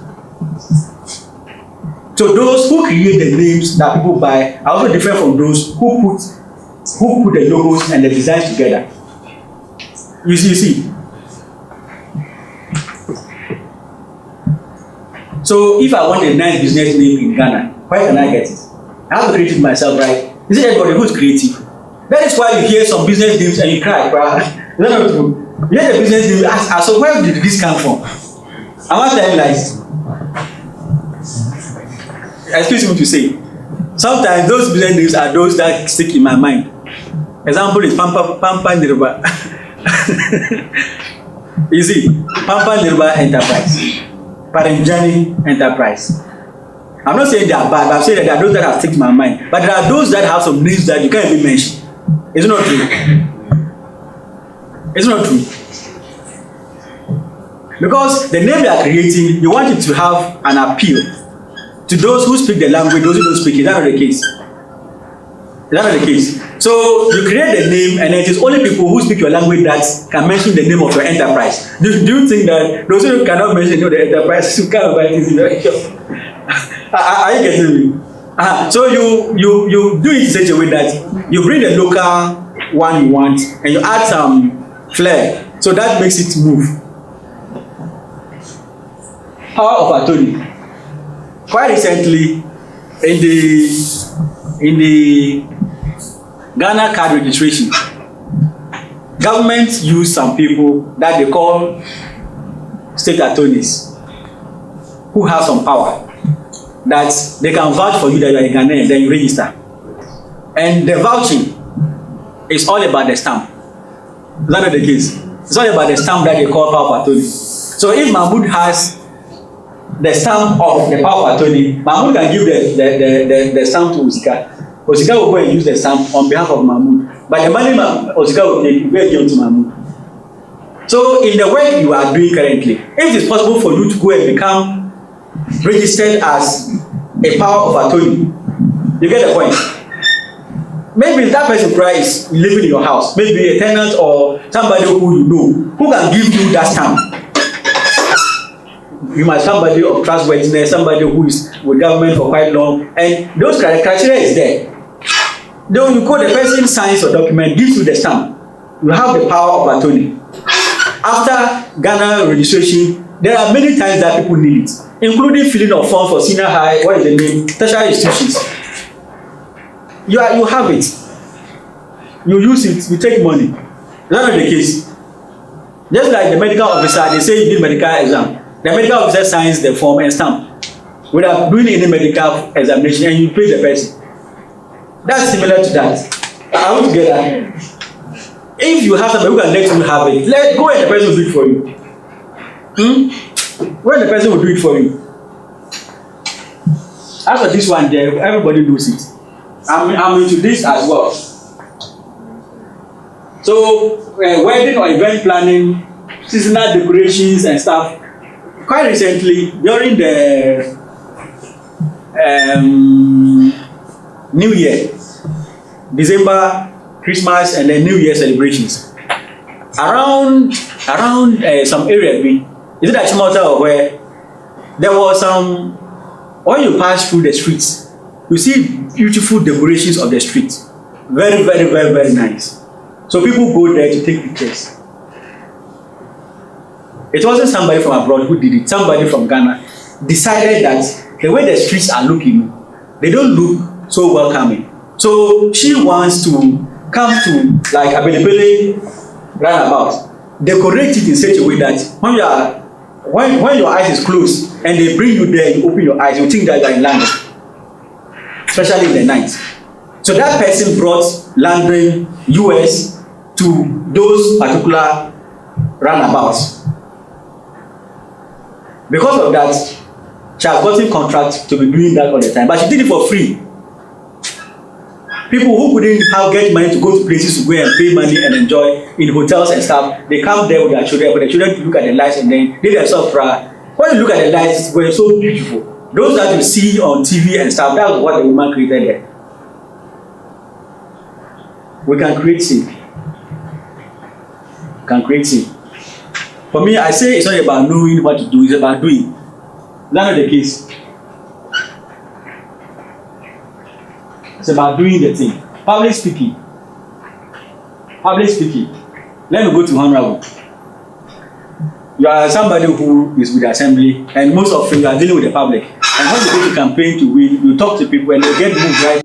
So those who create the names that people buy are also different from those who put the logos and the designs together. You see. So if I want a nice business name in Ghana, where can I get it? I have to create it myself, right? Is it everybody who's creative? That is why you hear some business names and you cry, right? You know what to do. You hear the business name, ask, so where did this come from? I want to tell you like, excuse me to say, sometimes those business names are those that stick in my mind. Example is Pampa Nirba. You see, Pampa Nirba Enterprise, Parenjani Enterprise. I'm not saying they are bad, but I'm saying that there are those that have stick in my mind. But there are those that have some names that you can't even mention. It's not true. It's not true. Because the name you are creating, you want it to have an appeal to those who speak the language, those who don't speak it. That's not the case. That's not the case. So you create the name and it is only people who speak your language that can mention the name of your enterprise. Do you think that those who cannot mention the enterprise who can't buy this? Are you getting me? So you do it in such a way that you bring the local one you want and you add some flair. So that makes it move. Power of attorney. Quite recently, in the Ghana card registration, government used some people that they call state attorneys who have some power that they can vouch for you that you are a Ghanaian, then you register. And the vouching is all about the stamp. Is that not the case? It's all about the stamp that they call power of attorney. So if Mahmoud has the stamp of the power of attorney, Mahmoud can give the stamp to Osika. Osika will go and use the stamp on behalf of Mahmoud. But the money Osika will take, will give to Mahmoud. So in the work you are doing currently, if it is possible for you to go and become registered as a power of attorney, you get the point. Maybe that person is living in your house, maybe a tenant or somebody who you know, who can give you that stamp. You must somebody of trustworthiness, somebody who is with government for quite long, and those criteria is there. Then you call the person, signs your document, gives you the stamp. You have the power of attorney. After Ghana registration, there are many times that people need it, including filling of forms for senior high, what is the name, tertiary institutions. You have it. You use it, you take money. That's not the case. Just like the medical officer, they say you need medical exam. The medical officer signs the form and stamp without doing any medical examination, and you pay the person. That's similar to that. Are we together? If you have somebody who can let you have it, go and the person will do it for you. When the person will do it for you. After this one there, everybody knows it. I'm into this as well. So wedding or event planning, seasonal decorations and stuff. Quite recently, during the New Year, December, Christmas, and then New Year celebrations. Around some area, is it Achimota or where there was some, when you pass through the streets, you see beautiful decorations of the streets. Very, very, very, very nice. So people go there to take pictures. It wasn't somebody from abroad who did it. Somebody from Ghana decided that the way the streets are looking, they don't look so welcoming. So she wants to come to like Abelebele roundabout, decorate it in such a way that when your eyes is closed and they bring you there, you open your eyes, you think that you are in London, especially in the night. So that person brought London, US to those particular roundabouts. Because of that, she has gotten contract to be doing that all the time, but she did it for free. People who couldn't get money to go to places to go and pay money and enjoy in hotels and stuff, they come there with their children, for the children to look at the lights and then they themselves cry. When you look at the lights, they were so beautiful. Those that you see on TV and stuff, that was what the woman created there. We can create sin. We can create sin. For me, I say it's not about knowing what to do, it's about doing. Is that not the case? It's about doing the thing. Public speaking. Public speaking. Let me go to Honorable. You are somebody who is with the assembly, and most of you are dealing with the public. And when you go to campaign to win, you talk to people and they get moved right.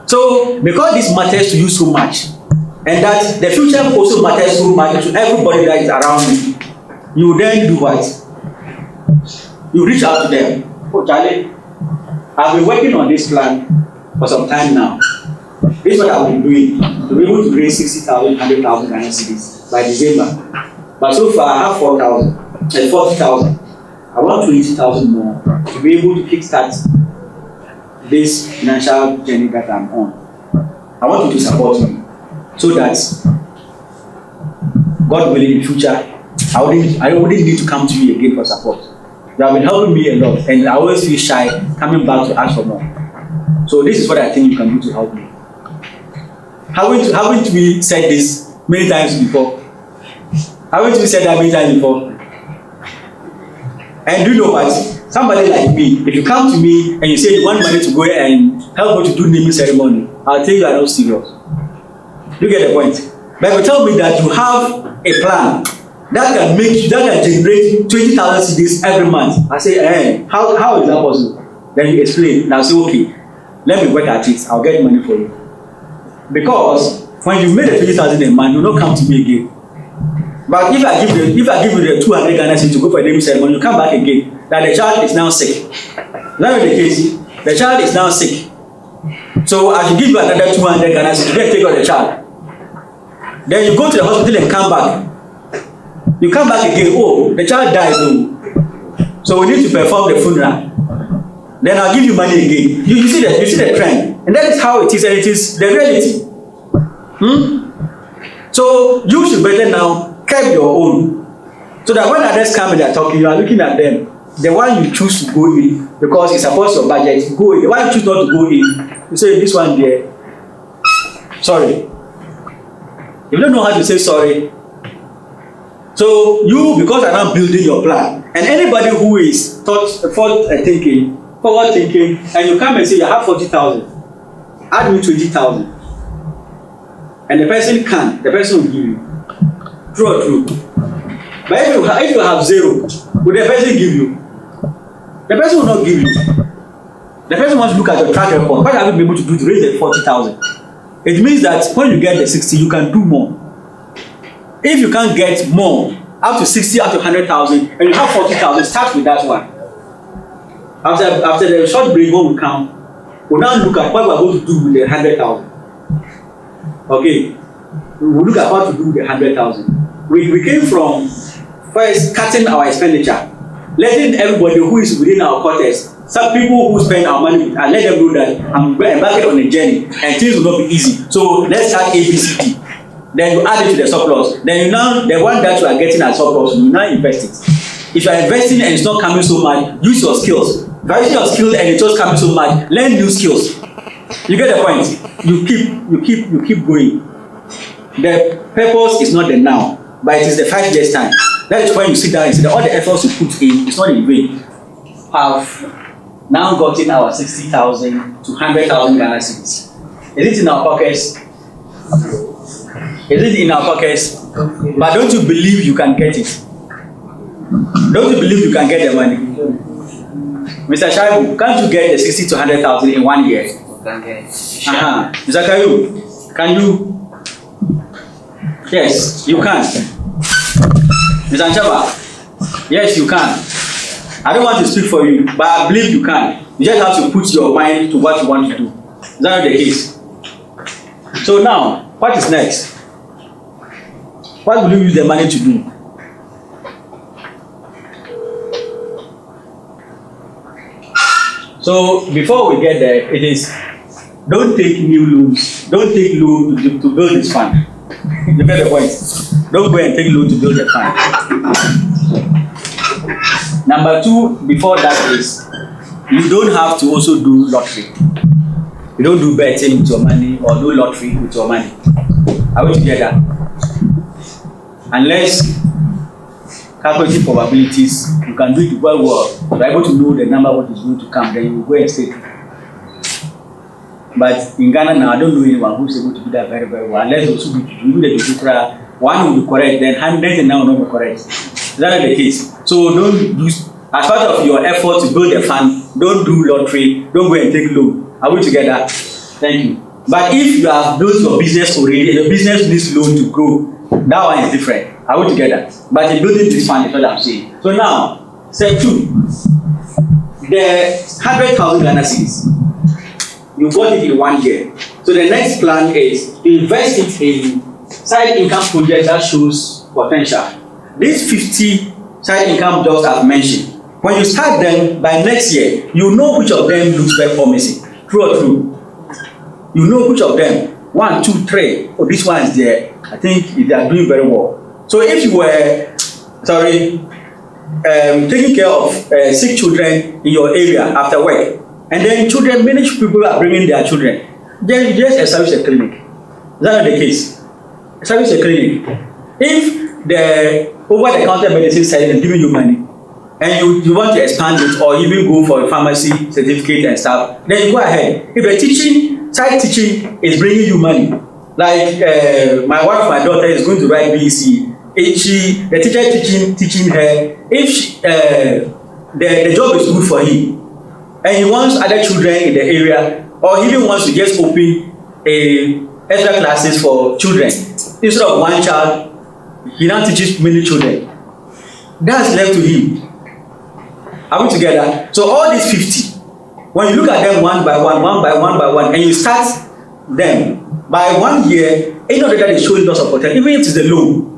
So, because this matters to you so much, and that the future also matters so much to everybody that is around you, you then do what? You reach out to them. Oh, Charlie, I've been working on this plan for some time now. This is what I've been doing to be able to raise 60,000, 100,000 Ghana cedis by December. But so far, I have 4,000 and 40,000. I want 20,000 more to be able to kickstart this financial journey that I'm on. I want you to support me so that God willing in the future, I wouldn't need to come to you again for support. You have been helping me a lot, and I always feel shy coming back to ask for more. So this is what I think you can do to help me. Haven't we said this many times before? Haven't we said that many times before? And do you know what? Somebody like me, if you come to me and you say you want money to go and help me to do naming ceremony, I'll tell you are not serious. You get the point? But if you tell me that you have a plan that can generate 20,000 cedis every month, I say, how is that possible? Then you explain, and I'll say, okay, let me work at it, I'll get money for you. Because when you made the 20,000 a month, you will not come to me again. But if I give you the 200 Ghana cedis to go for a naming ceremony, you come back again, that the child is now sick. That's the case. The child is now sick. So I should give you another 200 Ghana cedis to take care of the child. Then you go to the hospital and come back. You come back again, oh, the child died. Oh. So we need to perform the funeral. Then I'll give you money again. You see the trend. And that is how it is, and it is the reality. So you should better now keep your own. So that when others come and they are talking, you are looking at them. The one you choose to go in, because it supports your budget, go in. The one you choose not to go in, you say this one there. Sorry. You don't know how to say sorry. So you, because I'm not building your plan, and anybody who is forward thinking, and you come and say you have 40,000, add me 20,000, and the person will give you. True. But if you have zero, will the person give you? The person will not give you. The person wants to look at your track record. What have you been able to do to raise the 40,000? It means that when you get the 60, you can do more. If you can't get more, up to 60, up to 100,000, and you have 40,000, start with that one. After the short break, when we come, we'll now look at what we're going to do with the 100,000. Okay, we'll look at what to do with the 100,000. We came from first cutting our expenditure, letting everybody who is within our quarters, some people who spend our money, and let them know that I'm embarking on a journey and things will not be easy. So let's start ABCD. then you add it to the surplus, then you now, the one that you are getting as surplus, you now invest it. If you are investing and it's not coming so much, use your skills. If you are using your skills and it's not coming so much, learn new skills. You get the point? You keep going. The purpose is not the now, but it is the 5 years time. That is when you sit down and say that all the efforts you put in is not in vain. Have now gotten our 60,000 to 100,000 Ghana cedis. Is it in our pockets? Is it in our pockets? But don't you believe you can get it? Don't you believe you can get the money? Mr. Shaibu, can't you get the 60 to 100,000 in 1 year? Can get. Mr. Kayu, can you? Yes, you can. Mr. Anchaba, yes, you can. I don't want to speak for you, but I believe you can. You just have to put your mind to what you want to do. Is that not the case? So now, what is next? What will you use the money to do? So before we get there, it is don't take new loans. Don't take loan to build this fund. You get the point? Don't go and take loan to build the fund. Number 2, before that is you don't have to also do lottery. You don't do betting with your money or do lottery with your money. Are we together? Unless calculating probabilities, you can do it well. You are able to know the number what is going to come, then you go and stake. But in Ghana now, I don't know anyone who is able to do that very, very well. Unless also you do the Jupiter, one will be correct, then 100 and now will not be correct. Is that not the case? So don't do, as part of your effort to build a fund, don't do lottery, don't go and take loan. Are we together? Thank you. But if you have built your business already and your business needs loan to grow, that one is different. Are we together? But in building this fund is what I'm saying. So now, step 2, the 100,000 Ghana cedis, you bought it in 1 year. So the next plan is to invest it in side income projects that shows potential. These 50 side income jobs I've mentioned, when you start them by next year, you know which of them looks very promising. True or true? You know which of them. 1, 2, 3. Oh, this one is there. I think they are doing very well. So if you were, taking care of 6 children in your area after work, and then many people are bringing their children, then you just establish a clinic. Is that not the case? Establish a clinic. If the over-the-counter medicine side is giving you money, and you want to expand it or even go for a pharmacy certificate and stuff, then you go ahead. If the side teaching is bringing you money, like one of my daughter is going to write BEC, the teacher teaching her, if the job is good for him, and he wants other children in the area, or he even wants to just open extra classes for children, instead of 1 child, he now teaches many children. That's left to him. Are we together? So all these 50, when you look at them one by one, and you start them, by 1 year, any of that is showing lots of potential, even if it is a loan.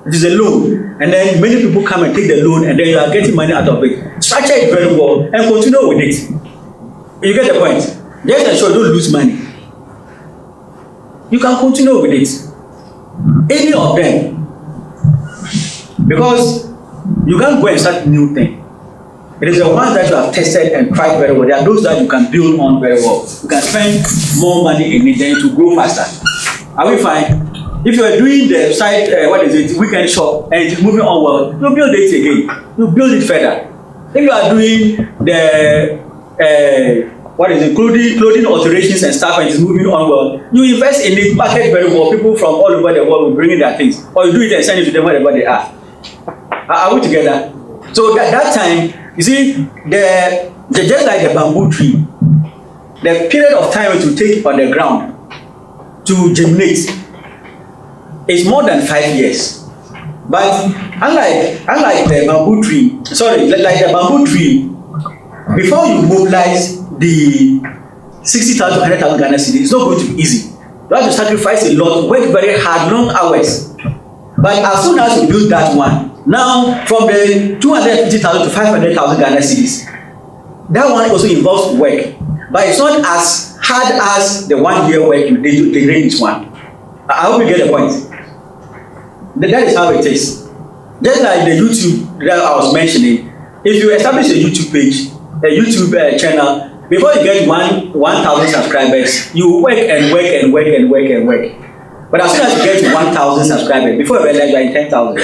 It is a loan, and then many people come and take the loan, and then you are getting money out of it. Structure it very well and continue with it. You get the point? Just ensure you don't lose money. You can continue with it. Any of them. Because you can't go and start new thing. It is the ones that you have tested and tried very well. They are those that you can build on very well. You can spend more money in it than to grow faster. Are we fine? If you are doing the side, weekend shop, and it is moving on well, you build it again. You build it further. If you are doing the clothing alterations and stuff, and it is moving on well, you invest in it, market very well. People from all over the world will bring in their things, or you do it and send it to them wherever they are. Are we together? So that time, you see, just like the bamboo tree, the period of time it will take on the ground to germinate is more than 5 years. But unlike the bamboo tree, like the bamboo tree, before you mobilize the 60,000 to 100,000 Ghana cedis, it's not going to be easy. You have to sacrifice a lot, work very hard, long hours. But as soon as you build that one, now from the 250,000 to 500,000 Ghana cedis, that one also involves work. But it's not as hard as the 1 year work you did this one. I hope you get the point. That is how it is. Just like the YouTube that I was mentioning, if you establish a YouTube page, a YouTube channel, before you get 1,000 subscribers, you work and work and work and work and work. But as soon as you get to 1,000 subscribers, before you realize you are in 10,000.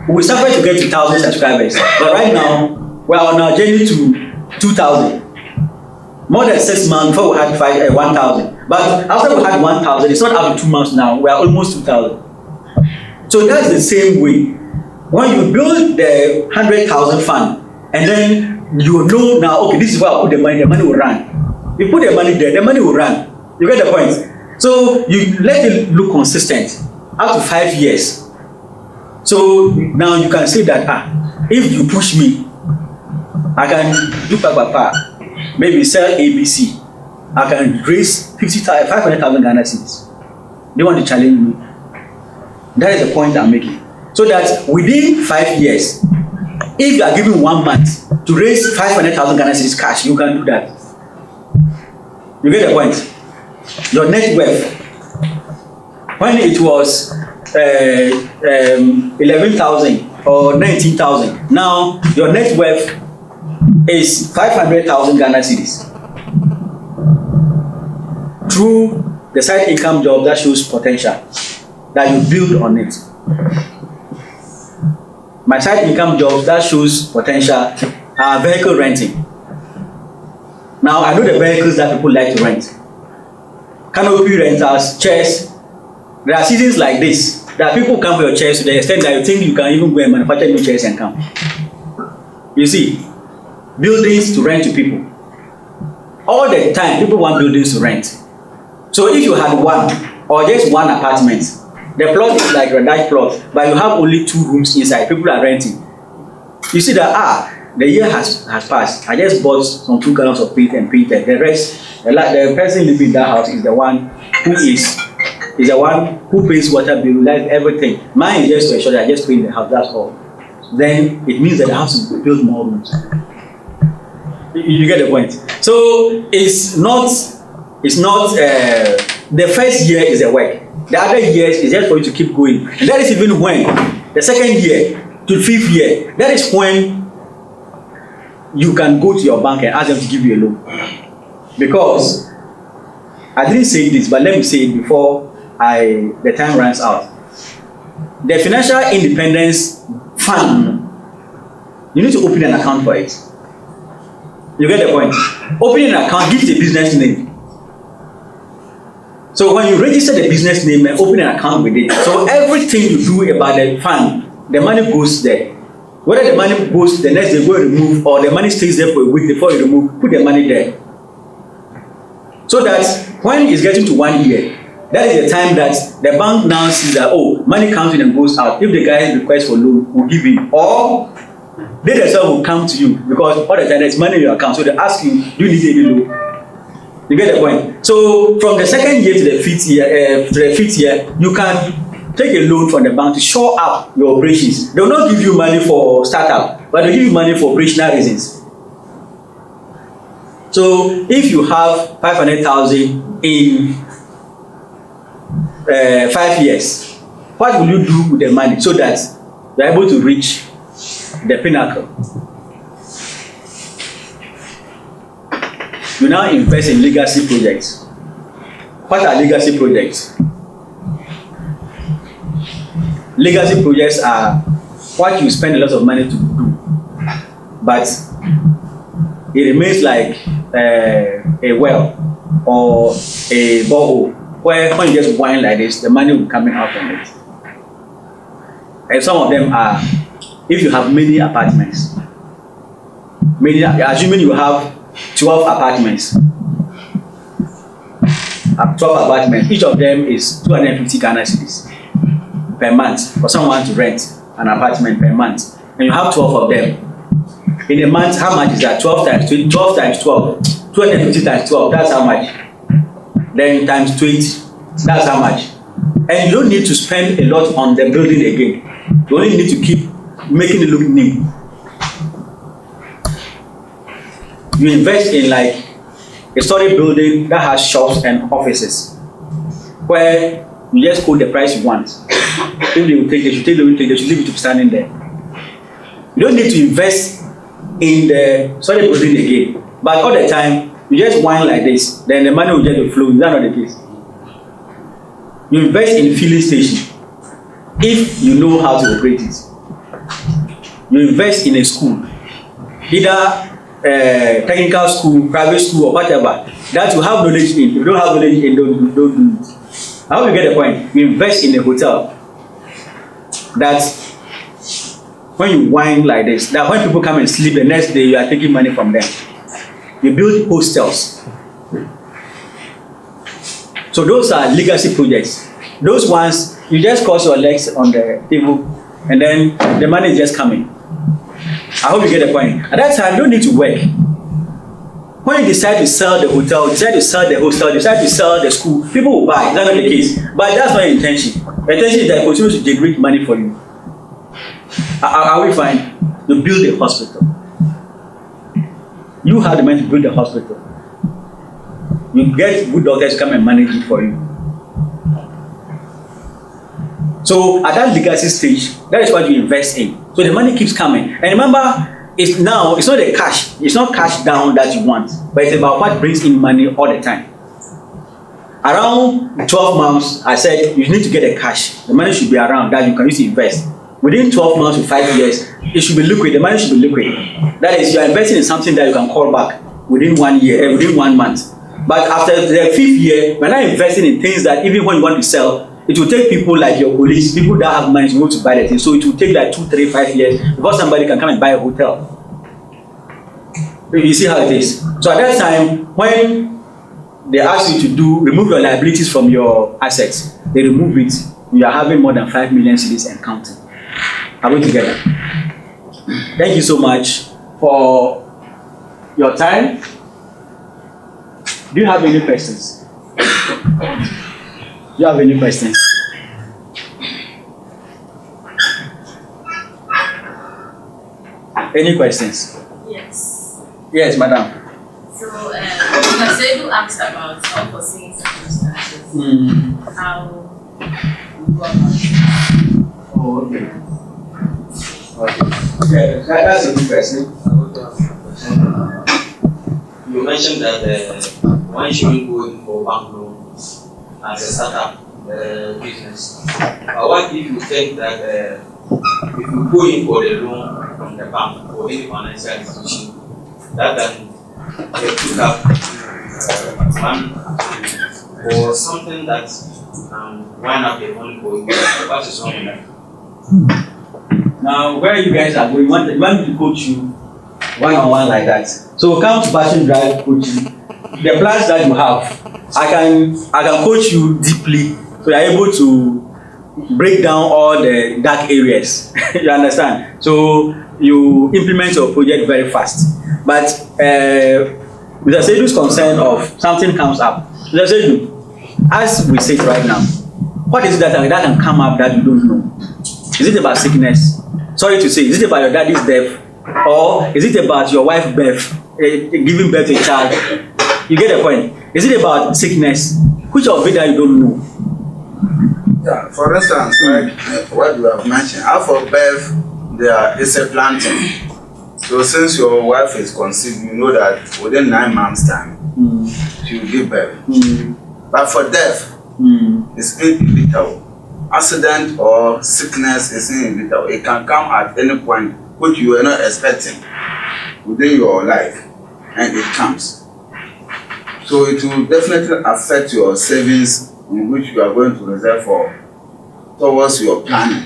We suffer to get to 1,000 subscribers, but right now we are on our journey to 2,000. More than 6 months before we had 1,000. But after we had 1,000, it's not up to 2 months now. We are almost 2,000. So that's the same way. When you build the 100,000 fund, and then you know now, okay, this is where I put the money will run. You put the money there, the money will run. You get the point? So you let it look consistent up to 5 years. So now you can say that if you push me, I can do papa, maybe sell ABC. I can raise 500,000 Ghana cedis. They want to challenge me. That is the point I'm making. So that within 5 years, if you are given 1 month to raise 500,000 Ghana cedis cash, you can do that. You get the point? Your net worth, when it was 11,000 or 19,000, now your net worth is 500,000 Ghana cedis. Through the side income job that shows potential that you build on it. My side income jobs that shows potential are vehicle renting. Now I know the vehicles that people like to rent. Canopy rentals, chairs. There are seasons like this that people come for your chairs to the extent that you think you can even go and manufacture new chairs and come. You see, buildings to rent to people. All the time, people want buildings to rent. So if you had one or just one apartment, the plot is like a large plot, but you have only 2 rooms inside. People are renting. You see that the year has passed. I just bought some 2 gallons of paint and painted. The rest, the person living in that house is the one who pays water bill, like everything. Mine is just to ensure that I just paint the house. That's all. Then it means that the house will build more rooms. You get the point. So it's not the first year is a work. The other years is just for you to keep going. And that is even when the second year to 5th year, that is when you can go to your bank and ask them to give you a loan. Because I didn't say this, but let me say it before the time runs out. The financial independence fund, you need to open an account for it. You get the point? Opening an account gives a business name. So when you register the business name and open an account with it, so everything you do about the fund, the money goes there. Whether the money goes the next day, go and remove, or the money stays there for a week before you remove, put the money there. So that when it's getting to 1 year, that is the time that the bank now sees that, oh, money comes in and goes out. If the guy requests for loan, we'll give him. Or they themselves will come to you because all the time there's money in your account. So they ask you, do you need any loan? You get the point? So from the second year to the 5th year, you can take a loan from the bank to shore up your operations. They will not give you money for startup, but they give you money for operational reasons. So if you have 500,000 in 5 years, what will you do with the money so that you are able to reach the pinnacle? You now invest in legacy projects. What are legacy projects? Legacy projects are what you spend a lot of money to do, but it remains like a well or a borehole where when you just whine like this, the money will be coming out from it. And some of them are, if you have many apartments, assuming you have 12 apartments. 12 apartments, each of them is 250 Ghana cedis per month for someone to rent an apartment per month. And you have 12 of them. In a month, how much is that? 12 times 12. 250 times 12, that's how much. Then times 20, that's how much. And you don't need to spend a lot on the building again. You only need to keep making it look neat. You invest in like a storey building that has shops and offices, where You just quote the price you want. If they will take, they should take, they should leave it to be standing there. You don't need to invest in the, sorry, building again. But all the time, you just whine like this, then the money will just flow. Is that not the case? You invest in filling station if you know how to operate it. You invest in a school, either technical school, private school, or whatever, that you have knowledge in. If you don't have knowledge in, don't do it. I hope you get the point. You invest in a hotel that when you whine like this, that when people come and sleep the next day, you are taking money from them. You build hostels. So those are legacy projects. Those ones, you just cross your legs on the table and then the money is just coming. I hope you get the point. At that time, you don't need to work. When you decide to sell the hotel, decide to sell the hostel, decide to sell the school, people will buy. That's not the case. But that's not your intention. The intention is that it continues to generate money for you. Are we fine? You build a hospital. You have the money to build a hospital. You get good doctors to come and manage it for you. So at that legacy stage, that is what you invest in. So the money keeps coming. And remember, it's not the cash. It's not cash down that you want, but it's about what brings in money all the time. Around 12 months, I said you need to get a cash. The money should be around that you can use to invest. Within 12 months to 5 years, it should be liquid. The money should be liquid. That is, you are investing in something that you can call back within 1 year, within 1 month. But after the 5th year, we're not investing in things that even when you want to sell, it will take people like your colleagues, people that have money to go to buy the thing. So it will take like 2, 3, 5 years before somebody can come and buy a hotel. You see how it is. So at that time, when they ask you to remove your liabilities from your assets, they remove it. You are having more than 5 million cedis and counting. Are we together? Thank you so much for your time. Do you have any questions? Do you have any questions? Any questions? Yes. Yes, madam. So, Mr. Sedu asked about unforeseen circumstances. How you go about it. Oh, okay. Okay. That's a good question. You mentioned that one shouldn't go in for bank loan as a startup business. But what if you think that if you go in for the loan from the bank or any financial institution, that can pick up one or something that wind up the money for you? What is wrong with that? Now, where you guys are going, we want to coach you one-on-one like that. So come to Passion Drive coaching. The plans that you have, I can coach you deeply, so you're able to break down all the dark areas. You understand? So you implement your project very fast. But with the Sedu's concern of something comes up, Mr. Sedu, as we sit right now, what is it that can come up that you don't know? Is it about sickness? Sorry to say, is it about your daddy's death? Or is it about your wife's birth, giving birth to a child? You get the point. Is it about sickness? Which of it that you don't know? Yeah, for instance, like what you have mentioned, after birth, there is a planting. So since your wife is conceived, you know that within 9 months' time, she will give birth. But for death, it's inevitable. Accident or sickness is inevitable. It can come at any point which you are not expecting within your life, and it comes. So it will definitely affect your savings in which you are going to reserve for towards your planning.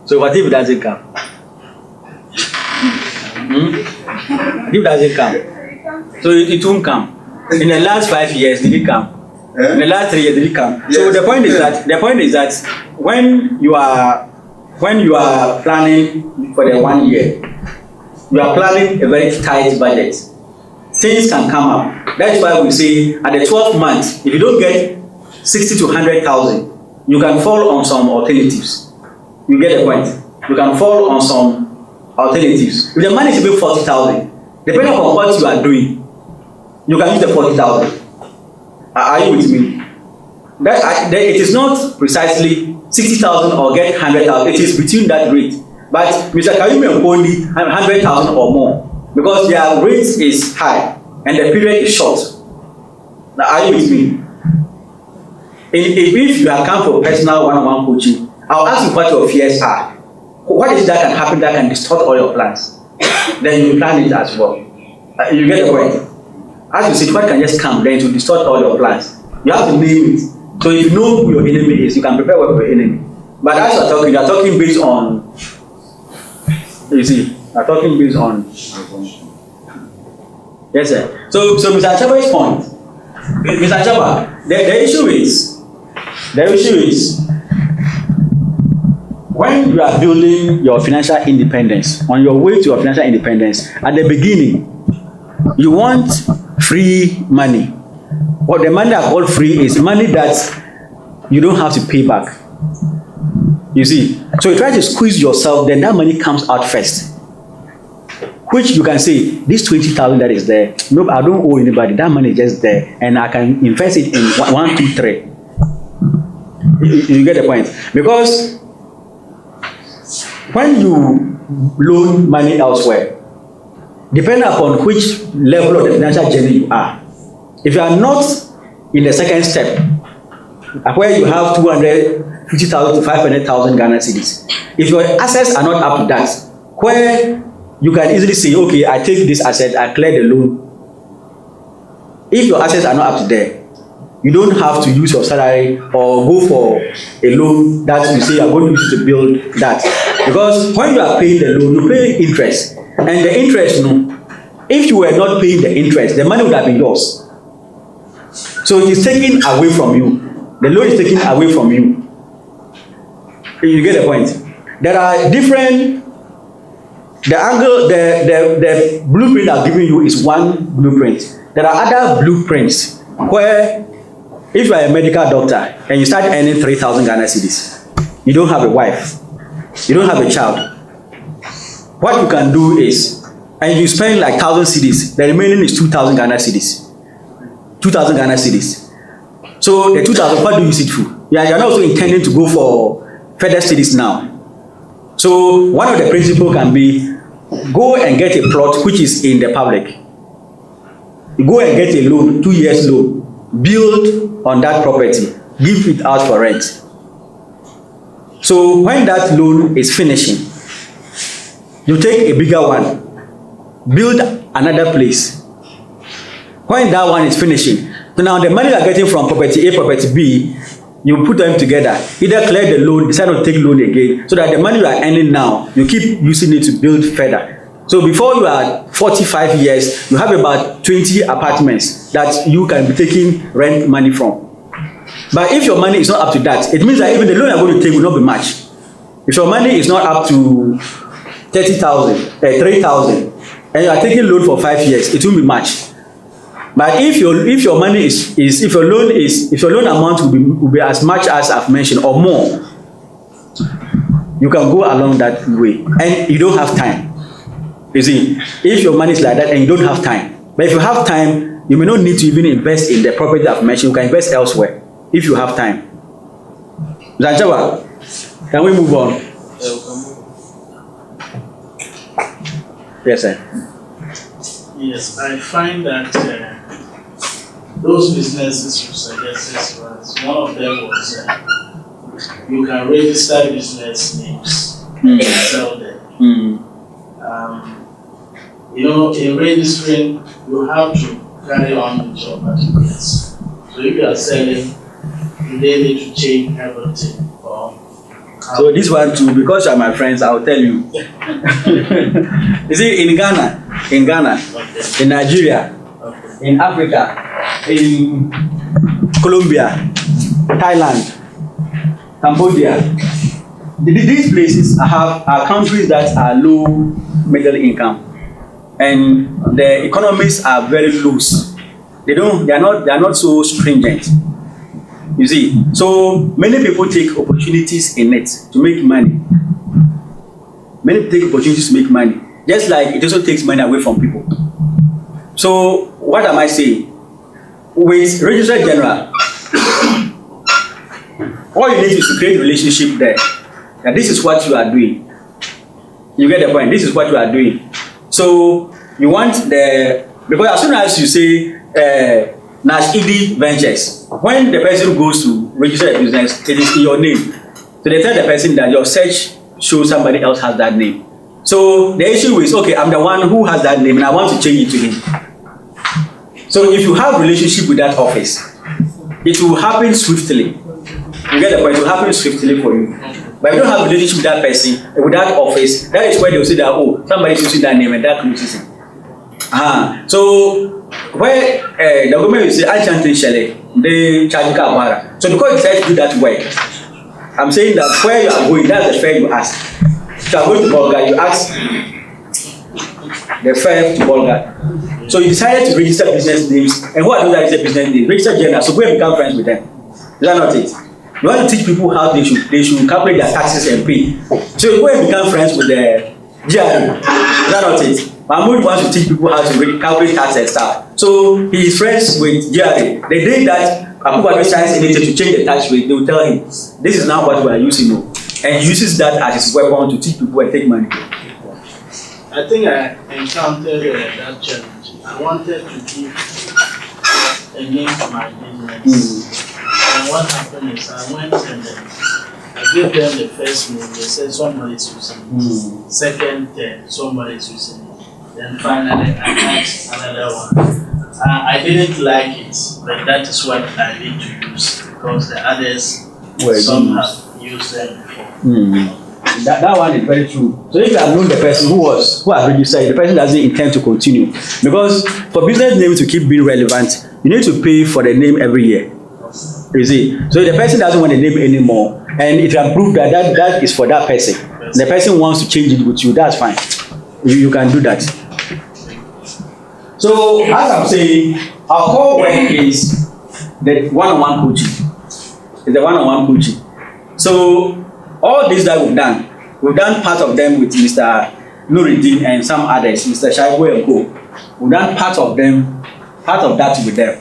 So what if it doesn't come? If it doesn't come, so it won't come. In the last 5 years, did it come? In the last 3 years, did it come? Yes. So the point is that when you are planning for the 1 year, you are planning a very tight budget. Things can come up. That's why we say at the 12th month, if you don't get 60 to 100,000, you can fall on some alternatives. You get the point? You can fall on some alternatives. If the money is being 40,000, depending on what you are doing, you can use the 40,000. Are you with me? it is not precisely 60,000 or get 100,000. It is between that rate. But Mr. Kayumi only 100,000 or more because their rate is high and the period is short. Now, are you with me? If you have come for personal one-on-one coaching, I'll ask you what your fears are. What is that can happen that can distort all your plans? Then you plan it as well. You get the point? As you said, what can just come then to distort all your plans? You have to name it. So if you know who your enemy is, you can prepare well for your enemy. But as you are talking based on, you see, you are talking based on. Yes, sir. So Mr. Achaba's point, Mr. Achaba, the issue is, when you are building your financial independence, on your way to your financial independence, at the beginning, you want free money. What the money that I call free is money that you don't have to pay back. You see, so you try to squeeze yourself, then that money comes out first. Which you can say, this 20,000 that is there, no, I don't owe anybody, that money is just there, and I can invest it in 1, 2, 3. You get the point? Because when you loan money elsewhere, depending upon which level of the financial journey you are, if you are not in the second step, where you have 250,000 to 500,000 Ghana cedis, if your assets are not up to that, where you can easily say, okay, I take this asset, I clear the loan. If your assets are not up to there, you don't have to use your salary or go for a loan that you say you are going to use to build that. Because when you are paying the loan, you pay interest. And the interest, if you were not paying the interest, the money would have been yours. So it is taken away from you. The loan is taken away from you. You get the point? There are different, the angle, the blueprint I've given you is one blueprint. There are other blueprints where if you are a medical doctor and you start earning 3,000 Ghana cedis, you don't have a wife, you don't have a child, what you can do is, and you spend like 1,000 cedis, the remaining is 2,000 Ghana cedis. 2,000 Ghana cedis. So the 2,000, what do you use it for? Yeah, you're not also intending to go for further studies now. So one of the principles can be, go and get a plot which is in the public. You go and get a loan, 2 years loan, build on that property, give it out for rent. So when that loan is finishing, you take a bigger one, build another place. When that one is finishing, so now the money you are getting from property A, property B, you put them together, either clear the loan, decide not to take loan again, so that the money you are earning now, you keep using it to build further. So before you are 45 years, you have about 20 apartments that you can be taking rent money from. But if your money is not up to that, it means that even the loan you are going to take will not be much. If your money is not up to 30,000, 3,000, and you are taking loan for 5 years, it won't be much. But if your money if your loan amount will be as much as I've mentioned or more, you can go along that way, and you don't have time. You see, if your money is like that and you don't have time, but if you have time, you may not need to even invest in the property I've mentioned. You can invest elsewhere if you have time. Zanjawa, can we move on? Yes, sir. Yes, I find that those businesses you suggested was one of them was you can register business names and sell them. In registering, you have to carry on with your materials. So if you are selling, you need to change everything. So this one too, because you are my friends, I'll tell you. You see, in Ghana, in Nigeria, in Africa, in Colombia, Thailand, Cambodia, these places are countries that are low middle income, and the economies are very loose. They are not so stringent. You see, so many people take opportunities in it to make money. Many people take opportunities to make money, just like it also takes money away from people. So what am I saying? With Registrar General, all you need is to create a relationship there. And this is what you are doing. You get the point? This is what you are doing. So you want because as soon as you say Nash ED Ventures, when the person goes to register a business, it is in your name. So they tell the person that your search shows somebody else has that name. So the issue is, okay, I'm the one who has that name and I want to change it to him. So if you have a relationship with that office, it will happen swiftly. You get the point? It will happen swiftly for you. But if you don't have a relationship with that person, with that office, that is where they will say that, oh, somebody is using that name and that closes it. So where the government will say, I can't Shelley, they charge Kabara. So because you decide to do that work, I'm saying that where you are going, that's the fare you ask. If you are going to Bolga, you ask the fare to Bolga. So you decided to register business names, and what do that register business names? Register journals, so go and become friends with them. Is that not it? You want to teach people how they should calculate their taxes and pay. So you go and become friends with the GRA. Is that not it? Mahmoud wants to teach people how to calculate tax and stuff. So he is friends with GRA. The day that Akuba decides anything to change the tax rate, they will tell him, this is now what we are using now. And he uses that as his weapon to teach people and take money. I think I encountered that challenge. I wanted to give a name to my business. And what happened is I went and I gave them the first name. They said somebody is using it. Second term, somebody is using it. Then finally I asked another one. I didn't like it, but that is what I need to use because the others some have used them before. That one is very true. So if you have known the person who has registered, the person doesn't intend to continue. Because for business name to keep being relevant, you need to pay for the name every year. You see? So if the person doesn't want the name anymore, and it can prove that that is for that person, the person wants to change it with you, that's fine. You can do that. So as I'm saying, our core work is the one-on-one coaching. It's the one-on-one coaching. So all this that we've done part of them with Mr. Nuruddin and some others, Mr. Shaibu and Co. We've done part of that with them.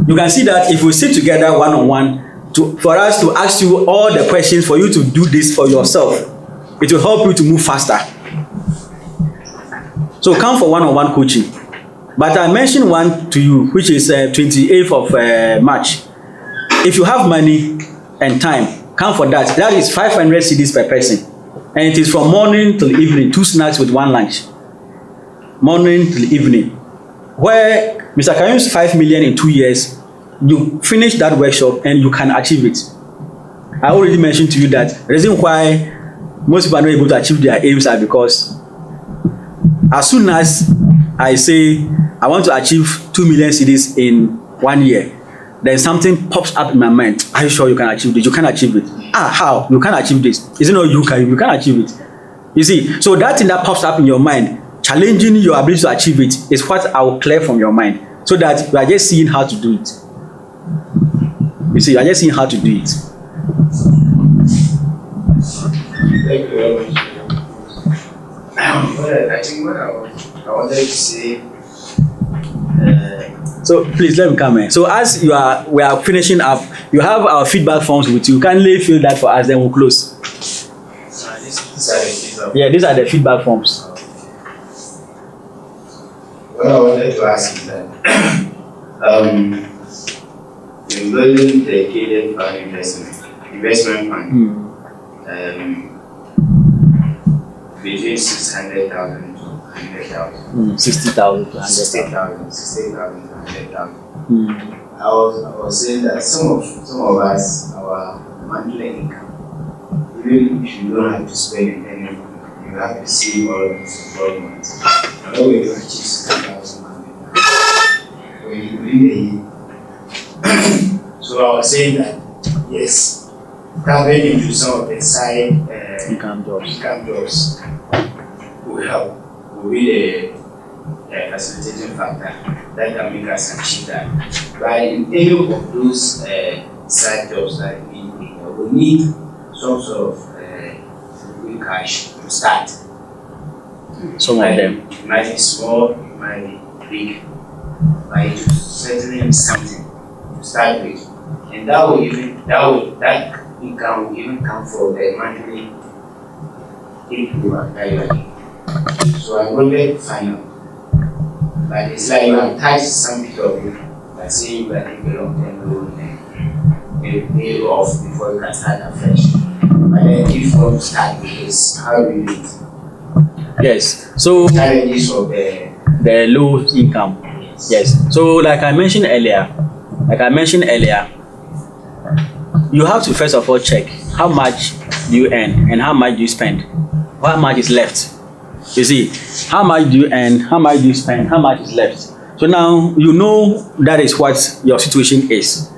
You can see that if we sit together one-on-one for us to ask you all the questions for you to do this for yourself, it will help you to move faster. So come for one-on-one coaching. But I mentioned one to you, which is 28th of March. If you have money and time, come for that. That is 500 cedis per person. And it is from morning till evening, 2 snacks with 1 lunch. Morning till evening. Where Mr. Karium's 5 million in 2 years, you finish that workshop and you can achieve it. I already mentioned to you that the reason why most people are not able to achieve their aims are because as soon as I say I want to achieve 2 million cedis in 1 year, then something pops up in my mind. Are you sure you can achieve this? You can achieve it. How? You can achieve this. Is it not you can achieve it? You see, so that thing that pops up in your mind, challenging your ability to achieve it, is what I will clear from your mind, so that you are just seeing how to do it. You see, you are just seeing how to do it. Thank you very much. I think what I wanted to say. So please let me come in. So as we are finishing up, you have our feedback forms with you. Kindly fill that for us, then we'll close. These are the feedback forms. What I wanted to ask is that in building the dedicated fund investment fund, between 600,000 to 100,000. 60,000 to 100,000. 60,000 to 100,000. I was saying that some of us, our monthly income, even if you don't have to spend it anymore, you have to see all of this 12 months. How are we going to achieve 60,000 within a year? So I was saying that, yes, tapping into some of the side income jobs will help, will be the facilitating factor that can make us achieve that. But in any of those side jobs that we need some sort of cash to start. Some of them. It might be small, it might be big, but it certainly is something to start with. and that income will even come from the monthly income that you are getting. So I wanted final. But it's like you have touched some people of you, like saying you are taking a long-term loan and you pay off before you can start afresh. But then if you want to start with this, how do you do it? Yes. So challenges of the low income. Yes. So like I mentioned earlier, you have to first of all check how much do you earn and how much do you spend. How much is left? You see, how much do you earn, how much do you spend, how much is left. So now you know that is what your situation is.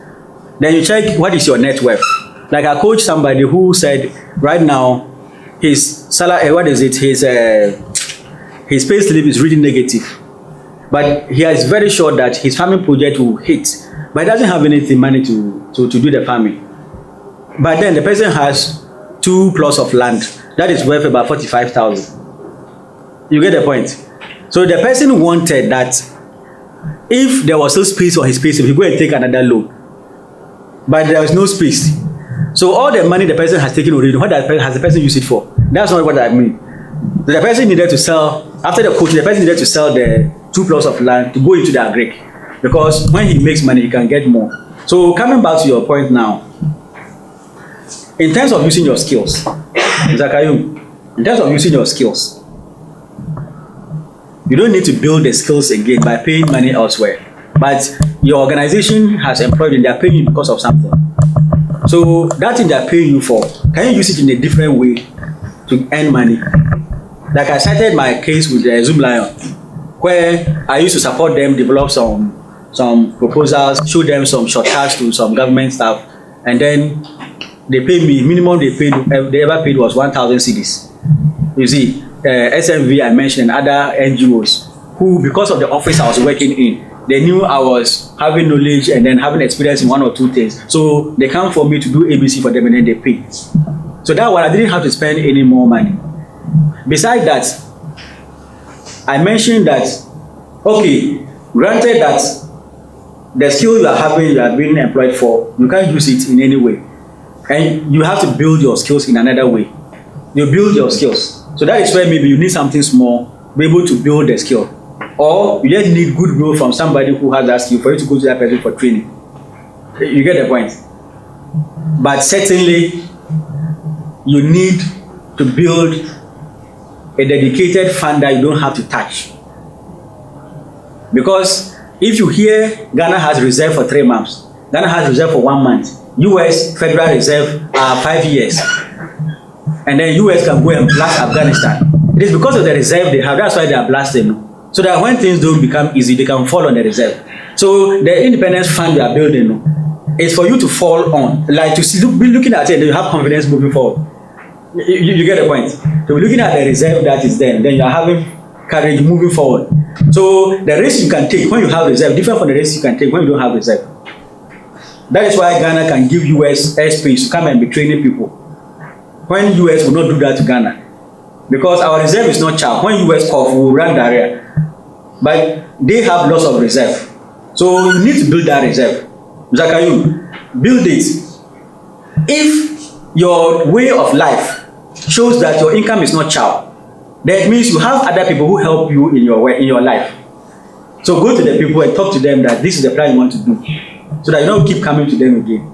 Then you check what is your net worth. Like I coached somebody who said right now his salary, his pay slip is really negative. But he is very sure that his farming project will hit. But he doesn't have anything money to do the farming. But then the person has 2 plots of land that is worth about 45,000. You get the point? So the person wanted that if there was still space on his pay slip, he go and take another loan. But there was no space. So all the money the person has taken already, what has the person used it for? That's not what I mean. The person needed to sell, after the coaching, the person needed to sell the 2 plots of land to go into the agric. Because when he makes money, he can get more. So coming back to your point now, in terms of using your skills, Zakayum, in terms of using your skills, you don't need to build the skills again by paying money elsewhere. But your organization has employed you, they are paying you because of something. So that thing they are paying you for, can you use it in a different way to earn money? Like I cited my case with Zoom Lion, where I used to support them, develop some proposals, show them some shortcuts to some government staff, and then they paid me, minimum they ever paid was 1,000 cedis. You see, SMV I mentioned and other NGOs who, because of the office I was working in, they knew I was having knowledge and then having experience in 1 or 2 things. So they come for me to do ABC for them and then they pay. So that one, I didn't have to spend any more money. Besides that, I mentioned that, okay, granted that the skill you are having, you are being employed for, you can't use it in any way. And you have to build your skills in another way. You build your skills. So that is where maybe you need something small, be able to build the skill. Or you just need goodwill from somebody who has that skill for you to go to that person for training. You get the point? But certainly, you need to build a dedicated fund that you don't have to touch. Because if you hear Ghana has reserve for 3 months, Ghana has reserve for 1 month, US Federal Reserve are 5 years, and then US can go and blast Afghanistan. It is because of the reserve they have, that's why they are blasting. So that when things don't become easy, they can fall on the reserve. So the independence fund we are building is for you to fall on, like to see, be looking at it and you have confidence moving forward. You get the point? So we're looking at the reserve that is there, and then you are having courage moving forward. So the risk you can take when you have reserve, different from the risk you can take when you don't have reserve. That is why Ghana can give US airspace to come and be training people. When US will not do that to Ghana. Because our reserve is not sharp. When US cough, we will run diarrhea. But they have lots of reserve. So you need to build that reserve. Zakayum, build it. If your way of life shows that your income is not sharp, that means you have other people who help you in your life. So go to the people and talk to them that this is the plan you want to do. So that you don't keep coming to them again.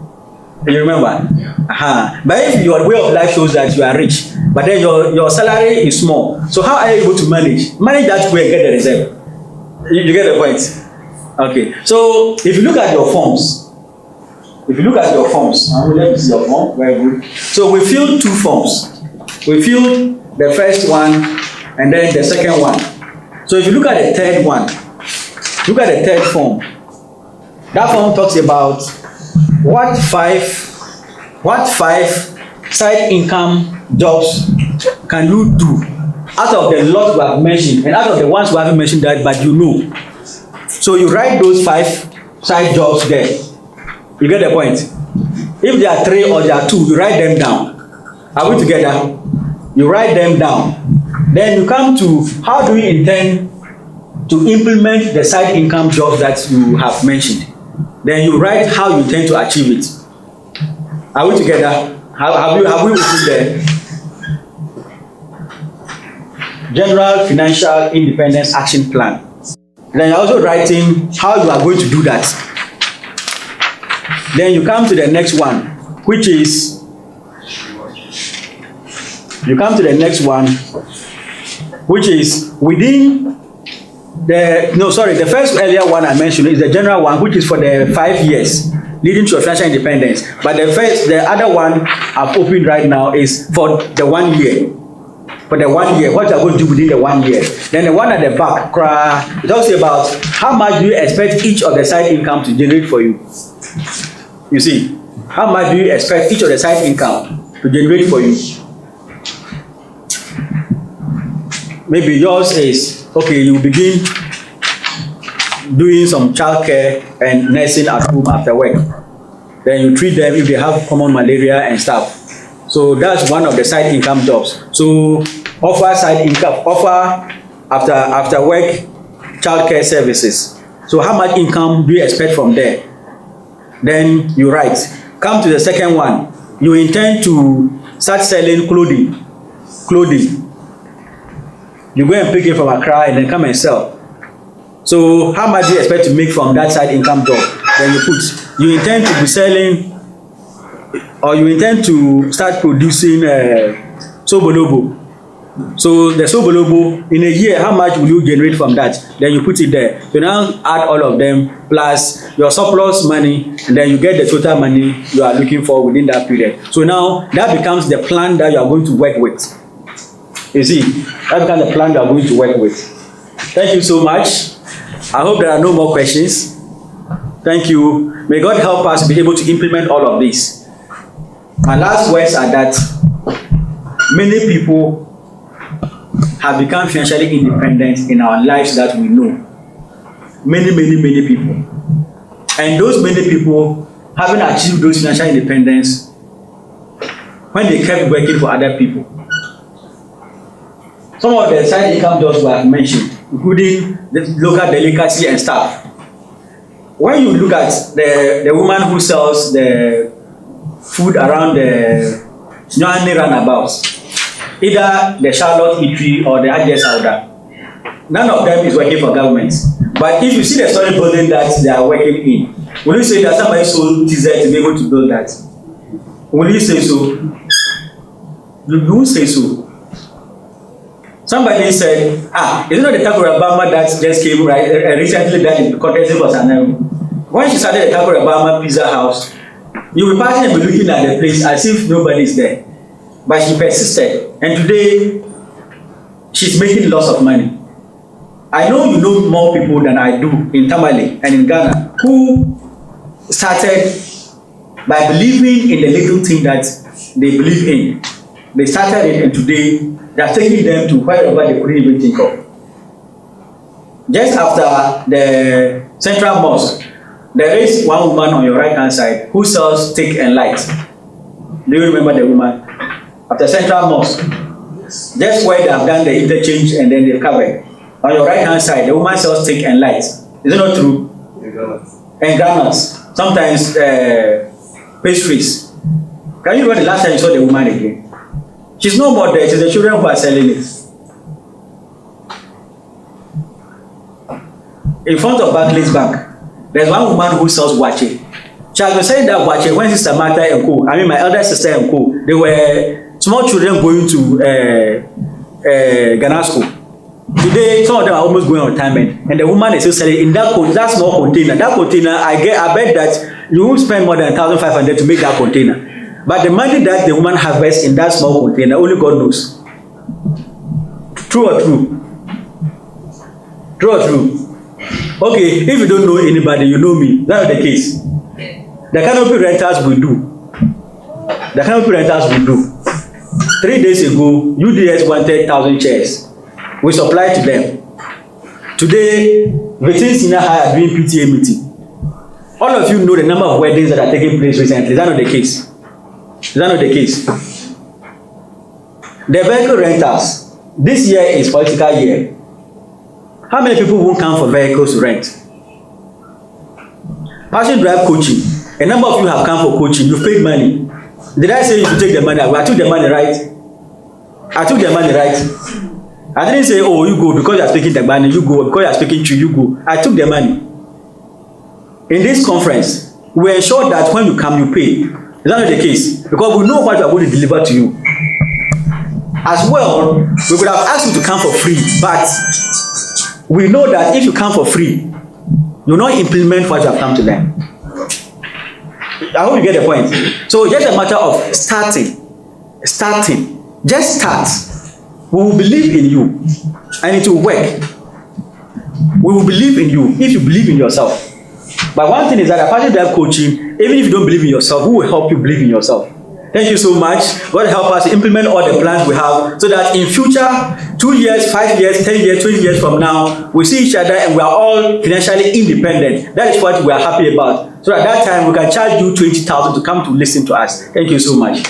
You remember? Yeah. But if your way of life shows that you are rich, but then your salary is small, so how are you able to manage? Manage that way and get the reserve. You get the point? Okay. So if you look at your forms, let me see your form. Very good. So we filled 2 forms. We filled the first one and then the second one. So if you look at the third one, look at the third form. That form talks about what five side income jobs can you do out of the lot we have mentioned and out of the ones we haven't mentioned that but you know. So you write those 5 side jobs there. You get the point? If there are 3 or there are 2, you write them down. Are we together? You write them down. Then you come to how do you intend to implement the side income jobs that you have mentioned. Then you write how you intend to achieve it. Are we together? Have we written there? General Financial Independence Action Plan. Then you're also writing how you are going to do that. Then you come to the next one, which is within the first earlier one I mentioned is the general one, which is for the 5 years leading to financial independence. But the other one I've opened right now is for the 1 year. For the 1 year, what you are going to do within the 1 year. Then the one at the back, it talks about how much do you expect each of the side income to generate for you. You see, how much do you expect each of the side income to generate for you? Maybe yours is, okay, you begin doing some childcare and nursing at home after work. Then you treat them if they have common malaria and stuff. So that's one of the side income jobs. So offer side income, offer after work childcare services. So how much income do you expect from there? Then you write. Come to the second one. You intend to start selling clothing. You go and pick it from Accra and then come and sell. So how much do you expect to make from that side income job? Then you put, you intend to be selling, or you intend to start producing Sobolobo. So the Sobolobo, in a year, how much will you generate from that? Then you put it there. So now add all of them plus your surplus money, and then you get the total money you are looking for within that period. So now that becomes the plan that you are going to work with. You see, that becomes the plan you are going to work with. Thank you so much. I hope there are no more questions. Thank you. May God help us be able to implement all of this. My last words are that many people have become financially independent in our lives that we know. Many people. And those many people haven't achieved those financial independence when they kept working for other people. Some of the side income jobs we have mentioned, including the local delicacy and stuff. When you look at the woman who sells the food around the Nyani roundabouts, either the Charlotte Eatery or the Ajay Sauda, none of them is working for government. But if you see the story building that they are working in, will you say that somebody sold TZ to be able to build that? Will you say so? You won't say so. Somebody said, is it not the Takura Bama that just came recently that in contesting for Sanel? When she started the Takura Bama Pizza House, you will partly be looking at the place as if nobody is there. But she persisted, and today she's making lots of money. I know you know more people than I do in Tamale and in Ghana who started by believing in the little thing that they believe in. They started it, and today they are taking them to wherever they couldn't even think of. Just after the Central Mosque, there is one woman on your right hand side who sells stick and light. Do you remember the woman? After Central Mosque, just where they have done the interchange and then they've covered. On your right hand side, the woman sells stick and light. Is it not true? And granules. Sometimes pastries. Can you remember the last time you saw the woman again? She's no more there, it is the children who are selling it. In front of Barclays Bank, there's one woman who sells wache. She has been selling that wache when Sister Martha and co, I mean my elder sister and co, they were small children going to Ghana school. Today, some of them are almost going on retirement, and the woman is still selling in that small container. That container, I bet that you won't spend more than 1,500 to make that container. But the money that the woman harvests in that small container, only God knows. True or true? True or true? Okay, if you don't know anybody, you know me. That's the case. The canopy renters will do. The canopy renters will do. 3 days ago, UDS wanted 1,000 chairs. We supplied to them. Today, Veterans Senior High are doing PTA meeting. All of you know the number of weddings that are taking place recently. Is that not the case? Is that not the case? The vehicle renters, this year is political year. How many people won't come for vehicles to rent? Passion Drive coaching. A number of you have come for coaching. You paid money. Did I say you should take the money? I took the money, right? I took the money, right? I didn't say, oh, you go because you are taking the money. You go because you are speaking to you go. I took the money. In this conference, we ensure that when you come, you pay. Is that not the case? Because we know what we are going to deliver to you. As well, we could have asked you to come for free, but we know that if you come for free, you will not implement what you have come to learn. I hope you get the point. So it's just a matter of starting. Just start. We will believe in you, and it will work. We will believe in you if you believe in yourself. But one thing is that apart from that coaching, even if you don't believe in yourself, we will help you believe in yourself. Thank you so much. God help us implement all the plans we have so that in future, 2 years, 5 years, 10 years, 20 years from now, we see each other and we are all financially independent. That is what we are happy about. So at that time, we can charge you 20,000 to come to listen to us. Thank you so much.